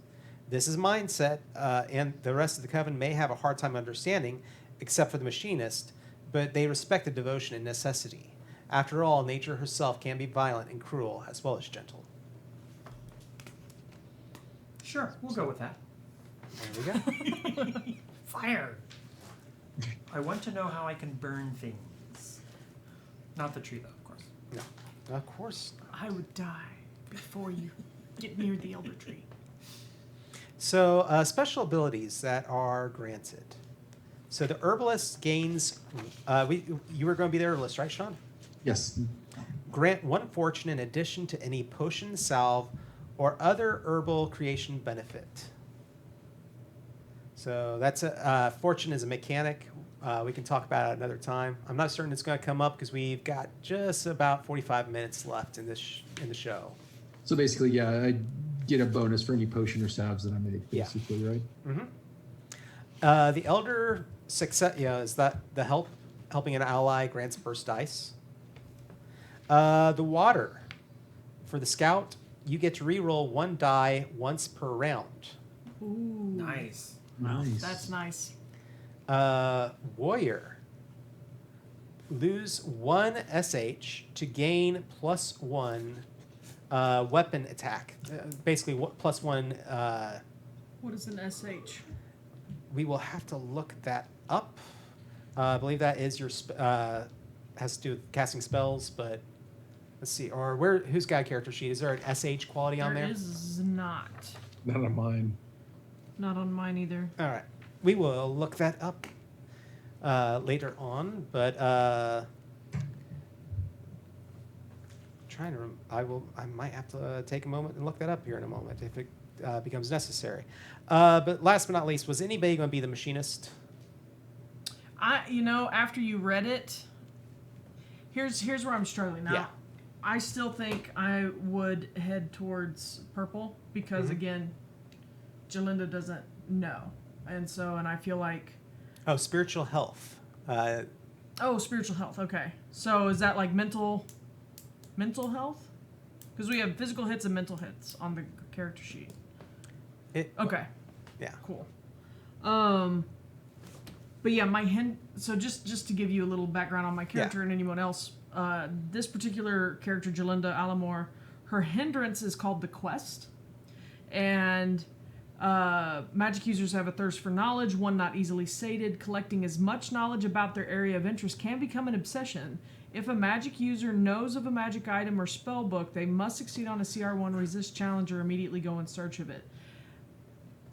This is mindset, and the rest of the coven may have a hard time understanding, except for the machinist, but they respect the devotion and necessity. After all, nature herself can be violent and cruel as well as gentle. Sure, we'll go with that. There we go. Fire. I want to know how I can burn things. Not the tree, though, of course. No, of course. I would die before you get near the elder tree. So, special abilities that are granted. So the herbalist gains. You were going to be the herbalist, right, Sean? Yes. Grant 1 fortune in addition to any potion, salve, or other herbal creation benefit. So that's fortune is a mechanic. We can talk about it another time. I'm not certain it's going to come up because we've got just about 45 minutes left in the show. So basically, yeah, I get a bonus for any potion or salves that I make, basically, right? Mm-hmm. The elder success, is that the helping an ally grants burst dice. The water for the scout, you get to reroll 1 die once per round. Ooh. Nice. Nice. That's nice. Warrior, lose 1 SH to gain +1 weapon attack. Basically, +1. What is an SH? We will have to look that up. I believe that is your has to do with casting spells, but let's see. Or who's got a character sheet? Is there an SH quality on there? There is not. Not on mine. Not on mine either. All right, we will look that up later on. But I might have to take a moment and look that up here in a moment if it becomes necessary. But last but not least, was anybody going to be the machinist? After you read it, here's where I'm struggling now. Yeah. I still think I would head towards purple because again, Jalinda doesn't know, and I feel like. Oh, spiritual health. Spiritual health. Okay, so is that like mental health? Because we have physical hits and mental hits on the character sheet. Okay. Yeah. Cool. But yeah, so just to give you a little background on my character and anyone else, this particular character, Jalinda Alamore, her hindrance is called the quest, and magic users have a thirst for knowledge, one not easily sated. Collecting as much knowledge about their area of interest can become an obsession If a magic user knows of a magic item or spell book, they must succeed on a CR1 resist challenge or immediately go in search of it.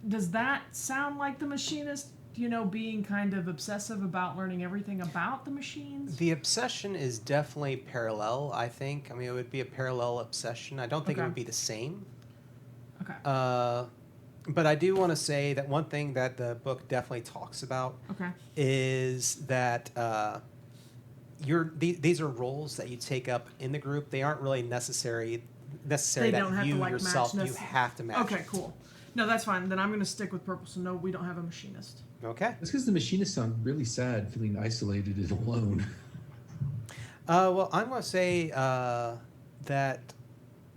Does that sound like the machinist, being kind of obsessive about learning everything about the machines? The obsession is definitely parallel, I think. I mean, it would be a parallel obsession. I don't think it Okay. would be the same. Okay. But I do want to say that one thing that the book definitely talks about Okay. is that these are roles that you take up in the group. They aren't really necessary They that don't have you to, like, yourself, match you have to match. Okay, cool. No, that's fine. Then I'm going to stick with purple. So no, we don't have a machinist. Okay. That's because the machinists sound really sad, feeling isolated and alone. Well, I'm going to say that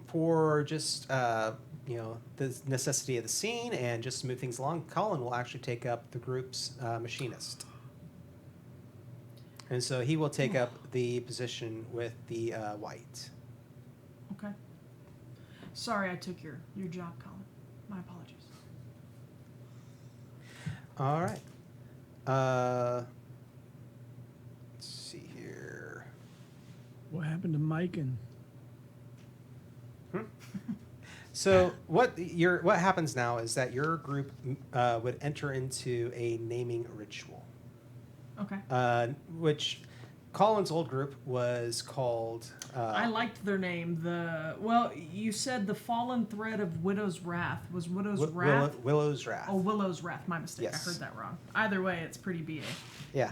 for just the necessity of the scene and just to move things along, Colin will actually take up the group's machinist, and so he will take up the position with the white. Okay. Sorry I took your job, Colin. My apologies. All right. Let's see here. What happened to Mike and So what happens now is that your group would enter into a naming ritual, Okay. which Colin's old group was called. I liked their name. You said the Fallen Thread of Widow's Wrath. Was Widow's Wrath? Willow's Wrath. Oh, Willow's Wrath. My mistake. Yes. I heard that wrong. Either way, it's pretty BA. Yeah.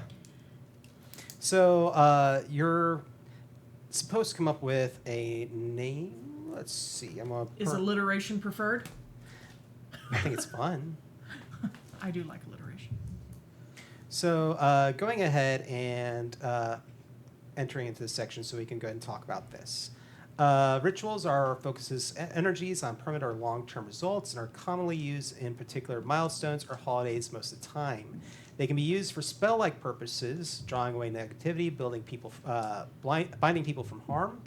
So you're supposed to come up with a name. Let's see. Is alliteration preferred? I think it's fun. I do like alliteration. So going ahead and entering into this section so we can go ahead and talk about this. Rituals focuses energies on permanent or long-term results and are commonly used in particular milestones or holidays most of the time. They can be used for spell-like purposes, drawing away negativity, binding people from harm.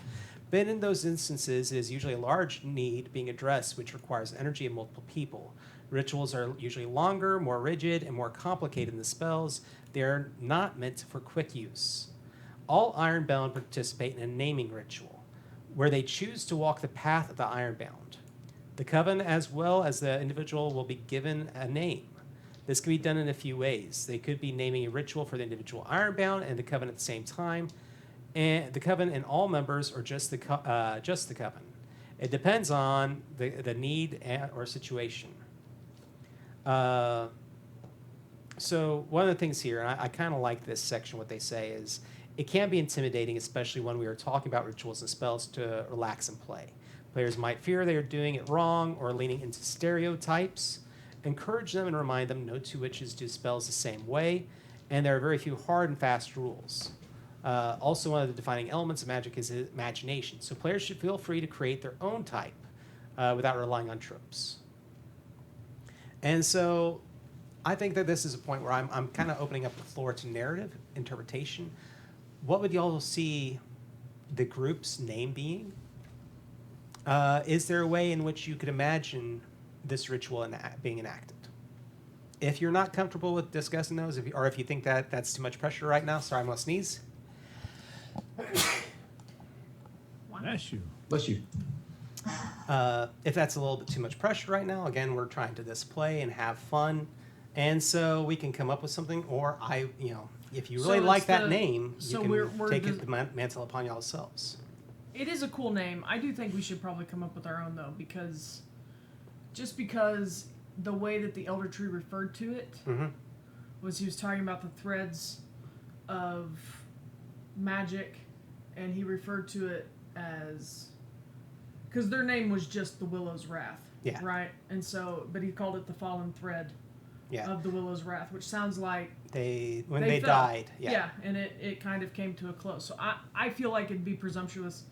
But in those instances, it is usually a large need being addressed, which requires energy of multiple people. Rituals are usually longer, more rigid, and more complicated than the spells. They are not meant for quick use. All Ironbound participate in a naming ritual, where they choose to walk the path of the Ironbound. The coven, as well as the individual, will be given a name. This can be done in a few ways. They could be naming a ritual for the individual Ironbound and the coven at the same time, and the coven and all members, or just the coven. It depends on the need or situation. So one of the things here, and I kind of like this section, what they say is, it can be intimidating, especially when we are talking about rituals and spells, to relax and play. Players might fear they are doing it wrong or leaning into stereotypes. Encourage them and remind them no two witches do spells the same way, and there are very few hard and fast rules. Also, one of the defining elements of magic is imagination, so players should feel free to create their own type without relying on tropes. And so I think that this is a point where I'm kind of opening up the floor to narrative interpretation. What would y'all see the group's name being? Is there a way in which you could imagine this ritual being enacted? If you're not comfortable with discussing those, or if you think that that's too much pressure right now, sorry, I'm going to sneeze. bless you? Bless you. If that's a little bit too much pressure right now, again, we're trying to display and have fun. And so we can come up with something, or if you really like that name, you can take the mantle upon yourselves. It is a cool name. I do think we should probably come up with our own, though, because the way that the Elder Tree referred to it was he was talking about the threads of magic, and he referred to it as, because their name was just the Willow's Wrath, right? And so, but he called it the Fallen Thread of the Willow's Wrath, which sounds like they fell. died. Yeah, and it kind of came to a close. So I feel like it'd be presumptuous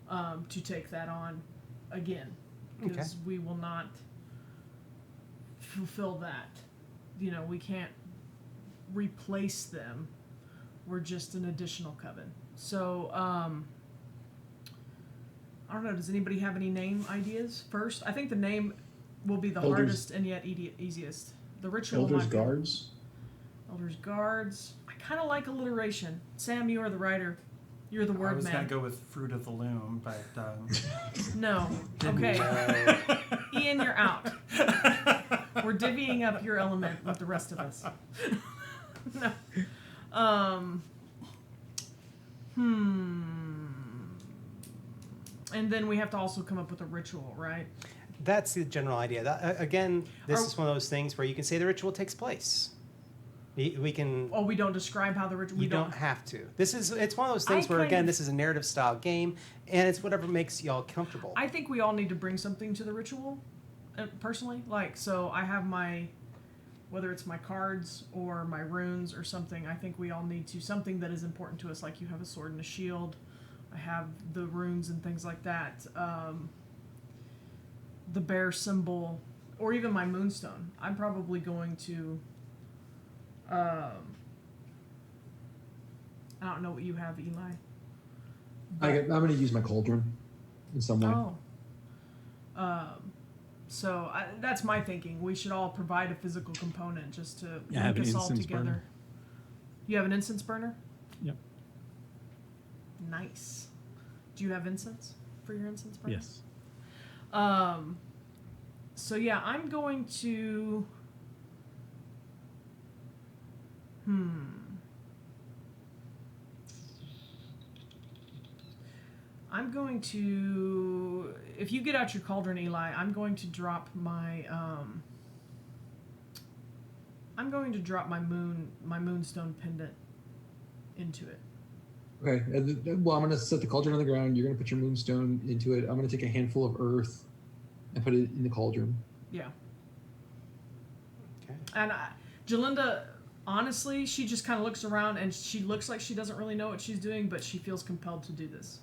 to take that on again, because we will not fulfill that. We can't replace them. We're just an additional coven. So I don't know, does anybody have any name ideas first? I think the name will be the hardest and yet easiest. The ritual Elders Guards. Elders Guards. I kind of like alliteration. Sam, you are the writer. You're the I word was man. gonna go with Fruit of the Loom, but No. Okay. Ian, you're out. We're divvying up your element with the rest of us. No. And then we have to also come up with a ritual, right? That's the general idea. Again, this Are- is one of those things where you can say the ritual takes place. We can. Oh, we don't describe how the ritual. You don't have to. It's one of those things where, again, this is a narrative style game, and it's whatever makes y'all comfortable. I think we all need to bring something to the ritual, personally. Like, so I have my, whether it's my cards or my runes or something, I think we all need to, something that is important to us, like you have a sword and a shield. I have the runes and things like that. The bear symbol, or even my moonstone. I'm probably going to, I don't know what you have, Eli. I'm going to use my cauldron in some way. Oh. So that's my thinking. We should all provide a physical component just to I have link an us all incense together. burner. You have an incense burner? Yep. Nice. Do you have incense for your incense burner? Yes. So yeah, I'm going to. I'm going to, if you get out your cauldron, Eli, I'm going to drop my moonstone pendant into it. Okay. Well, I'm going to set the cauldron on the ground. You're going to put your moonstone into it. I'm going to take a handful of earth and put it in the cauldron. Yeah. Okay. And Jalinda, honestly, she just kind of looks around and she looks like she doesn't really know what she's doing, but she feels compelled to do this.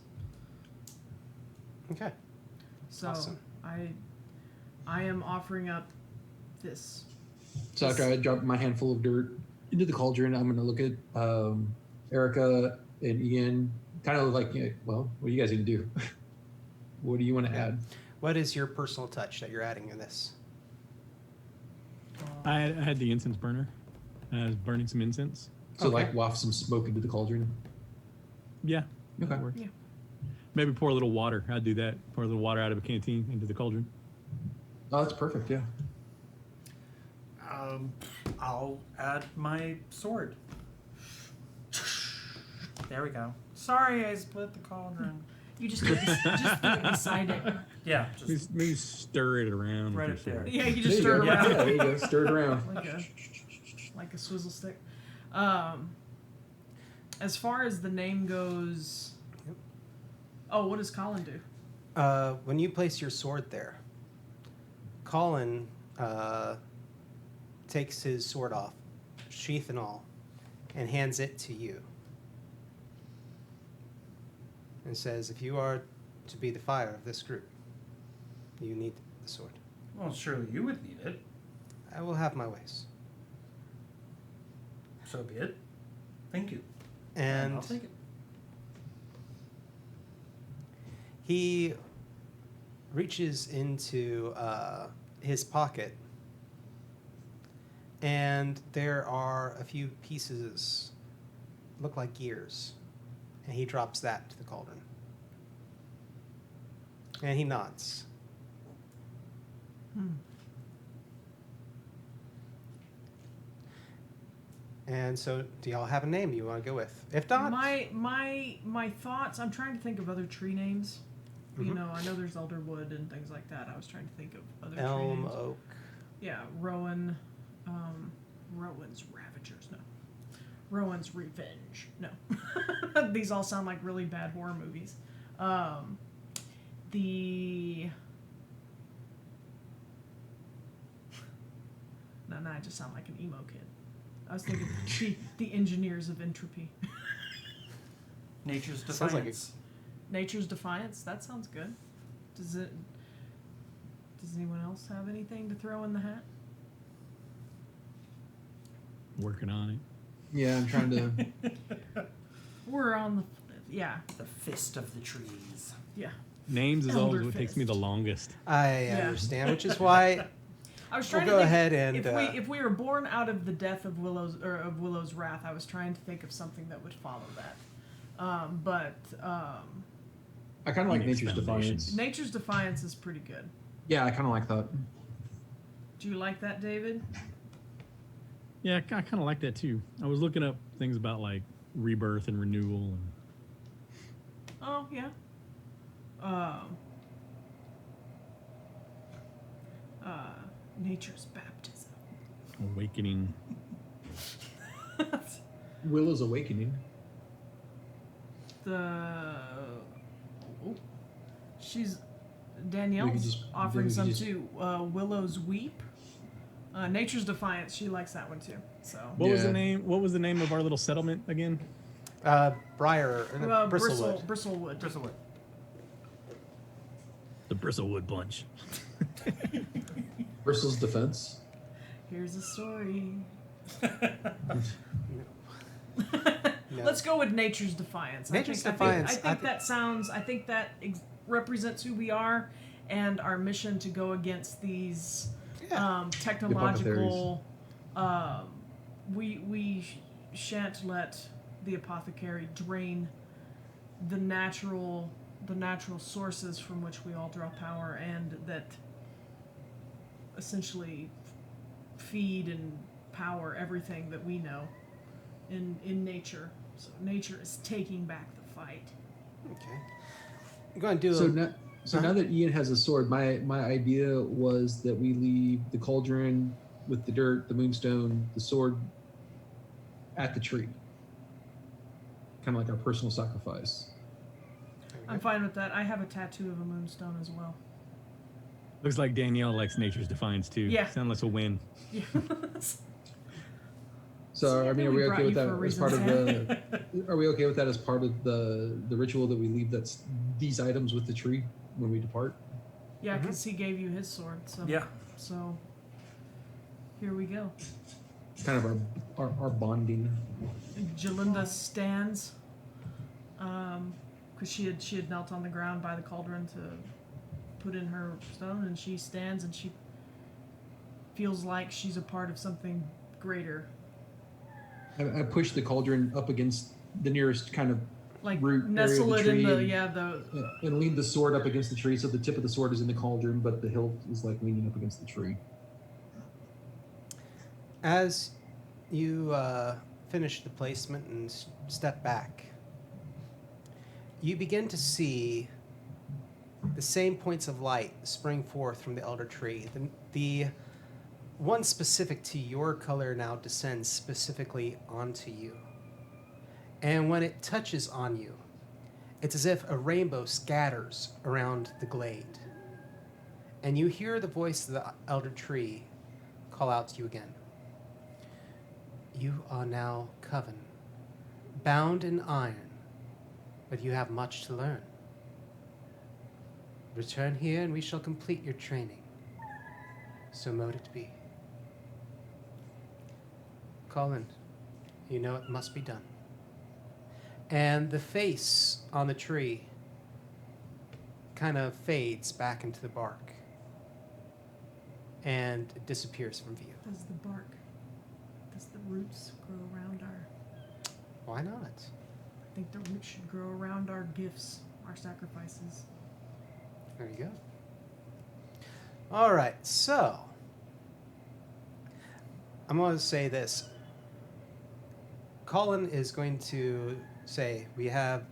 Okay. So Awesome. I am offering up this. So after I drop my handful of dirt into the cauldron, I'm going to look at Erica and Ian, kind of like, well, what do you guys need to do? What do you want to add? What is your personal touch that you're adding in this? I had the incense burner. I was burning some incense. So Okay. like waft some smoke into the cauldron? Yeah. Okay. That works. Yeah. Maybe pour a little water. I'd do that. Pour a little water out of a canteen into the cauldron. Oh, that's perfect, yeah. I'll add my sword. There we go. Sorry, I split the cauldron. You just do it beside it. Yeah, just Maybe stir it around. right with up your there. sword. Yeah, you There just you stir go. it Yeah, around there you go. Stir it around. like a swizzle stick. As far as the name goes, oh, what does Colin do? When you place your sword there, Colin takes his sword off, sheath and all, and hands it to you. And says, if you are to be the fire of this group, you need the sword. Well, surely you would need it. I will have my ways. So be it. Thank you. And I'll take it. he reaches into his pocket, and there are a few pieces, look like gears, and he drops that to the cauldron. And he nods. And so, do y'all have a name you want to go with? If not, My thoughts. I'm trying to think of other tree names. You Mhm. know, I know there's elderwood and things like that. I was trying to think of other tree elm, names. oak. Yeah, Rowan. Rowan's Ravagers. No. Rowan's Revenge. No. These all sound like really bad horror movies. No, I just sound like an emo kid. I was thinking the engineers of entropy. Nature's Sounds like Defiance. Nature's Defiance. That sounds good. Does anyone else have anything to throw in the hat? Working on it. Yeah, I'm trying to... We're on the The Fist of the Trees. yeah. Names is always Elder what takes me the Fist. longest. I understand, which is why I was we'll trying go to think ahead and if we were born out of the death of Willow's Wrath, I was trying to think of something that would follow that. But I kind of like Phoenix Nature's Foundation. Defiance. Nature's Defiance is pretty good. Yeah, I kind of like that. Do you like that, David? Yeah, I kind of like that too. I was looking up things about like rebirth and renewal and Oh, yeah. Nature's Baptism. awakening. Willow's Awakening. She's We could Danielle's just- offering we could some just- too. Willow's Weep. Nature's Defiance. She likes that one too. So What was the Yeah. name? What was the name of our little settlement again? Briar, Bristlewood. Bristlewood. Bristlewood. The Bristlewood Bunch. Bristle's Defense. Here's a story. No. Let's go with Nature's Defiance. Nature's I think Defiance, I think that represents who we are and our mission to go against these technological. We shan't let the apothecary drain the natural sources from which we all draw power, and that essentially feed and power everything that we know in nature. So nature is taking back the fight. Okay. I'm going to do Now that Ian has a sword, my idea was that we leave the cauldron with the dirt, the moonstone, the sword at the tree. Kind of like our personal sacrifice. I'm fine with that. I have a tattoo of a moonstone as well. Looks like Danielle likes Nature's Defiance too. Yeah. Sounds like a win. Yeah. So, See, I I mean, knew are we we brought okay with you that for a as part of reason, the? Are we okay with that as part of the ritual that we leave that's these items with the tree when we depart? Yeah, because he gave you his sword. So Yeah. So here we go. Kind of our bonding. Jalinda stands, because she had knelt on the ground by the cauldron to put in her stone, and she stands and she feels like she's a part of something greater. I push the cauldron up against the nearest kind of Like root nestle area of it the in tree the and lean the sword up against the tree, so the tip of the sword is in the cauldron, but the hilt is like leaning up against the tree. As you finish the placement and step back, you begin to see the same points of light spring forth from the elder tree. The one specific to your color now descends specifically onto you. And when it touches on you, it's as if a rainbow scatters around the glade. And you hear the voice of the elder tree call out to you again. You are now Coven, bound in iron, but you have much to learn. Return here and we shall complete your training. So mote it be. Colin, you know it must be done. And the face on the tree kind of fades back into the bark and disappears from view. does the roots grow around our? Why not? I think the roots should grow around our gifts, our sacrifices. There you go. All right, so I'm going to say this. Colin is going to say, we have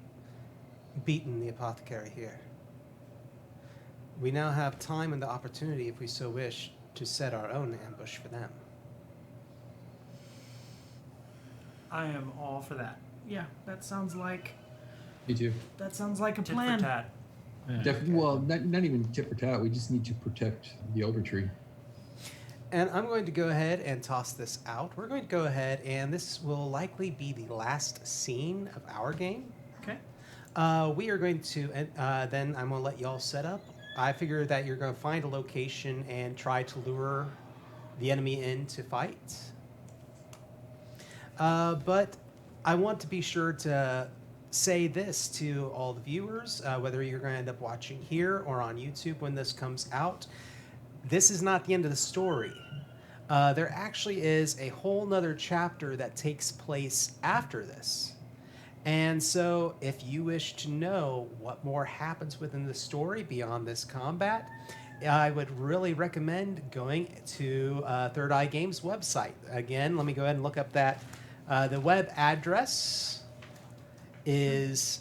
beaten the apothecary here. We now have time and the opportunity, if we so wish, to set our own ambush for them. I am all for that. Yeah, that sounds like Me too. a Tit for plan. tat. Well, not even tit for tat. We just need to protect the elder tree. And I'm going to go ahead and toss this out. We're going to go ahead, and this will likely be the last scene of our game. Okay. We are going to, then I'm going to let y'all set up. I figure that you're going to find a location and try to lure the enemy in to fight. But I want to be sure to say this to all the viewers, whether you're going to end up watching here or on YouTube when this comes out. This is not the end of the story. There actually is a whole nother chapter that takes place after this. And so, if you wish to know what more happens within the story beyond this combat, I would really recommend going to Third Eye Games website. Again, let me go ahead and look up that. The web address is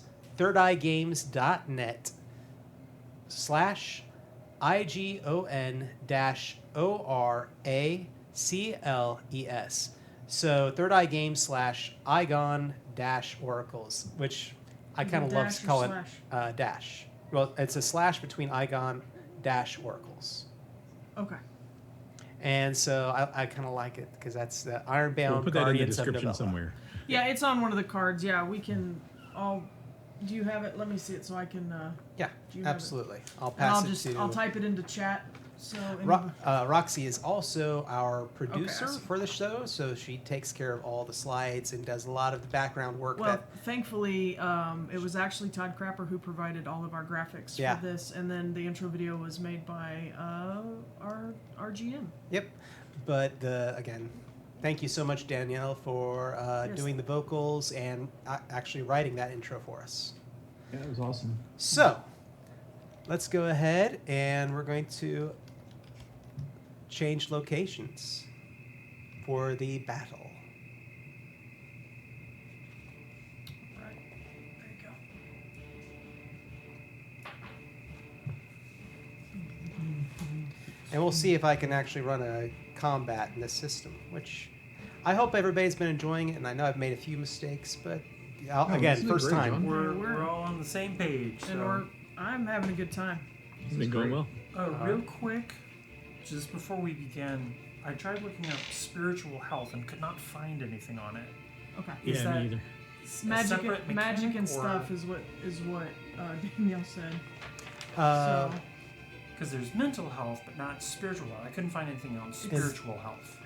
thirdeye-games.net/IGON-ORACLES. So Third Eye Games /IGON-Oracles, which I kind of love dash or calling slash? dash. Well, it's a slash between IGON-Oracles. Okay. And so I kind of like it because that's the Ironbound We'll put that in the Guardians of description Novala. somewhere. Yeah, it's on one of the cards. Yeah, we can. Do you have it? Let me see it so I can. Yeah, Do you have it? absolutely. I'll And pass I'll it just to... I'll type it into chat. So. Roxy is also our producer awesome. for the show, so she takes care of all the slides and does a lot of the background work. Well, thankfully, it was actually Todd Crapper who provided all of our graphics Yeah. for this, and then the intro video was made by our GM. Yep. But again, thank you so much, Danielle, for Yes. doing the vocals and actually writing that intro for us. Yeah, it was awesome. So, let's go ahead and we're going to change locations for the battle. Right. There you go. And we'll see if I can actually run a combat in this system, which I hope everybody's been enjoying it, and I know I've made a few mistakes, but again, this is first great, time. John. We're all on the same page. And I'm having a good time. It's been going well. Real quick, just before we begin, I tried looking up spiritual health and could not find anything on it. Okay. Is Yeah, that me either. a Magic, separate magic mechanic, and or- stuff is what Danielle said. Uh, So Because there's mental health, but not spiritual health. I couldn't find anything on spiritual health.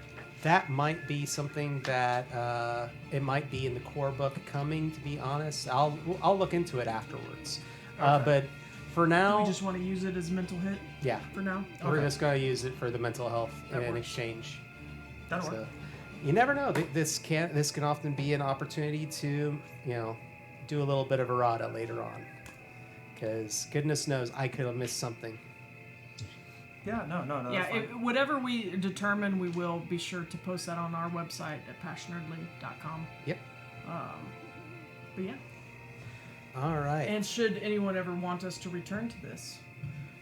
That might be something that it might be in the core book coming. To be honest, I'll look into it afterwards. Okay. But for now, we just want to use it as mental hit yeah, for now. we're Okay. just gonna use it for the mental health That in works. exchange. That'll So, work. you never know. This can often be an opportunity to do a little bit of errata later on. Because goodness knows I could have missed something. Yeah, no. Yeah, that's fine. whatever we determine, we will be sure to post that on our website at passionately.com. Yep. But yeah. All right. And should anyone ever want us to return to this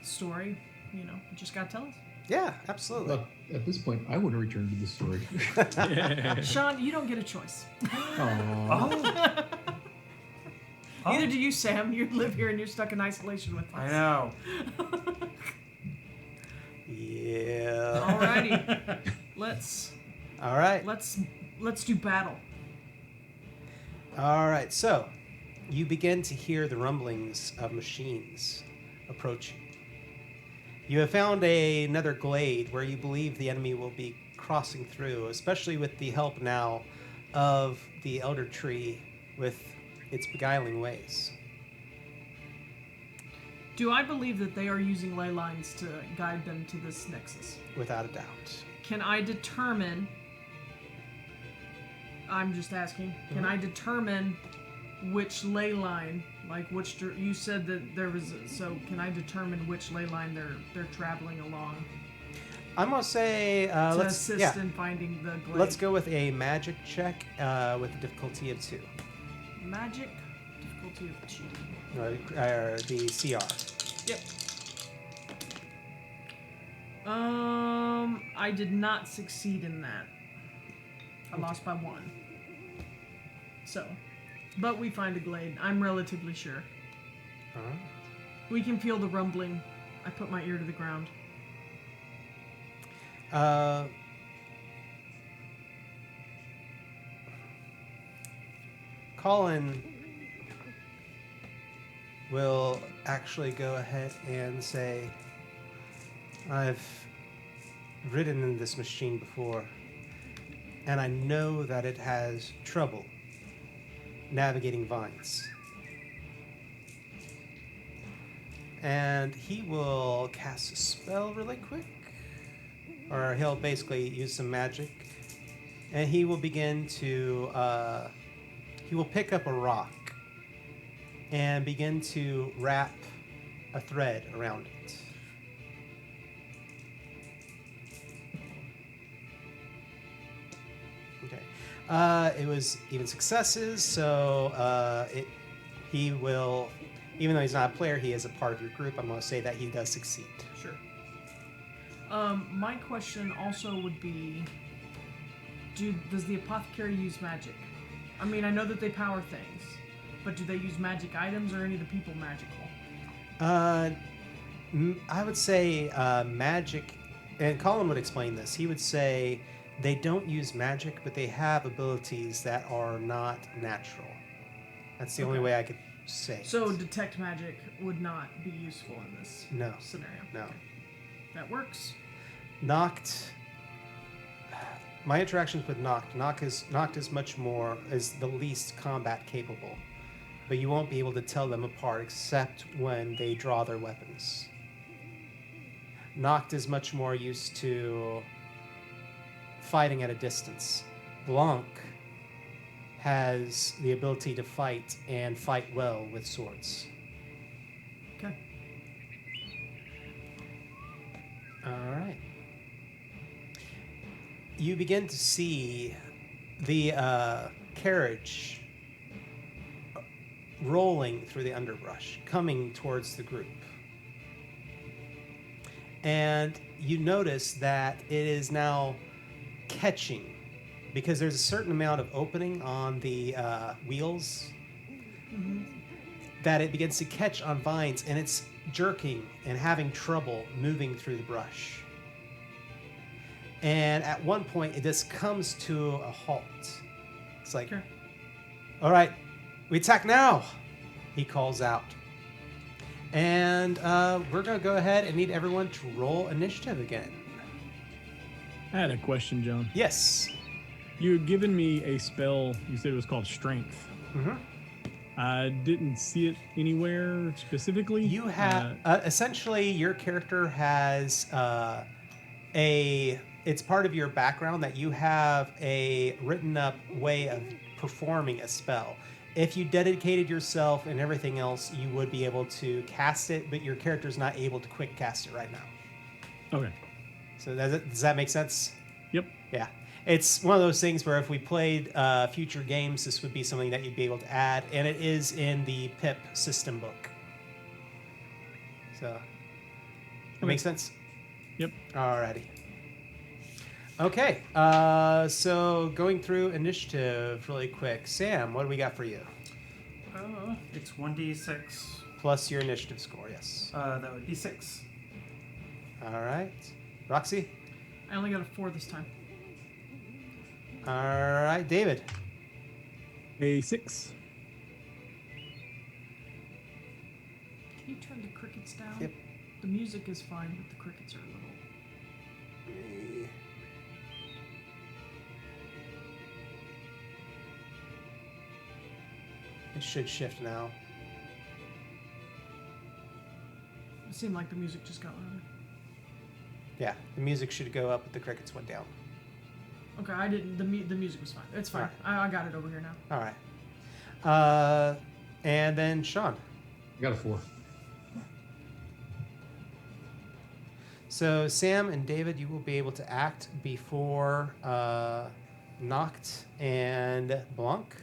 story, you just gotta tell us. Yeah, absolutely. Look, at this point, I want to return to the story. Sean, you don't get a choice. Aww. Oh, Neither do you, Sam. You live here and you're stuck in isolation with us. I know. Yeah. Alrighty. let's All right. let's do battle. All right. So, you begin to hear the rumblings of machines approaching. You have found another glade where you believe the enemy will be crossing through, especially with the help now of the elder tree with its beguiling ways. Do I believe that they are using ley lines to guide them to this nexus? Without a doubt. Can I determine? I'm just asking. Can I determine which ley line, like which you said that there was? So can I determine which ley line they're traveling along I'm gonna say to let's assist in finding the glade? let's go with a magic check with a difficulty of 2. Magic difficulty of 2. Or the CR. Yep. I did not succeed in that. I lost by 1. So, but we find a glade. I'm relatively sure. Alright. We can feel the rumbling. I put my ear to the ground. Colin will actually go ahead and say, I've ridden in this machine before, and I know that it has trouble navigating vines. And he will cast a spell really quick, or he'll basically use some magic, and he will begin to, he will pick up a rock and begin to wrap a thread around it. Okay. It was even successes, so he will, even though he's not a player, he is a part of your group. I'm going to say that he does succeed. Sure. My question also would be, does the apothecary use magic? I mean, I know that they power things, but do they use magic items, or are any of the people magical? I would say magic, and Colin would explain this. He would say they don't use magic, but they have abilities that are not natural. That's the only way I could say. So detect magic would not be useful in this scenario? No. That works. Noct. My interactions with Noct is much more, is the least combat capable. But you won't be able to tell them apart except when they draw their weapons. Noct is much more used to fighting at a distance. Blanc has the ability to fight and fight well with swords. Okay. All right. You begin to see the carriage rolling through the underbrush, coming towards the group. And you notice that it is now catching, because there's a certain amount of opening on the wheels, that it begins to catch on vines, and it's jerking and having trouble moving through the brush. And at one point, it just comes to a halt. It's like, Sure. All right, we attack now, he calls out. And we're going to go ahead and need everyone to roll initiative again. I had a question, John. Yes. You had given me a spell, you said it was called Strength. Mm-hmm. I didn't see it anywhere specifically. You have, essentially, your character has it's part of your background that you have a written up way of performing a spell. If you dedicated yourself and everything else, you would be able to cast it, but your character's not able to quick cast it right now. Okay. So does that make sense? Yep. Yeah. It's one of those things where if we played future games, this would be something that you'd be able to add, and it is in the PIP system book. So, that makes sense? Yep. Alrighty. Okay, so going through initiative really quick. Sam, what do we got for you? It's 1d6. Plus your initiative score, yes. That would be 6. All right. Roxy? I only got a 4 this time. All right. David? A 6. Can you turn the crickets down? Yep. The music is fine, but the crickets are a little... It should shift now. It seemed like the music just got louder. Yeah, the music should go up, but the crickets went down. Okay, I didn't... The music was fine. It's fine. I got it over here now. All right. And then Sean. I got a 4. So Sam and David, you will be able to act before Noct and Blanc.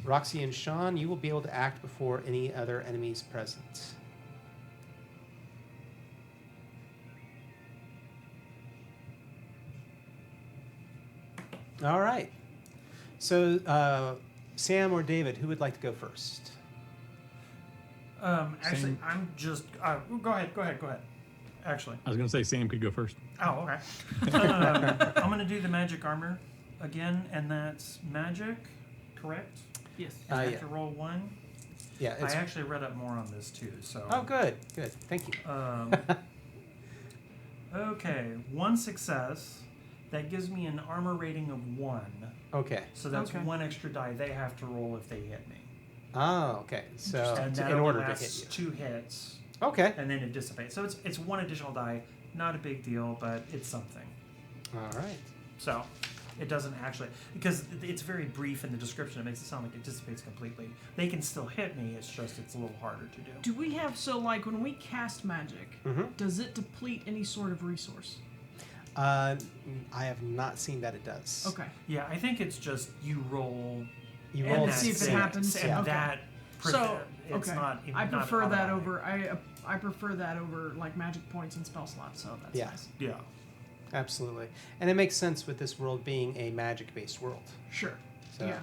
Roxy and Sean, you will be able to act before any other enemies present. All right. So, Sam or David, who would like to go first? Actually, Same. I'm just... go ahead. Actually. I was going to say Sam could go first. Oh, okay. I'm going to do the magic armor again, and that's magic, correct? Yes. I have Yeah. to roll 1. Yeah. I actually read up more on this too, so... Oh, good. Good. Thank you. Okay, 1 success. That gives me an armor rating of 1. Okay. So that's Okay. 1 extra die they have to roll if they hit me. Oh, okay. So And that in only order to hit lasts you. 2 hits, Okay. and then it dissipates. So it's 1 additional die. Not a big deal, but it's something. All right. So, It doesn't actually, because it's very brief in the description. It makes it sound like it dissipates completely. They can still hit me. It's just it's a little harder to do. Do we have like when we cast magic, does it deplete any sort of resource? I have not seen that it does. Okay. Yeah, I think it's just you roll. You And roll see if it happens. And Yeah. Okay. that. So It's okay, not. I not prefer that automatic. over. I prefer that over like magic points and spell slots. So that's Yeah. nice. Yeah. Absolutely. And it makes sense with this world being a magic-based world. Sure. So. Yeah.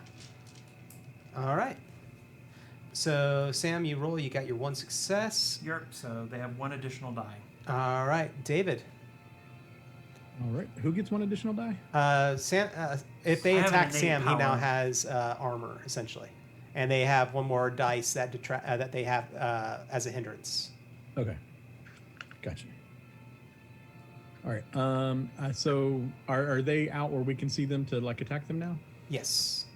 All right. So, Sam, you roll. You got your 1 success. Yep. So they have 1 additional die. All right. David. All right. Who gets 1 additional die? Sam, if they I have an attack innate Sam, he now power. has armor, essentially. And they have 1 more dice that that they have as a hindrance. Okay. Gotcha. All right. So are they out where we can see them to like attack them now? Yes.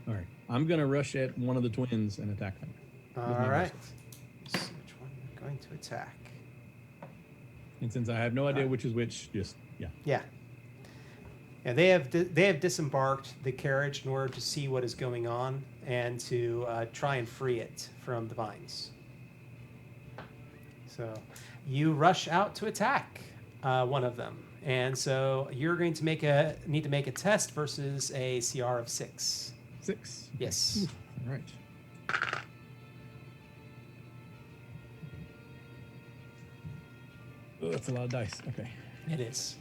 All right. I'm gonna rush at one of the twins and attack them. All my right. missiles. Let's see which one you're going to attack. And since I have no idea which is which, just yeah. Yeah. Yeah, they have disembarked the carriage in order to see what is going on and to try and free it from the vines. So you rush out to attack one of them, and so you're going to need to make a test versus a CR of 6. 6. Yes. All right. Oh, that's a lot of dice. Okay. It is.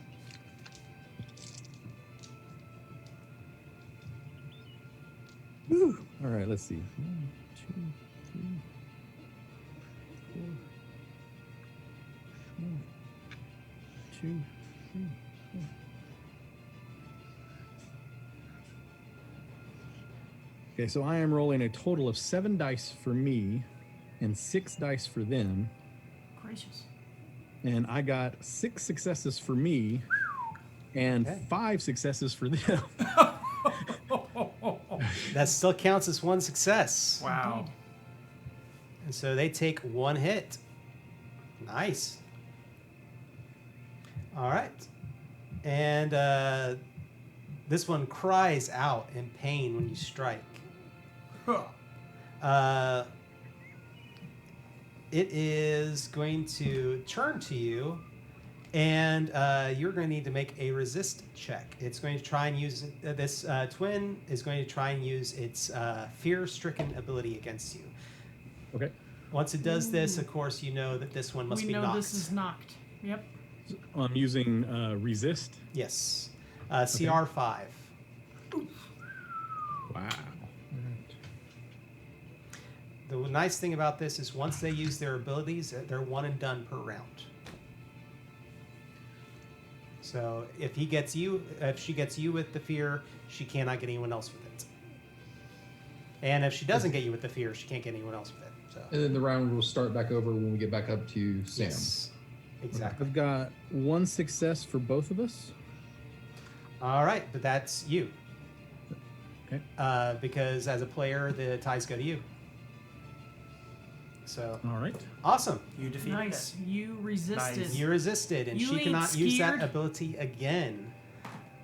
Woo. All right. Let's see. 1, 2, 3, 4, 5, 2, 3, 4. Okay, so I am rolling a total of 7 dice for me and 6 dice for them. Gracious. And I got 6 successes for me and Okay. 5 successes for them. That still counts as 1 success. Wow. Indeed. And so they take 1 hit. Nice. All right. And this one cries out in pain when you strike. It is going to turn to you, and you're going to need to make a resist check. It's going to try and use this twin is going to try and use its fear-stricken ability against you. Okay. Once it does this, of course, you know that this one must We be know knocked. this is knocked. Yep. I'm using resist. Yes. CR 5. Wow. The nice thing about this is once they use their abilities, they're 1 and done per round. So if she gets you with the fear, she cannot get anyone else with it. And if she doesn't get you with the fear, she can't get anyone else with it. So And then the round will start back over when we get back up to Sam. yes, exactly. I've got 1 success for both of us. All right, but that's you. Okay. Because as a player, the ties go to you. So All right. awesome. You defeated Nice. it. You resisted. Nice. You resisted, and You she ain't cannot use that scared. ability again.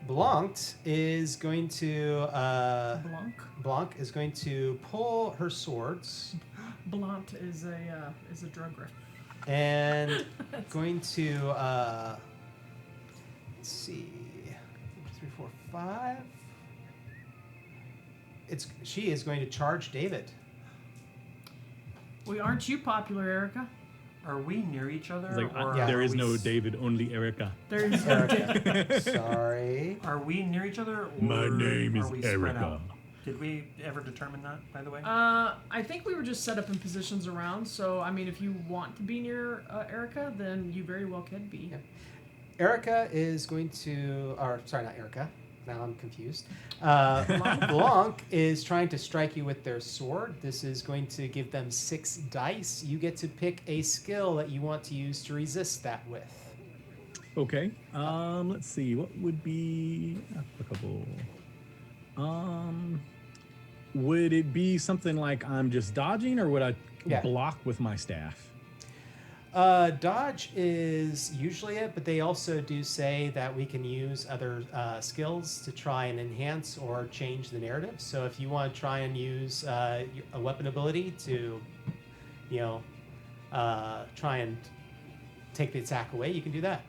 Blanc is going to Blanc. pull her swords Blunt is a drug ref. and going to let's see, 3, 4, 5. She is going to charge David. Aren't you popular, Erica? Are we near each other? It's like, or Yeah. there are is we no David, only Erica. There's Erica. Sorry. Are we near each other? Or My name are is we spread Erica. out? Did we ever determine that, by the way? I think we were just set up in positions around. So I mean, if you want to be near Erica, then you very well can be. Yeah. Erica is going to, or sorry, not Erica. Now I'm confused. Blanc is trying to strike you with their sword. This is going to give them 6 dice. You get to pick a skill that you want to use to resist that with. Okay. Let's see. What would be applicable? Would it be something like I'm just dodging, or would I Yeah. block with my staff? Dodge is usually it, but they also do say that we can use other skills to try and enhance or change the narrative. So if you want to try and use a weapon ability to, try and take the attack away, you can do that.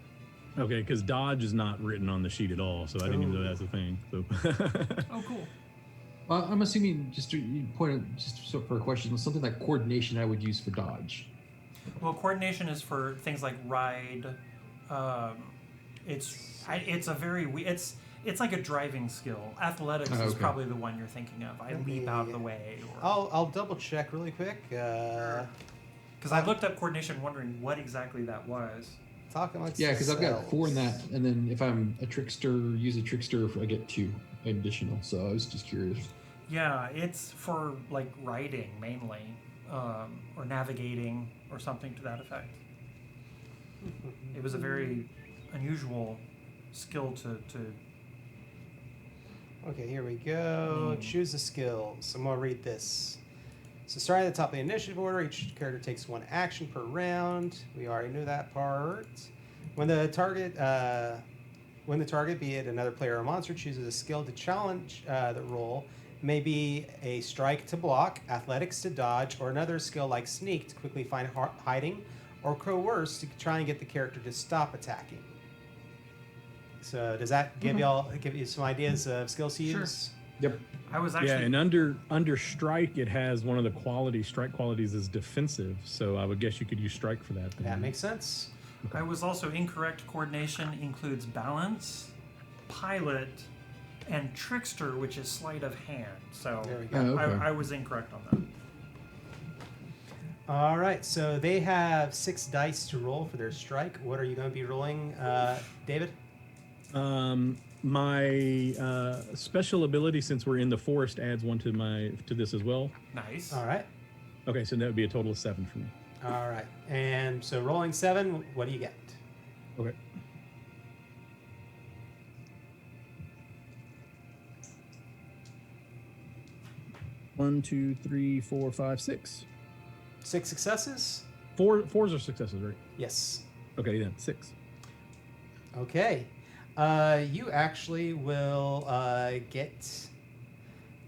Okay, because dodge is not written on the sheet at all, so I didn't even know that's a thing. So. Oh, cool. I'm assuming, just to point out, just so for a question, something like coordination I would use for dodge. Well, coordination is for things like ride. It's like a driving skill. Athletics is probably the one you're thinking of. I leap out of the way. Or... I'll double check really quick. Because I looked up coordination, wondering what exactly that was. Talking like because I've got 4 in that, and then if I'm a trickster, use a trickster, I get 2 additional. So I was just curious. Yeah, it's for like riding mainly, or navigating, or something to that effect. It was a very unusual skill to Okay, here we go. Choose a skill. So I'm going to read this. So starting at the top of the initiative order, each character takes 1 action per round. We already knew that part. When the target, be it another player or monster, chooses a skill to challenge the roll, maybe a strike to block, athletics to dodge, or another skill like sneak to quickly find hiding, or coerce to try and get the character to stop attacking. So does that give you some ideas of skills to use? Yep. I was actually... Yeah, and under strike, it has one of the strike qualities is defensive, so I would guess you could use strike for that. Then. That makes sense. I was also incorrect. Coordination includes balance, pilot, and trickster, which is sleight of hand. So there we go. I was incorrect on that. All right, so they have 6 dice to roll for their strike. What are you going to be rolling, David? My special ability, since we're in the forest, adds 1 to this as well. Nice. All right. Okay, so that would be a total of 7 for me. All right, and so rolling 7, what do you get? Okay. One, 2, 3, 4, 5, 6. 6 successes? 4s are successes, right? Yes. Okay, then 6. Okay. You actually will get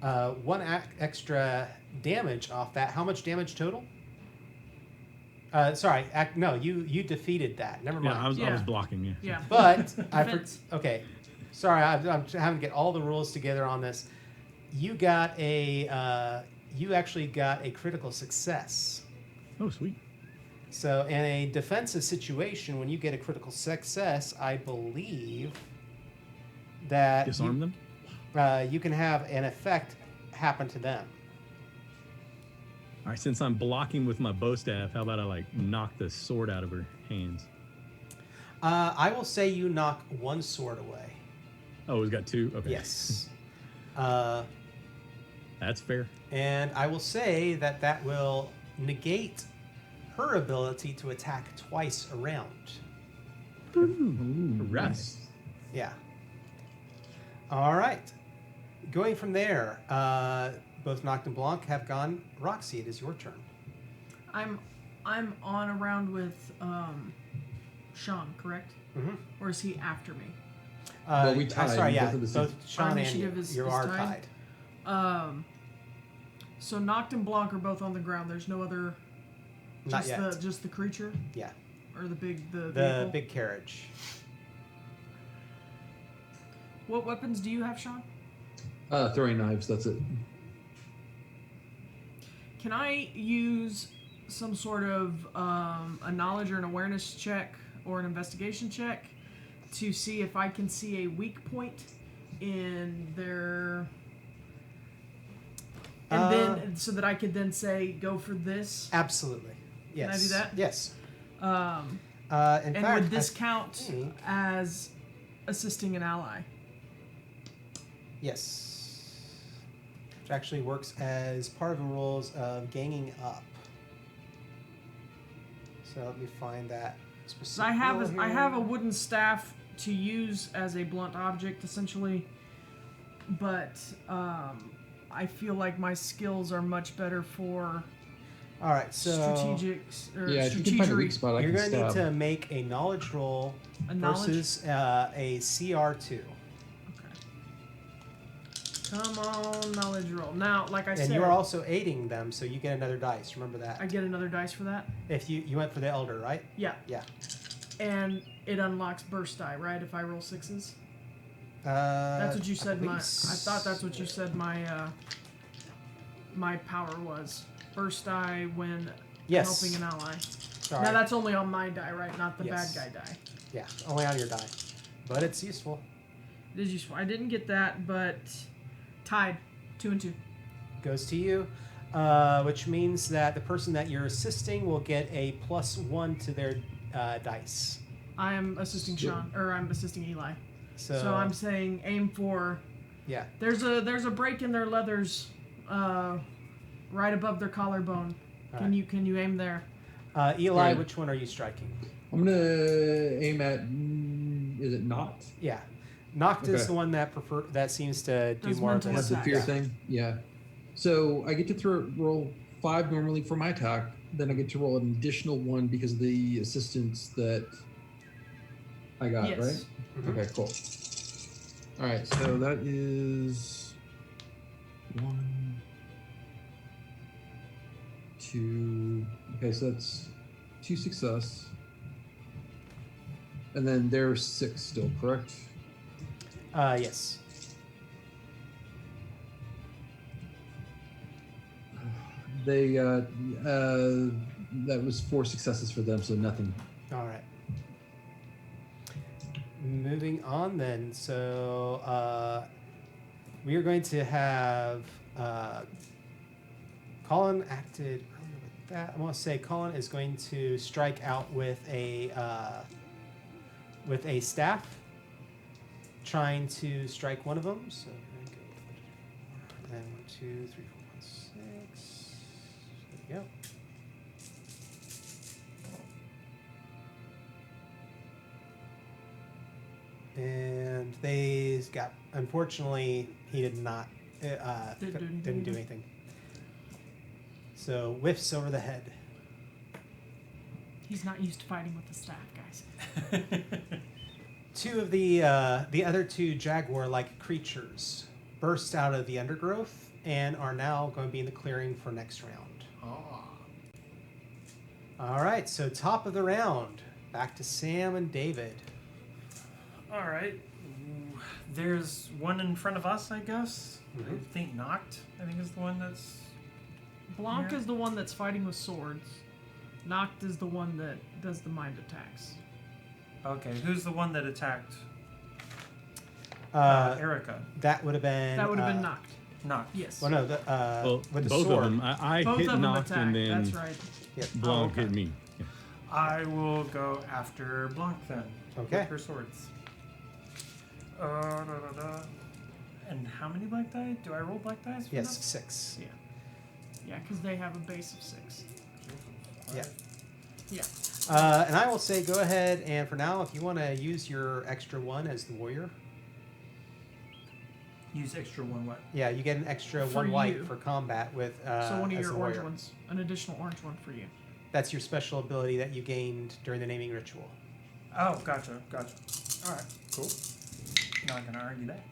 1 extra damage off that. How much damage total? Sorry, no, you defeated that. Never mind. I was blocking you. Yeah. But okay. Sorry, I'm having to get all the rules together on this. You got you actually got a critical success. Oh, sweet. So in a defensive situation, when you get a critical success, I believe that disarm them. You can have an effect happen to them. All right, since I'm blocking with my bow staff, how about I knock the sword out of her hands? I will say you knock 1 sword away. Oh, we've got 2? Okay. Yes. That's fair. And I will say that will negate her ability to attack twice around. Ooh, Nice. Yeah. All right. Going from there, both Noct and Blanc have gone. Roxy, it is your turn. I'm on around with Sean, correct? Mm-hmm. Or is he after me? Well, we tied. Sorry, yeah. Both of the same. Both Sean Our and initiative you is are tied? tied. So Noct and Blanc are both on the ground. There's no other. Not yet. Just the creature, Yeah. or the The vehicle? big carriage. What weapons do you have, Sean? Throwing knives. That's it. Can I use some sort of a knowledge or an awareness check or an investigation check to see if I can see a weak point in their... And then, so that I could then say, go for this? Absolutely. Yes. Can I do that? Yes. In In fact, would this count think- as assisting an ally? Yes. Which actually works as part of the rules of ganging up. So let me find that specific. So I have rule I here. have a wooden staff to use as a blunt object, essentially, but I feel like my skills are much better for All right, so strategic or Yeah, if you can find a weak strategery. spot, I you're can going to need stab. to make a knowledge roll A knowledge? versus a CR2. Okay. Come on, knowledge roll. Now, like I And said, you are also aiding them, so you get another dice. Remember that. I get another dice for that. If you went for the elder, right? Yeah, Yeah. and it unlocks burst die, right? If I roll 6s. That's That's what you said. I thought that's what you said. My power was burst die when Yes. helping an ally. Sorry. Now that's only on my die, right? Not the Yes. bad guy die. Yeah, only on your die, but it's useful. It is useful. I didn't get that, but tied 2 and 2. Goes to you, which means that the person that you're assisting will get a +1 to their dice. I am assisting Sean, or I'm assisting Eli. So, I'm saying aim for. yeah. There's a break in their leathers, right above their collarbone. Can Alright. you aim there? Eli, Right. which one are you striking? I'm gonna aim at. Is it knocked? Yeah, knocked is Okay. the one that that seems to do Does more of mental That's the attack. fear Yeah. thing. Yeah. So I get to roll 5 normally for my attack. Then I get to roll an additional 1 because of the assistance that I got. Yes. Right. Mhm. Okay. Cool. All right. So that is 1, 2. Okay. So that's 2 success. And then there's 6 still, correct? Yes. They that was 4 successes for them, so nothing. All right. Moving on then. So we are going to have Colin acted earlier with that. I want to say Colin is going to strike out with a staff, trying to strike one of them. So we're going to go. And 1, 2, 3, 4, 5, 6. There we go. And they got. Unfortunately, he did not. Didn't do anything. So whiffs over the head. He's not used to fighting with the staff, guys. Two of the other 2 jaguar-like creatures burst out of the undergrowth and are now going to be in the clearing for next round. All right, so top of the round, back to Sam and David. All right. There's one in front of us, I guess. Mhm. I think knocked. I think is the one that's. Blanc Yeah. is the one that's fighting with swords. Noct is the one that does the mind attacks. Okay, who's the one that attacked Erica? That would have been. That would have been knocked. Knocked. Yes. Well, no, Well, with the both sword. of them. I Both hit of them knocked attack. and then That's right. Yep. Blanc okay. hit me. Yeah. I will go after Blanc then. Okay. With her swords. And how many black die? Do I roll black dice? For Yes, that? 6. Yeah, because they have a base of 6. Yeah. Yeah. And I will say, go ahead and for now, if you want to use your extra 1 as the warrior, Use extra 1 what? yeah, you get an extra For 1 white you. for combat with. So one of as your the orange warrior. ones. An additional orange one for you. That's your special ability that you gained during the naming ritual. Oh, gotcha. Alright, cool. Not gonna argue that.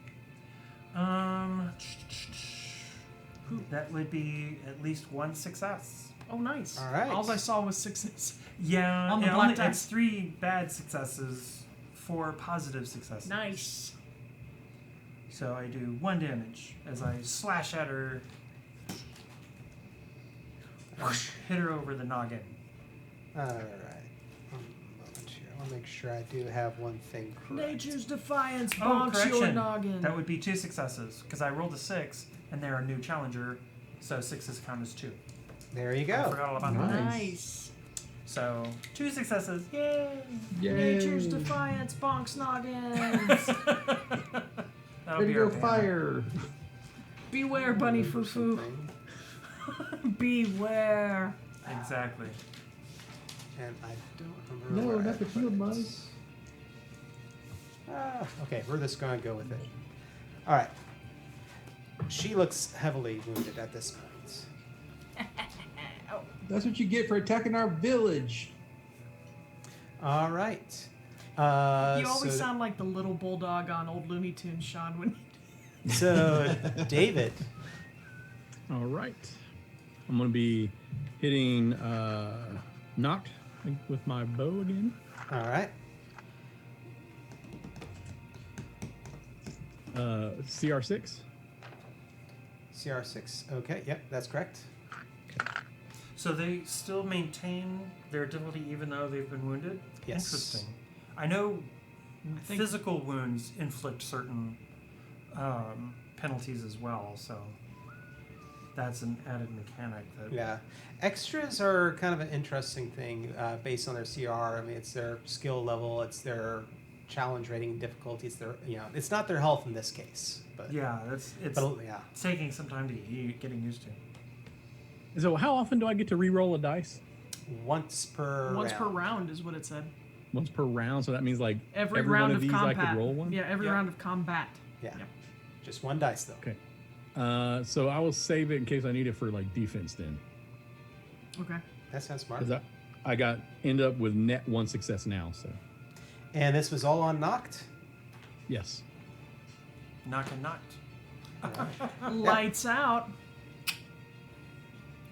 That would be at least 1 success. Oh, nice. All right. All I saw was 6s. Yeah, On the it black only, dice. it's 3 bad successes, 4 positive successes. Nice. So I do 1 damage as I slash at her and hit her over the noggin. All right. One moment here. I want to make sure I do have one thing correct. Nature's defiance Oh, bonks your correction. noggin. That would be 2 successes because I rolled a 6 and they're a new challenger, so 6s count as 2. There you I go. forgot all about Nice. that. Nice. So 2 successes. Yay! Yay. Nature's defiance bonks noggins. That'll Ready be to our go banner. fire. Beware, bunny foo foo. Something. Beware. Exactly. And I don't remember. No, where I not the put field it. mice. Okay, we're just going to go with it. All right. She looks heavily wounded at this point. That's what you get for attacking our village. All right. You always sound like the little bulldog on old Looney Tunes, Sean. When So, David. All right. I'm going to be hitting knocked with my bow again. All right. CR6. CR6. Okay, yep, that's correct. So they still maintain their ability even though they've been wounded? Yes. Interesting. I know think- physical wounds inflict certain penalties as well, so that's an added mechanic. That Yeah. Extras are kind of an interesting thing based on their CR. I mean, it's their skill level, it's their challenge rating difficulty, it's their, it's not their health in this case. But, Yeah, it's yeah. taking some time to getting used to. So how often do I get to re-roll a dice? Once per round is what it said. Once per round, so that means like Every one round of of these combat. I could roll one? Yeah, every Yep. round of combat. Yeah. Yep. Just one dice, though. Okay. So I will save it in case I need it for like defense then. Okay. That sounds smart. Because I end up with net 1 success now, so And this was all on Knocked? yes. Knock and knocked. Lights out.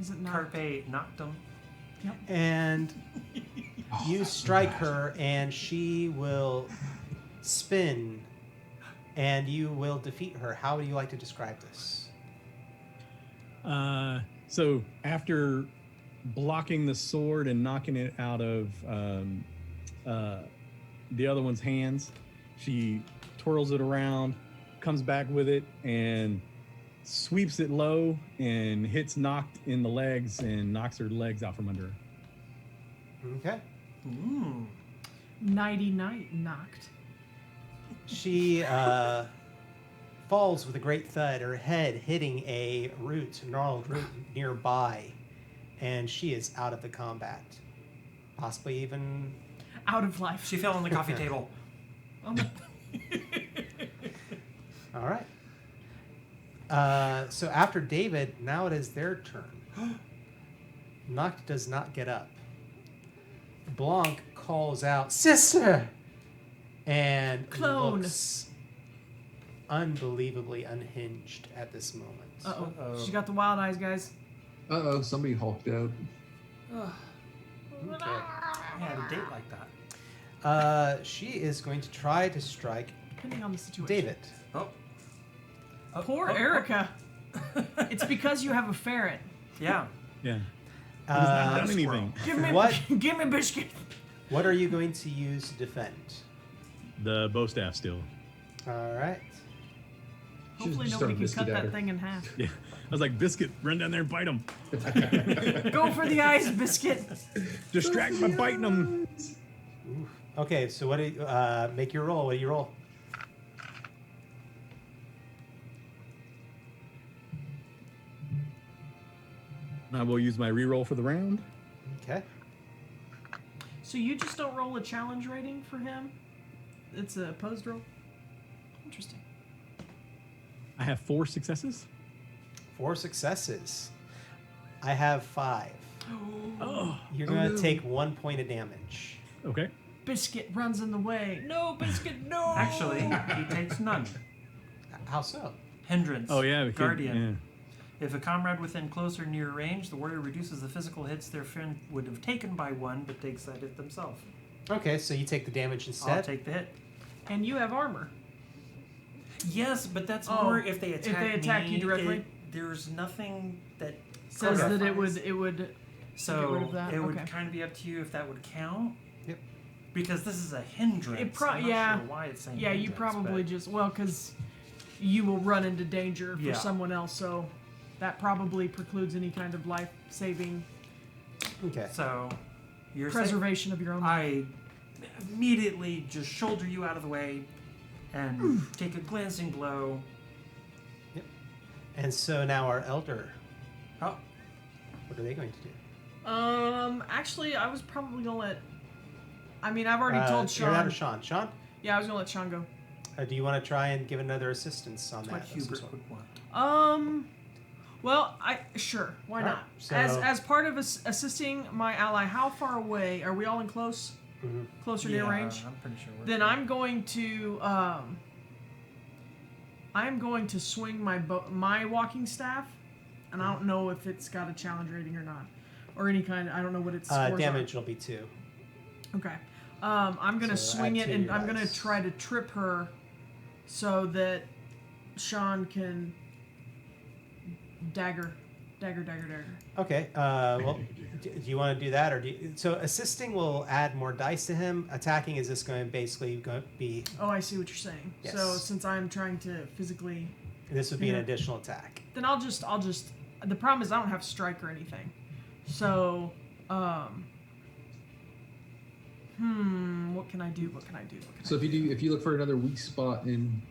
Is it not? Carpe noctum. And you strike her, and she will spin, and you will defeat her. How would you like to describe this? So after blocking the sword and knocking it out of the other one's hands, she twirls it around, comes back with it, and sweeps it low and hits Knocked in the legs and knocks her legs out from under her. Okay. Nighty-night knocked. She falls with a great thud, her head hitting a gnarled root nearby, and she is out of the combat. Possibly even... Out of life. She fell on the coffee table. Oh my- All right. So after David, now it is their turn. Noct does not get up. Blanc calls out, "Sister!" and Clone. looks unbelievably unhinged at this moment. Uh-oh. Uh-oh. She got the wild eyes, guys. Uh-oh, somebody hulked out. Okay. I had a date like that. She is going to try to strike Depending on the situation. David. Oh. Poor Oh, oh, Erica. It's because you have a ferret. Yeah. Yeah. Uh, Not done anything. Give me What? Give me biscuit. What are you going to use to defend? The bow staff still. All right. Hopefully just nobody throw can biscuit cut at that her. thing in half. Yeah. I was like, Biscuit, run down there and bite him. Go for the eyes, biscuit. Distract by biting him. Okay, so what do you, make your roll? What do you roll? I will use my reroll for the round. Okay. So you just don't roll a challenge rating for him? It's a opposed roll? Interesting. I have 4 successes. 4 successes. I have 5. Oh. You're going to take 1 point of damage. Okay. Biscuit runs in the way. No, biscuit, no! Actually, he takes none. How so? Hindrance. Oh yeah. we could- Guardian. If a comrade within close or near range, the warrior reduces the physical hits their friend would have taken by 1, but takes that hit themselves. Okay, so you take the damage instead? I'll take the hit. And you have armor. Yes, but that's Oh, more if they attack you directly? There's nothing that Says codifies. that it would So get rid of that? it would Okay. kind of be up to you if that would count. Yep. Because this is a hindrance. It I'm not yeah. sure why it's saying Yeah, you hindrance, probably but- just because you will run into danger for Yeah. someone else, so that probably precludes any kind of life saving Okay. So you're preservation of your own life. I immediately just shoulder you out of the way and take a glancing blow. And so now our elder, Oh, what are they going to do? Actually, I was probably gonna let. I mean, I've already told Sean. You're out of Sean. Sean, Yeah, I was gonna let Sean go. do you want to try and give another assistance on that's what that? of some Hubert sort? would want. Well, sure. Why All right, not? so- As part of assisting my ally, how far away are we? All in close, closer near range? I'm pretty sure. Then I'm going to swing my walking staff, and I don't know if it's got a challenge rating or not, or any kind. I don't know what its scores Damage will be 2. are. Okay. I'm gonna So swing add it, to and your I'm gonna dice. try to trip her, so that Sean can dagger. Okay. Well, do you want to do that, or so assisting will add more dice to him. Attacking is just going to basically be. Oh, I see what you're saying. Yes. So since I'm trying to physically, This would be an Yeah. additional attack. then I'll just. The problem is I don't have strike or anything. So, what can I do? So if you look for another weak spot in,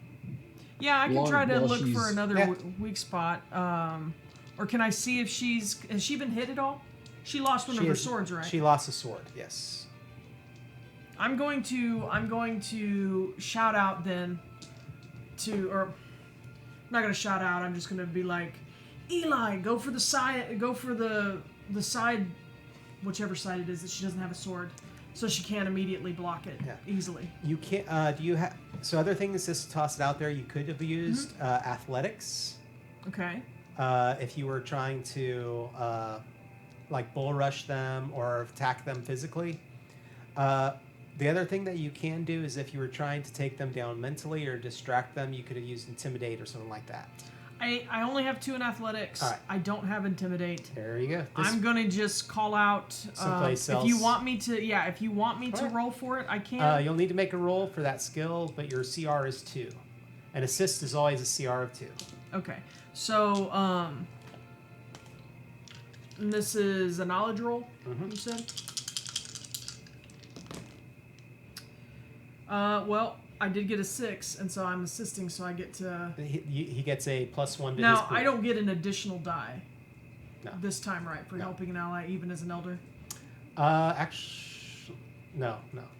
Yeah, I can try to while look for she's- another Yeah. weak spot. Or can I see if has she been hit at all? She lost one of her swords, right? She lost a sword. Yes. I'm going to shout out then or I'm not going to shout out. I'm just going to be like, Eli, go for the side, whichever side it is that she doesn't have a sword, so she can't immediately block it easily. You can't. Do you have? So other things, just to toss it out there. You could have used athletics. Okay. If you were trying to like bull rush them or attack them physically. The other thing that you can do is if you were trying to take them down mentally or distract them, you could have used intimidate or something like that. I only have 2 in athletics. All right. I don't have intimidate. There you go. I'm gonna just call out Someplace if you else. want me to. Yeah, if you want me to Alright. roll for it, I can. You'll need to make a roll for that skill, but your CR is 2. An assist is always a CR of 2. Okay. So and this is a knowledge roll. You said. Well, I did get a 6, and so I'm assisting, so I get to. He gets a +1 to his Now pool. I don't get an additional die. No. This time, right? For No. helping an ally, even as an elder. Actually, no.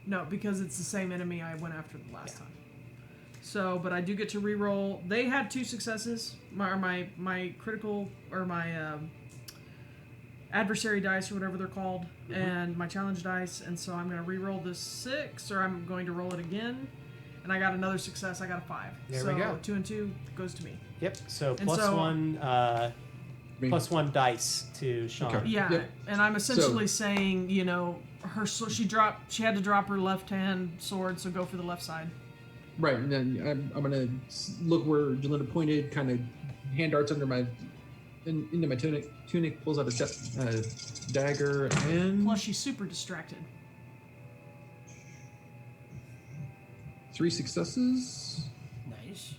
No, because it's the same enemy I went after the last time. So, but I do get to re-roll. They had 2 successes. My critical or my adversary dice or whatever they're called, and my challenge dice. And so I'm going to re-roll this 6, or I'm going to roll it again. And I got another success. I got a 5. There so we go. 2 and 2 goes to me. Yep. So And so- +1 dice to Sean. Okay. Yeah, Yep. and I'm essentially saying, she had to drop her left hand sword, so go for the left side. right, and then I'm gonna look where Jelena pointed, kind of hand darts into my tunic, pulls out a dagger, and Plus, she's super distracted. 3 successes, Nice.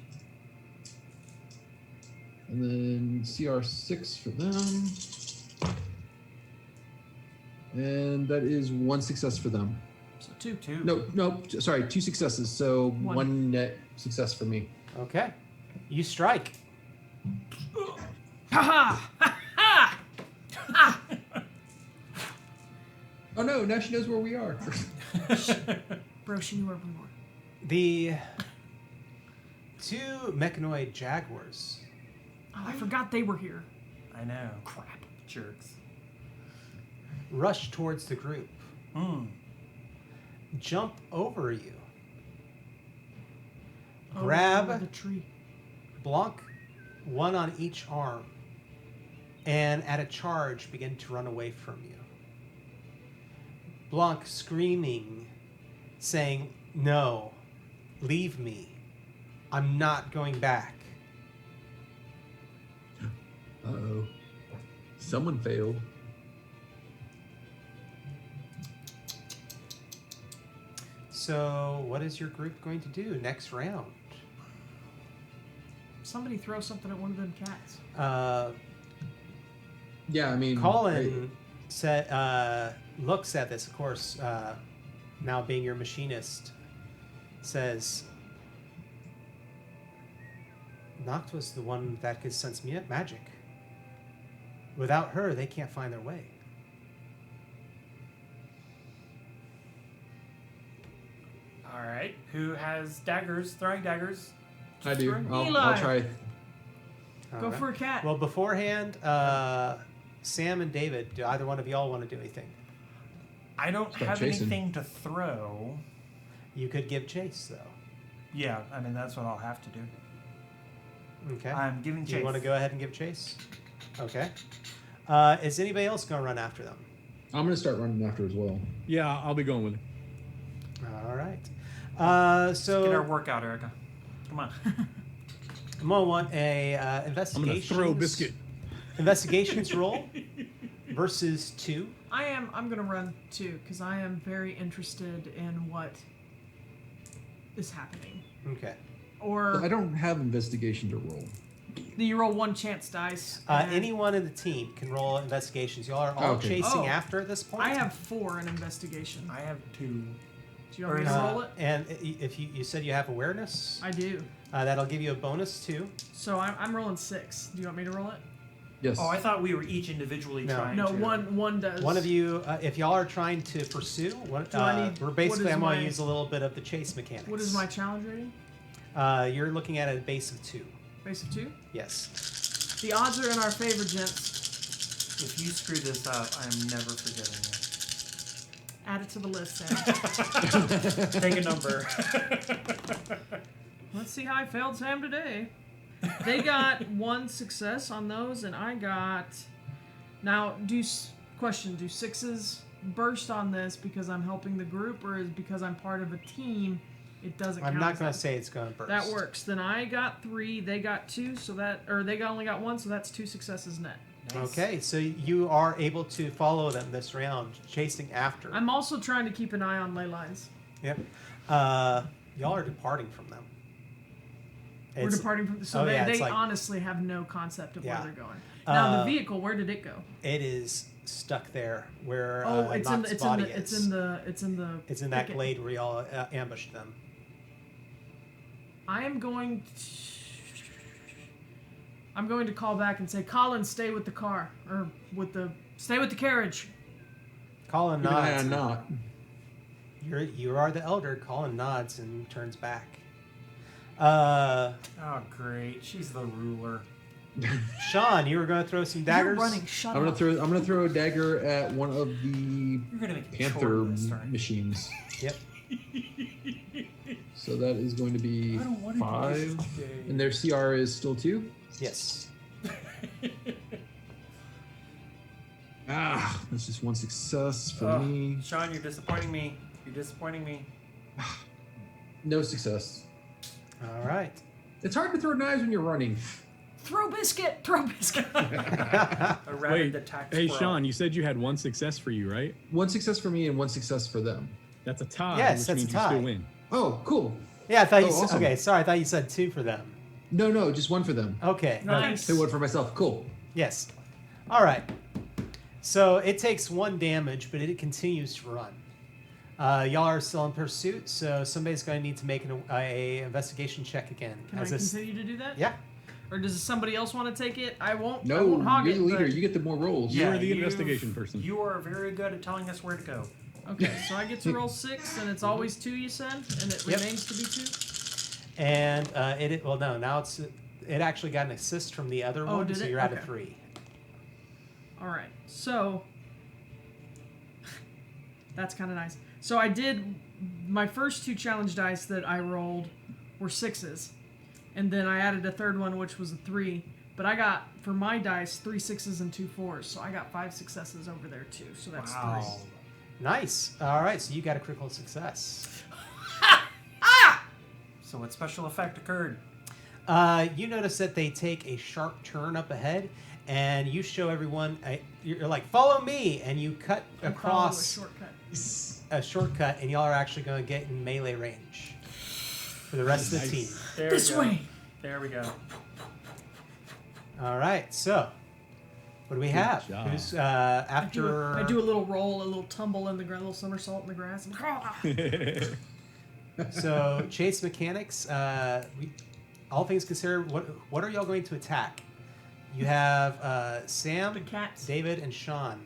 and then CR6 for them, and that is 1 success for them. So 2. 2. No, sorry, 2 successes, so 1. 1 net success for me. Okay. You strike. Ha ha! Oh no, now she knows where we are. Bro, she knew where we were. The 2 mechanoid jaguars Oh, I forgot they were here. I know. Crap. Jerks. rush towards the group, jump over you, grab the tree. Blanc, one on each arm, and at a charge begin to run away from you. Blanc screaming, saying, "No, leave me. I'm not going back." Uh-oh. Someone failed. So, what is your group going to do next round? Somebody throw something at one of them cats. Yeah, I mean, Colin looks at this, of course, now being your machinist, says, Noct was the one that could sense magic. Without her, they can't find their way. All right. Who has daggers? Throwing daggers. I do. Eli. I'll try. Go Alright. for a cat. Well, beforehand, Sam and David, do either one of y'all want to do anything? I don't Start have chasing. anything to throw. You could give chase, though. Yeah, I mean, that's what I'll have to do. Okay. I'm giving Do chase. you want to go ahead and give chase? Okay. Is anybody else going to run after them? I'm gonna start running after as well. Yeah, I'll be going with it. All right. Get our So workout, Erica. Come on. I'm going to want a I'm investigation. gonna throw biscuit. Investigations roll versus 2. I'm gonna run too because I am very interested in what is happening. Okay. Or I don't have investigation to roll. you roll 1 chance dice. and Anyone in the team can roll investigations. Y'all are all Okay. chasing Oh. after at this point. I have 4 in investigation. I have 2. Do you want me to roll it? And if you said you have awareness, I do. that'll give you a bonus too. So I'm rolling 6. Do you want me to roll it? Yes. Oh, I thought we were each individually No. trying No, to. one does. One of you, if y'all are trying to pursue, Do I need- we're basically, what is I'm going my- to use a little bit of the chase mechanics. What is my challenge rating? You're looking at a base of 2. Base of 2. Yes. The odds are in our favor, gents. If you screw this up, I am never forgiving Add it to the list, Sam. you. Take a number. Let's see how I failed Sam today. They got 1 success on those, and I got. Now, question: do 6s burst on this because I'm helping the group, or is because I'm part of a team? It doesn't. I'm count not as going that. to say it's going to burst. That works. Then I got 3. They got 2. So that, or they only got 1. So that's 2 successes net. Nice. Okay, so you are able to follow them this round, chasing after. I'm also trying to keep an eye on ley lines. Yep. Y'all are departing from them. We're departing from. So oh, they, yeah, it's they like- honestly have no concept of Yeah. where they're going. Now the Uh, vehicle, where did it go? It is stuck there where It's in Knott's the, body it's is. in the it's in the It's in that thicket. glade where y'all ambushed them. I'm going to call back and say, Colin, stay with the car, or stay with the carriage. Colin Keep an eye nods. on Knot. You are the elder. Colin nods and turns back. Oh, great. She's the ruler. Sean, you were going to throw some daggers. You're running. Shut I'm up. gonna throw a dagger at one of the You're going to make a panther chore list, aren't you? machines. Yep. So that is going to be I don't want to do 5, this today. and their CR is still 2. Yes. That's just 1 success for Oh, me. Sean, you're disappointing me. You're disappointing me. No success. All right. It's hard to throw knives when you're running. Throw biscuit. Throw biscuit. A rabbit Wait, that attacked hey squirrel. Sean, you said you had 1 success for you, right? 1 success for me and 1 success for them. That's a tie. Yes, which that's a means tie. you still win. Oh, cool. Yeah, I thought you Oh, said. awesome. Okay, sorry. I thought you said 2 for them. No, just 1 for them. Okay. Nice. And 1 for myself. Cool. Yes. All right. So it takes 1 damage, but it continues to run. Y'all are still in pursuit, so somebody's going to need to make a investigation check again. Can I continue to do that? Yeah. Or does somebody else want to take it? I won't. I No, won't hog you're it. the leader. but- You get the more rolls. You're the investigation person. You are very good at telling us where to go. Okay, so I get to roll 6, and it's always 2. You said, and it Yep. remains to be 2. And now it actually got an assist from the other Oh, one, did so it? you're at a Okay. 3. All right, so that's kind of nice. So I did my first 2 challenge dice that I rolled were 6s, and then I added a third one, which was a 3. But I got for my dice 3 6s and 2 4s, so I got 5 successes over there too. So that's 3. Nice. All right, so you got a critical success. So what special effect occurred? You notice that they take a sharp turn up ahead, and you show everyone. You're like, "Follow me!" and you cut I follow across a shortcut. a shortcut, and y'all are actually going to get in melee range for the rest of the team. There This we go. way. There we go. All right, so what do we have? job. Who's after? I do a little roll, a little tumble in the ground, a little somersault in the grass. So chase mechanics. All things considered, what are y'all going to attack? You have Sam, The cats. David, and Sean.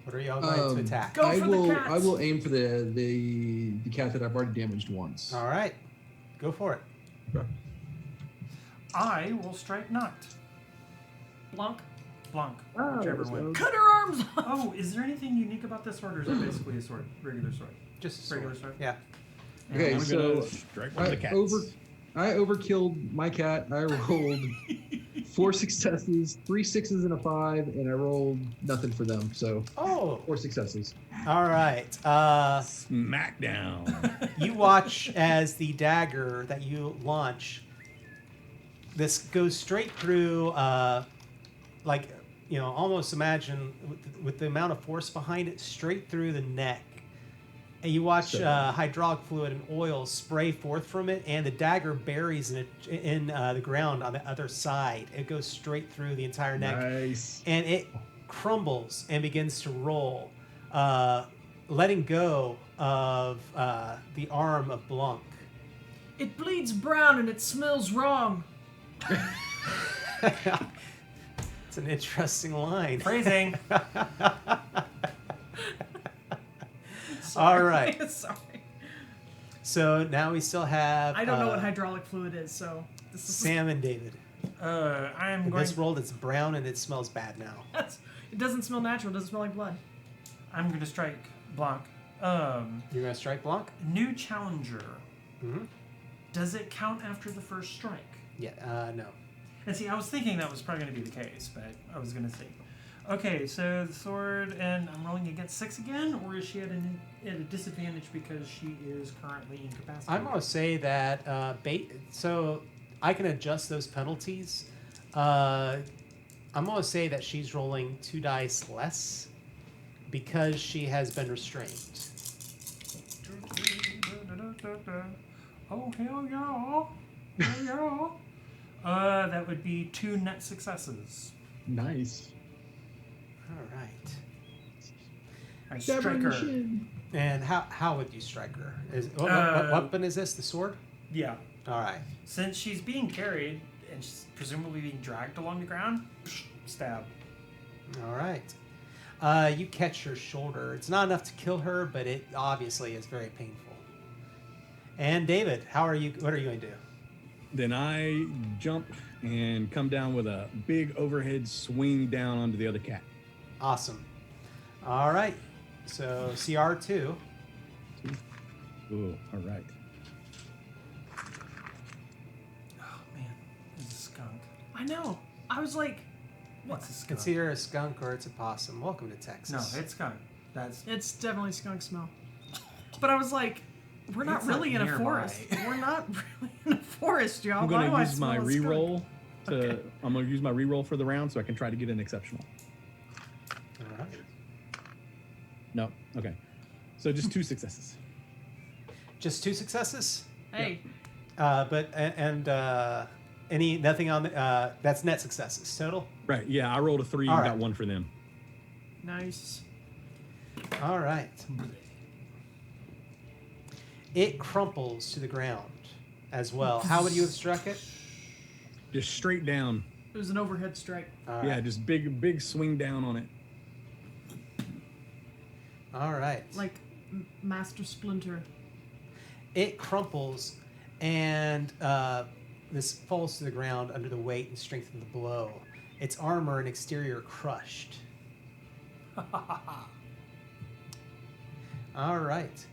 What are y'all going to attack? Go I for the will. cats. I will aim for the cat that I've already damaged once. All right, go for it. I will strike Knot. Blanc. Blanc, Ah, whichever let's one. go. Cut her arms off. Oh, is there anything unique about this sword, or is it basically a sword, regular sword? Just a Regular sword. sword? Yeah. Okay, I'm so gonna strike one I of the cats. overkilled my cat. I rolled 4 successes, 3 6s, and a 5, and I rolled nothing for them. So Oh. 4 successes. All right. Smackdown. You watch as the dagger that you launch. This goes straight through, like, you know, almost imagine with the amount of force behind it, straight through the neck. And you watch hydraulic fluid and oil spray forth from it, and the dagger buries in the ground on the other side. It goes straight through the entire neck. Nice. And it crumbles and begins to roll, letting go of the arm of Blanc. It bleeds brown and it smells wrong. It's an interesting line. Phrasing. All right. Sorry. So now we still have I don't know what hydraulic fluid is, so this is Sam and David. I'm In going. this rolled, it's brown and it smells bad now. it doesn't smell natural. It doesn't smell like blood. I'm going to strike Blanc. You're gonna strike Blanc? New challenger. Mm-hmm. Does it count after the first strike? Yeah. No. And see, I was thinking that was probably going to be the case, but I was going to see. Okay, so the sword, and I'm rolling against 6 again, or is she at a disadvantage because she is currently incapacitated? I'm gonna say that so I can adjust those penalties. I'm gonna say that she's rolling 2 dice less because she has been restrained. Oh, hell yeah. Hell yeah. That would be 2 net successes. Nice. All right. I Stab her strike in the her. shin. And how would you strike her? What weapon is this? The sword? Yeah. All right. Since she's being carried and she's presumably being dragged along the ground, stab. All right. You catch her shoulder. It's not enough to kill her, but it obviously is very painful. And David, what are you going to do? Then I jump and come down with a big overhead swing down onto the other cat. Awesome. All right. So CR2. Ooh, all right. Oh, man. It's a skunk. I know. I was like, what? It's a skunk. It's either a skunk or it's a possum. Welcome to Texas. No, it's skunk. That's It's definitely skunk smell. But I was like, we're not It's really like in a nearby. forest. We're not really in a forest, y'all. I'm Why going do to I use my smell a skunk? reroll to. Okay. I'm going to use my reroll for the round so I can try to get an exceptional. All right. No. Okay. So just 2 successes. Just 2 successes? Hey, Nothing on the, that's net successes total? Right. Yeah. I rolled a 3 All and right. got 1 for them. nice. All right. It crumples to the ground as well. How would you have struck it? Just straight down. It was an overhead strike. All Yeah. right. Just big swing down on it. All right. Like Master Splinter. It crumples, and this falls to the ground under the weight and strength of the blow. Its armor and exterior crushed. All right.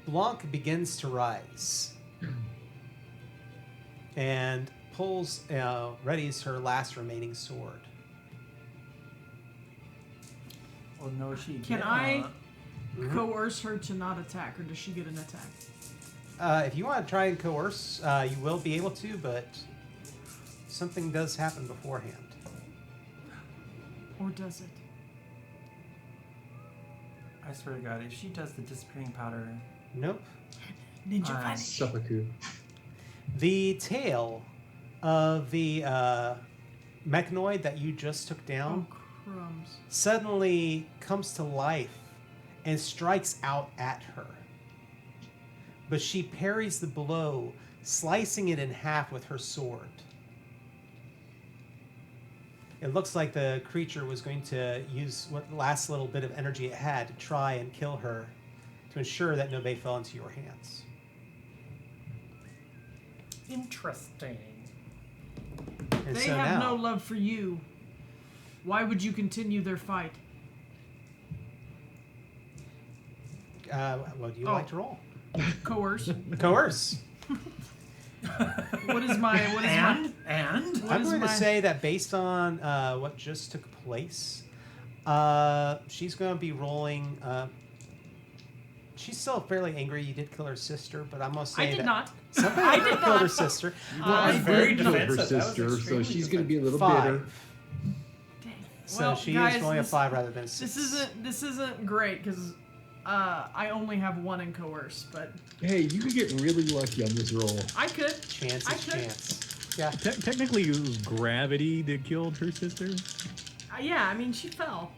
Blanc begins to rise and readies her last remaining sword. Oh no, she. Can did I not. coerce her to not attack, or does she get an attack? If you want to try and coerce, you will be able to, but something does happen beforehand. Or does it? I swear to God, if she does the disappearing powder, Nope. Ninja I- vanish. Seppuku. The tail of the mechanoid that you just took down Oh, crumbs. suddenly comes to life and strikes out at her. But she parries the blow, slicing it in half with her sword. It looks like the creature was going to use what last little bit of energy it had to try and kill her to ensure that nobody fell into your hands. interesting. And They so have now, no love for you. Why would you continue their fight? What do you like to roll? Coerce. Coerce. What is my? And I'm is going to my- say that based on what just took place, she's going to be rolling. She's still fairly angry. You did kill her sister, but I'm going to say I did that not. somebody I did killed her not. sister. I very did kill her defensive. That was sister, so extremely she's going to be a little 5. bitter. Dang. So Well, she guys, is rolling a this- 5 rather than a 6. This isn't great because I only have 1 in coerce, but Hey, you could get really lucky on this roll. I could. Chance I is could. chance. Yeah. Technically, it was gravity that killed her sister. Yeah, I mean she fell.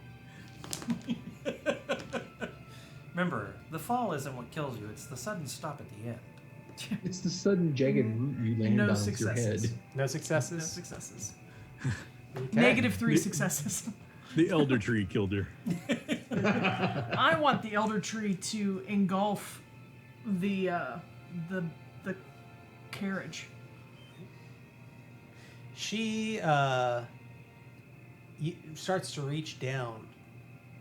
Remember, the fall isn't what kills you; it's the sudden stop at the end. It's the sudden jagged root you land No on with your successes. head. No No successes? successes. Okay. -3 successes. The elder tree killed her. I want the elder tree to engulf the carriage. She starts to reach down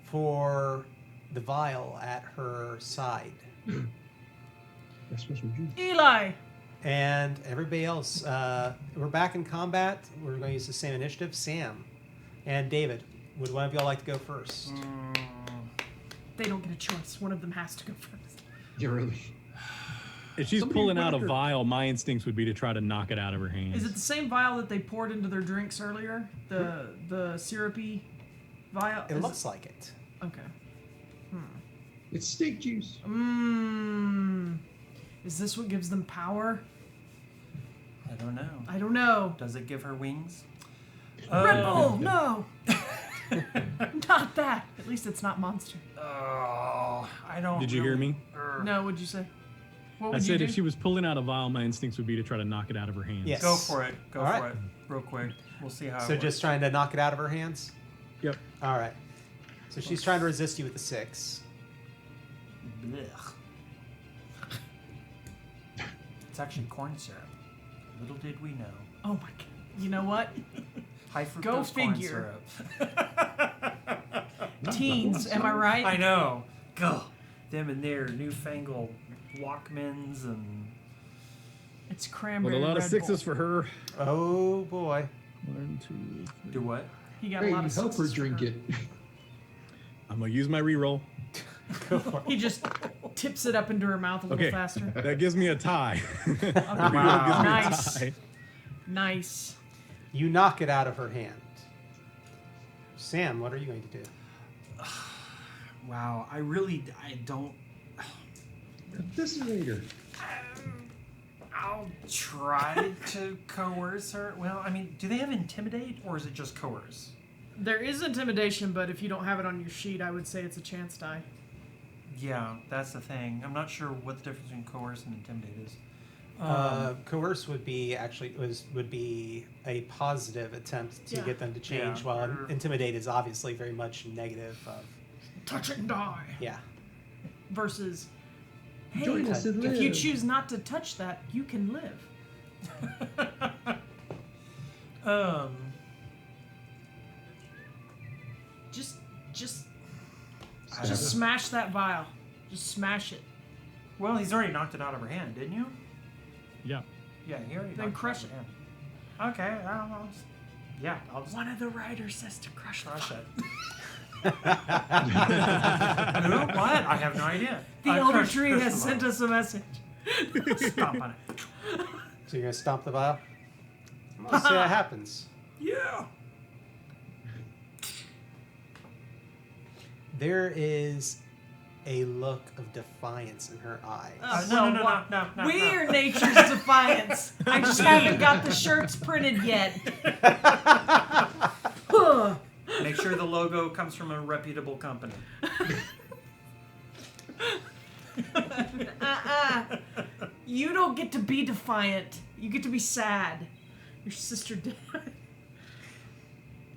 for the vial at her side. That's special juice. Eli, And everybody else, we're back in combat. We're going to use the same initiative. Sam and David, would one of y'all like to go first? they don't get a choice. One of them has to go first. Yeah, really. If she's Somebody pulling out a whack her. vial, my instincts would be to try to knock it out of her hands. Is it the same vial that they poured into their drinks earlier? The syrupy vial? It looks like it. Okay. It's steak juice. Is this what gives them power? I don't know. I don't know. Does it give her wings? Red Bull, no! Not that. At least it's not Monster. Oh, I don't. Did you hear me? No, what'd you say? What I would you said do? if she was pulling out a vial, my instincts would be to try to knock it out of her hands. Yes. Go for it. Go All for right. it. Real quick. We'll see how. So it just trying to knock it out of her hands? Yep. All right. So she's trying to resist you with the 6. works. Blech. It's actually corn syrup. Little did we know. Oh my god. You know what? High fructose Go corn figure. syrup. Teens, am I right? I know. Go. Them and their newfangled Walkmans and. It's But cranberry. a lot of Red 6s Bull. for her. Oh, boy. 1, 2, 3. Do what? He got Hey, a lot of help her sixes for drink her. it. I'm gonna use my reroll. Go for it. He just tips it up into her mouth a little Okay. faster. That gives me a tie. Okay. Wow. Gives me a Nice. tie. Nice. You knock it out of her hand. Sam, what are you going to do? Wow. I don't. Eviscerator. I'll try to coerce her. Well, I mean, do they have intimidate or is it just coerce? There is intimidation, but if you don't have it on your sheet, I would say it's a chance die. Yeah, that's the thing. I'm not sure what the difference between coerce and intimidate is. Coerce would be would be a positive attempt to Yeah. get them to change, Yeah. while intimidate is obviously very much negative. Touch and die. Yeah. Versus, hey, Join us and if you live. choose not to touch that, you can live. Just I don't know. smash that vial. Just smash it. Well, he's already knocked it out of her hand, didn't you? Yeah. Yeah, he already Then knocked crush it out of her hand. Okay, I'll just. Yeah, I'll just One of the writers says to crush the crush vial. it. Who? What? I have no idea. The I Elder crushed Tree has Bristle. sent us a message. Stomp on it. So you're gonna stomp the vial? Let's see what happens. Yeah. There is a look of defiance in her eyes. No. We're nature's defiance. I just haven't got the shirts printed yet. Huh. Make sure the logo comes from a reputable company. You don't get to be defiant. You get to be sad. Your sister died.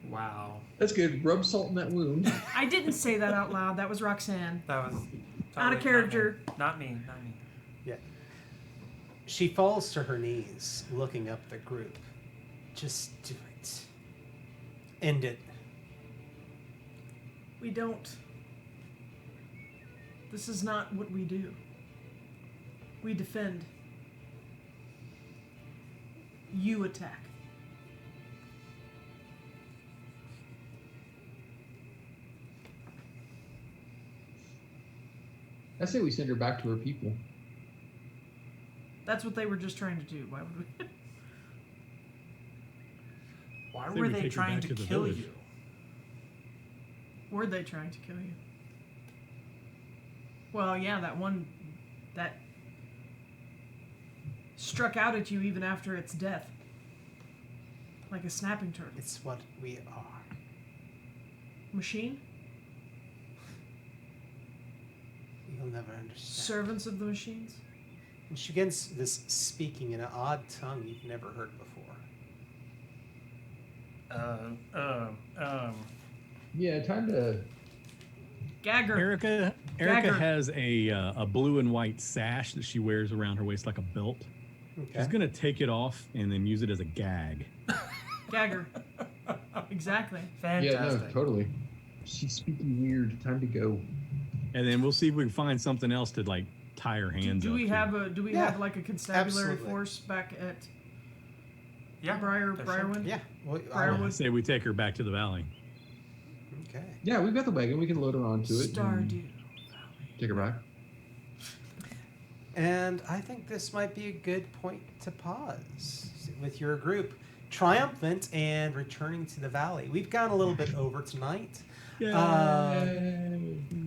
Wow. That's good. Rub salt in that wound. I didn't say that out loud. That was Roxanne. That was Out of totally character. Not me. Yeah. She falls to her knees, looking up the group. Just do it. End it. We don't. This is not what we do. We defend. You attack. I say we send her back to her people. That's what they were just trying to do. Why would we? Why Say were we they take her trying back to to the kill village. you? Were they trying to kill you? Well, yeah, that one that struck out at you even after its death. Like a snapping turtle. It's what we are. Machine? You'll never understand. Servants of the machines? And she begins this speaking in an odd tongue you've never heard before. Yeah, time to. Gagger. Erica Gagger. has a blue and white sash that she wears around her waist like a belt. Okay. She's gonna take it off and then use it as a gag. Gagger. Exactly. Fantastic. Yeah, no, totally. She's speaking weird. Time to go. And then we'll see if we can find something else to like tie her hands Do up we to. have like a constabulary absolutely. force back at Yeah. Briar there should- Briarwood? Yeah. Well, Briarwood. I say we take her back to the valley. okay. Yeah, we've got the wagon. We can load her onto it. and Stardew. Take her back. And I think this might be a good point to pause with your group triumphant and returning to the valley. We've gone a little bit over tonight.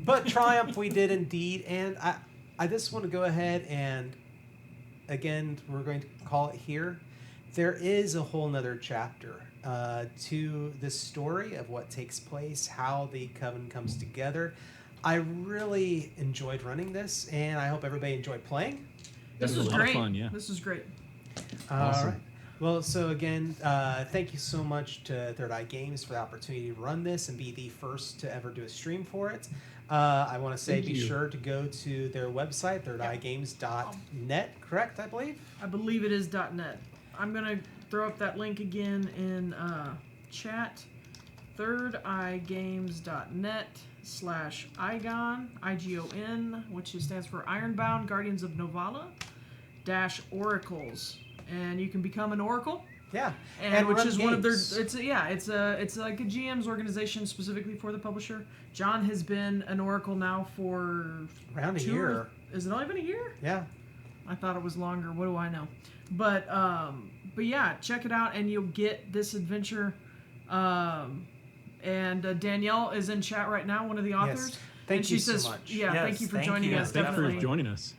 But triumph we did indeed. And I just want to go ahead and, again, we're going to call it here. There is a whole nother chapter to this story of what takes place, how the coven comes together. I really enjoyed running this, and I hope everybody enjoyed playing. This was a lot of great. fun, yeah. This was great. Awesome. All right. Well, so again, thank you so much to Third Eye Games for the opportunity to run this and be the first to ever do a stream for it. I want to say Thank be you. sure to go to their website, thirdeyegames.net, correct, I believe? I believe it is .net. I'm going to throw up that link again in chat. thirdeyegames.net/Igon, IGON, which stands for Ironbound Guardians of Novala, -Oracles. And you can become an Oracle. Yeah. And which run is one of their games. it's like a GM's organization specifically for the publisher. John has been an Oracle now for Around a year. Is it only been a year? Yeah. I thought it was longer. What do I know? But yeah, check it out and you'll get this adventure. And Danielle is in chat right now, one of the authors. Yes. Thank and you she says, so much. Yeah, Yes, thank you for thank joining you. us. Thank you Definitely. for joining us.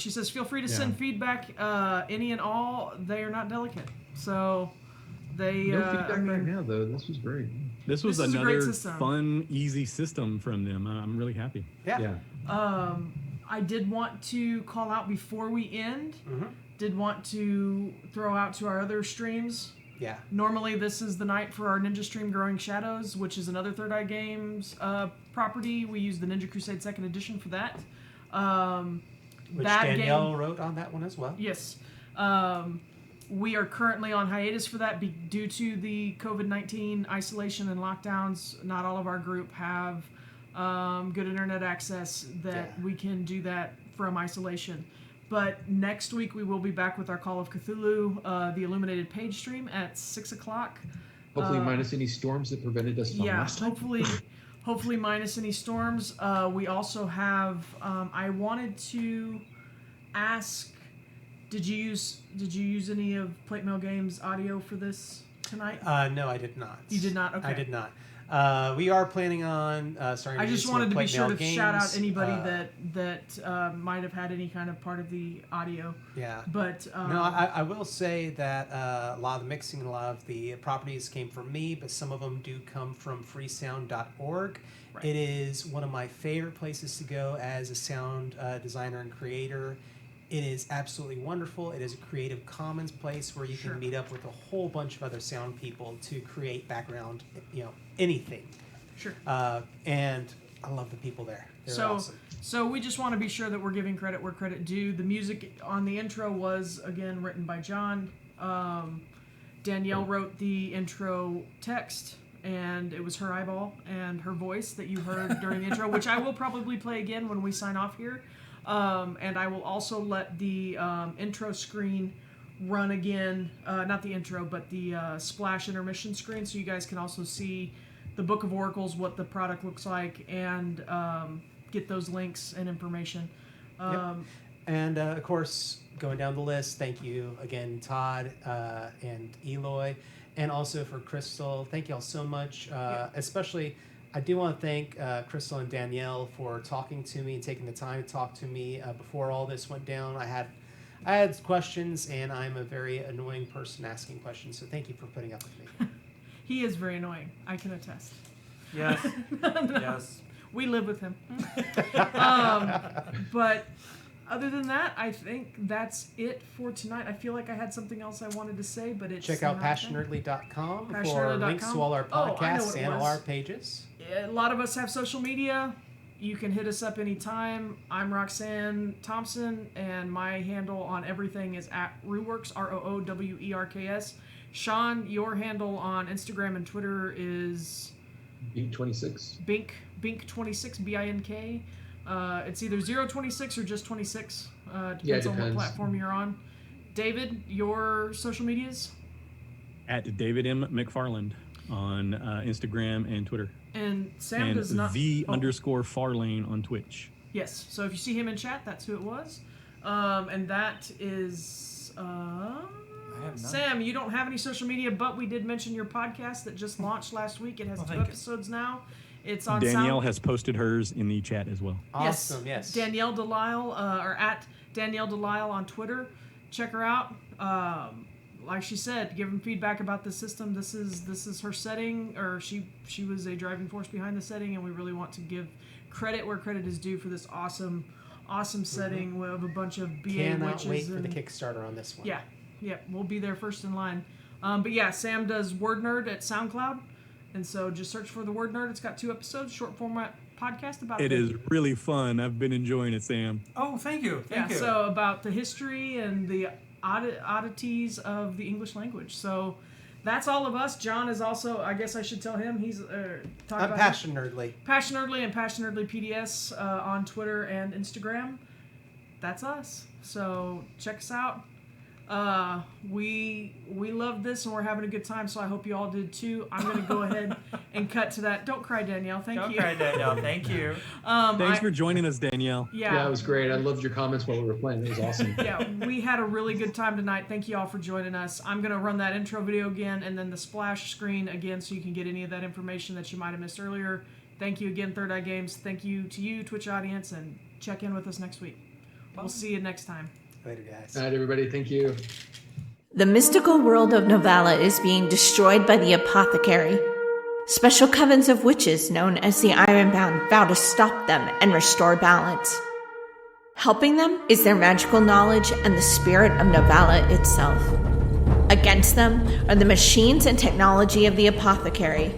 She says, feel free to Yeah. send feedback, any and all. They are not delicate. So they. No feedback I mean, right now, though. This was great. This was This is a great another system. fun, easy system from them. I'm really happy. Yeah. I did want to call out before we end. Mhm. Did want to throw out to our other streams. Yeah. Normally, this is the night for our Ninja stream, Growing Shadows, which is another Third Eye Games property. We use the Ninja Crusade 2nd Edition for that. Which that Danielle game, wrote on that one as well. yes. We are currently on hiatus for that due to the COVID-19 isolation and lockdowns. Not all of our group have good internet access that we can do that from isolation. But next week we will be back with our Call of Cthulhu, the Illuminated Page stream at 6 o'clock. Hopefully, minus any storms that prevented us from Yeah, last time. hopefully minus any storms. We also have. I wanted to ask. Did you use any of Plate Mail Games audio for this tonight? No, I did not. You did not? Okay. I did not. We are planning on starting I to just use wanted to be Plate sure Mail to shout out games. anybody that might have had any kind of part of the audio. Yeah. But No, I will say that a lot of the mixing and a lot of the properties came from me, but some of them do come from freesound.org. Right. It is one of my favorite places to go as a sound designer and creator. It is absolutely wonderful. It is a Creative Commons place where you Sure. can meet up with a whole bunch of other sound people to create background, anything. sure. And I love the people there. They're So, awesome. so we just want to be sure that we're giving credit where credit due. The music on the intro was again written by John. Danielle wrote the intro text, and it was her eyeball and her voice that you heard during the intro, which I will probably play again when we sign off here. And I will also let the intro screen run again, not the intro, but the splash intermission screen, so you guys can also see the Book of Oracles, what the product looks like, and get those links and information. Yep. And of course, going down the list, thank you again, Todd and Eloy, and also for Crystal. Thank you all so much. Especially, I do want to thank Crystal and Danielle for talking to me and taking the time to talk to me before all this went down. I had questions, and I'm a very annoying person asking questions, so thank you for putting up with me. He is very annoying. I can attest. Yes. No. Yes. We live with him. But other than that, I think that's it for tonight. I feel like I had something else I wanted to say, but it's Check out not passionately.com for Passionately.com. links to all our Oh, I know podcasts what it and all was. our pages. A lot of us have social media. You can hit us up anytime. I'm Roxanne Thompson, and my handle on everything is at Rooworks, ROOWERKS. Sean, your handle on Instagram and Twitter is B26. Bink26, BINK. It's either 026 or just 26. Depends on what depends. platform you're on. David, your social medias? At David M. McFarland on Instagram and Twitter. And Sam And does not... _Farlane on Twitch. Yes, so if you see him in chat, that's who it was. And that is... I have none. Sam, you don't have any social media, but we did mention your podcast that just launched last week. It has Well, 2 thank you. episodes now. It's on Danielle Sound... has posted hers in the chat as well. Awesome, yes. Danielle DeLisle, or at Danielle DeLisle on Twitter. Check her out. Like she said, give them feedback about the system. This is her setting, or she was a driving force behind the setting, and we really want to give credit where credit is due for this awesome setting with a bunch of BA Cannot witches. wait for and, the Kickstarter on this one. Yeah, we'll be there first in line. But yeah, Sam does Word Nerd at SoundCloud, and so just search for the Word Nerd. It's got 2 episodes, short format podcast about It is really fun. I've been enjoying it, Sam. Oh, thank you. Thank you. So about the history and the oddities of the English language. So that's all of us. John is also, I guess I should tell him, he's I'm about Passion Nerdly. Passion Nerdly and Passion Nerdly PDS on Twitter and Instagram. That's us. So check us out. We love this and we're having a good time, so I hope you all did too. I'm going to go ahead and cut to that. Don't cry, Danielle. Thank you. Don't cry, Danielle. Thank you. Thanks for joining us, Danielle. Yeah, it was great. I loved your comments while we were playing. It was awesome. Yeah, we had a really good time tonight. Thank you all for joining us. I'm going to run that intro video again and then the splash screen again so you can get any of that information that you might have missed earlier. Thank you again, Third Eye Games. Thank you to you, Twitch audience, and check in with us next week. We'll see you next time. Later, guys. All right, everybody. Thank you. The mystical world of Novala is being destroyed by the apothecary. Special covens of witches known as the Ironbound vow to stop them and restore balance. Helping them is their magical knowledge and the spirit of Novala itself. Against them are the machines and technology of the apothecary.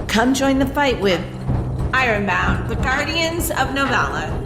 Come join the fight with Ironbound, the Guardians of Novala.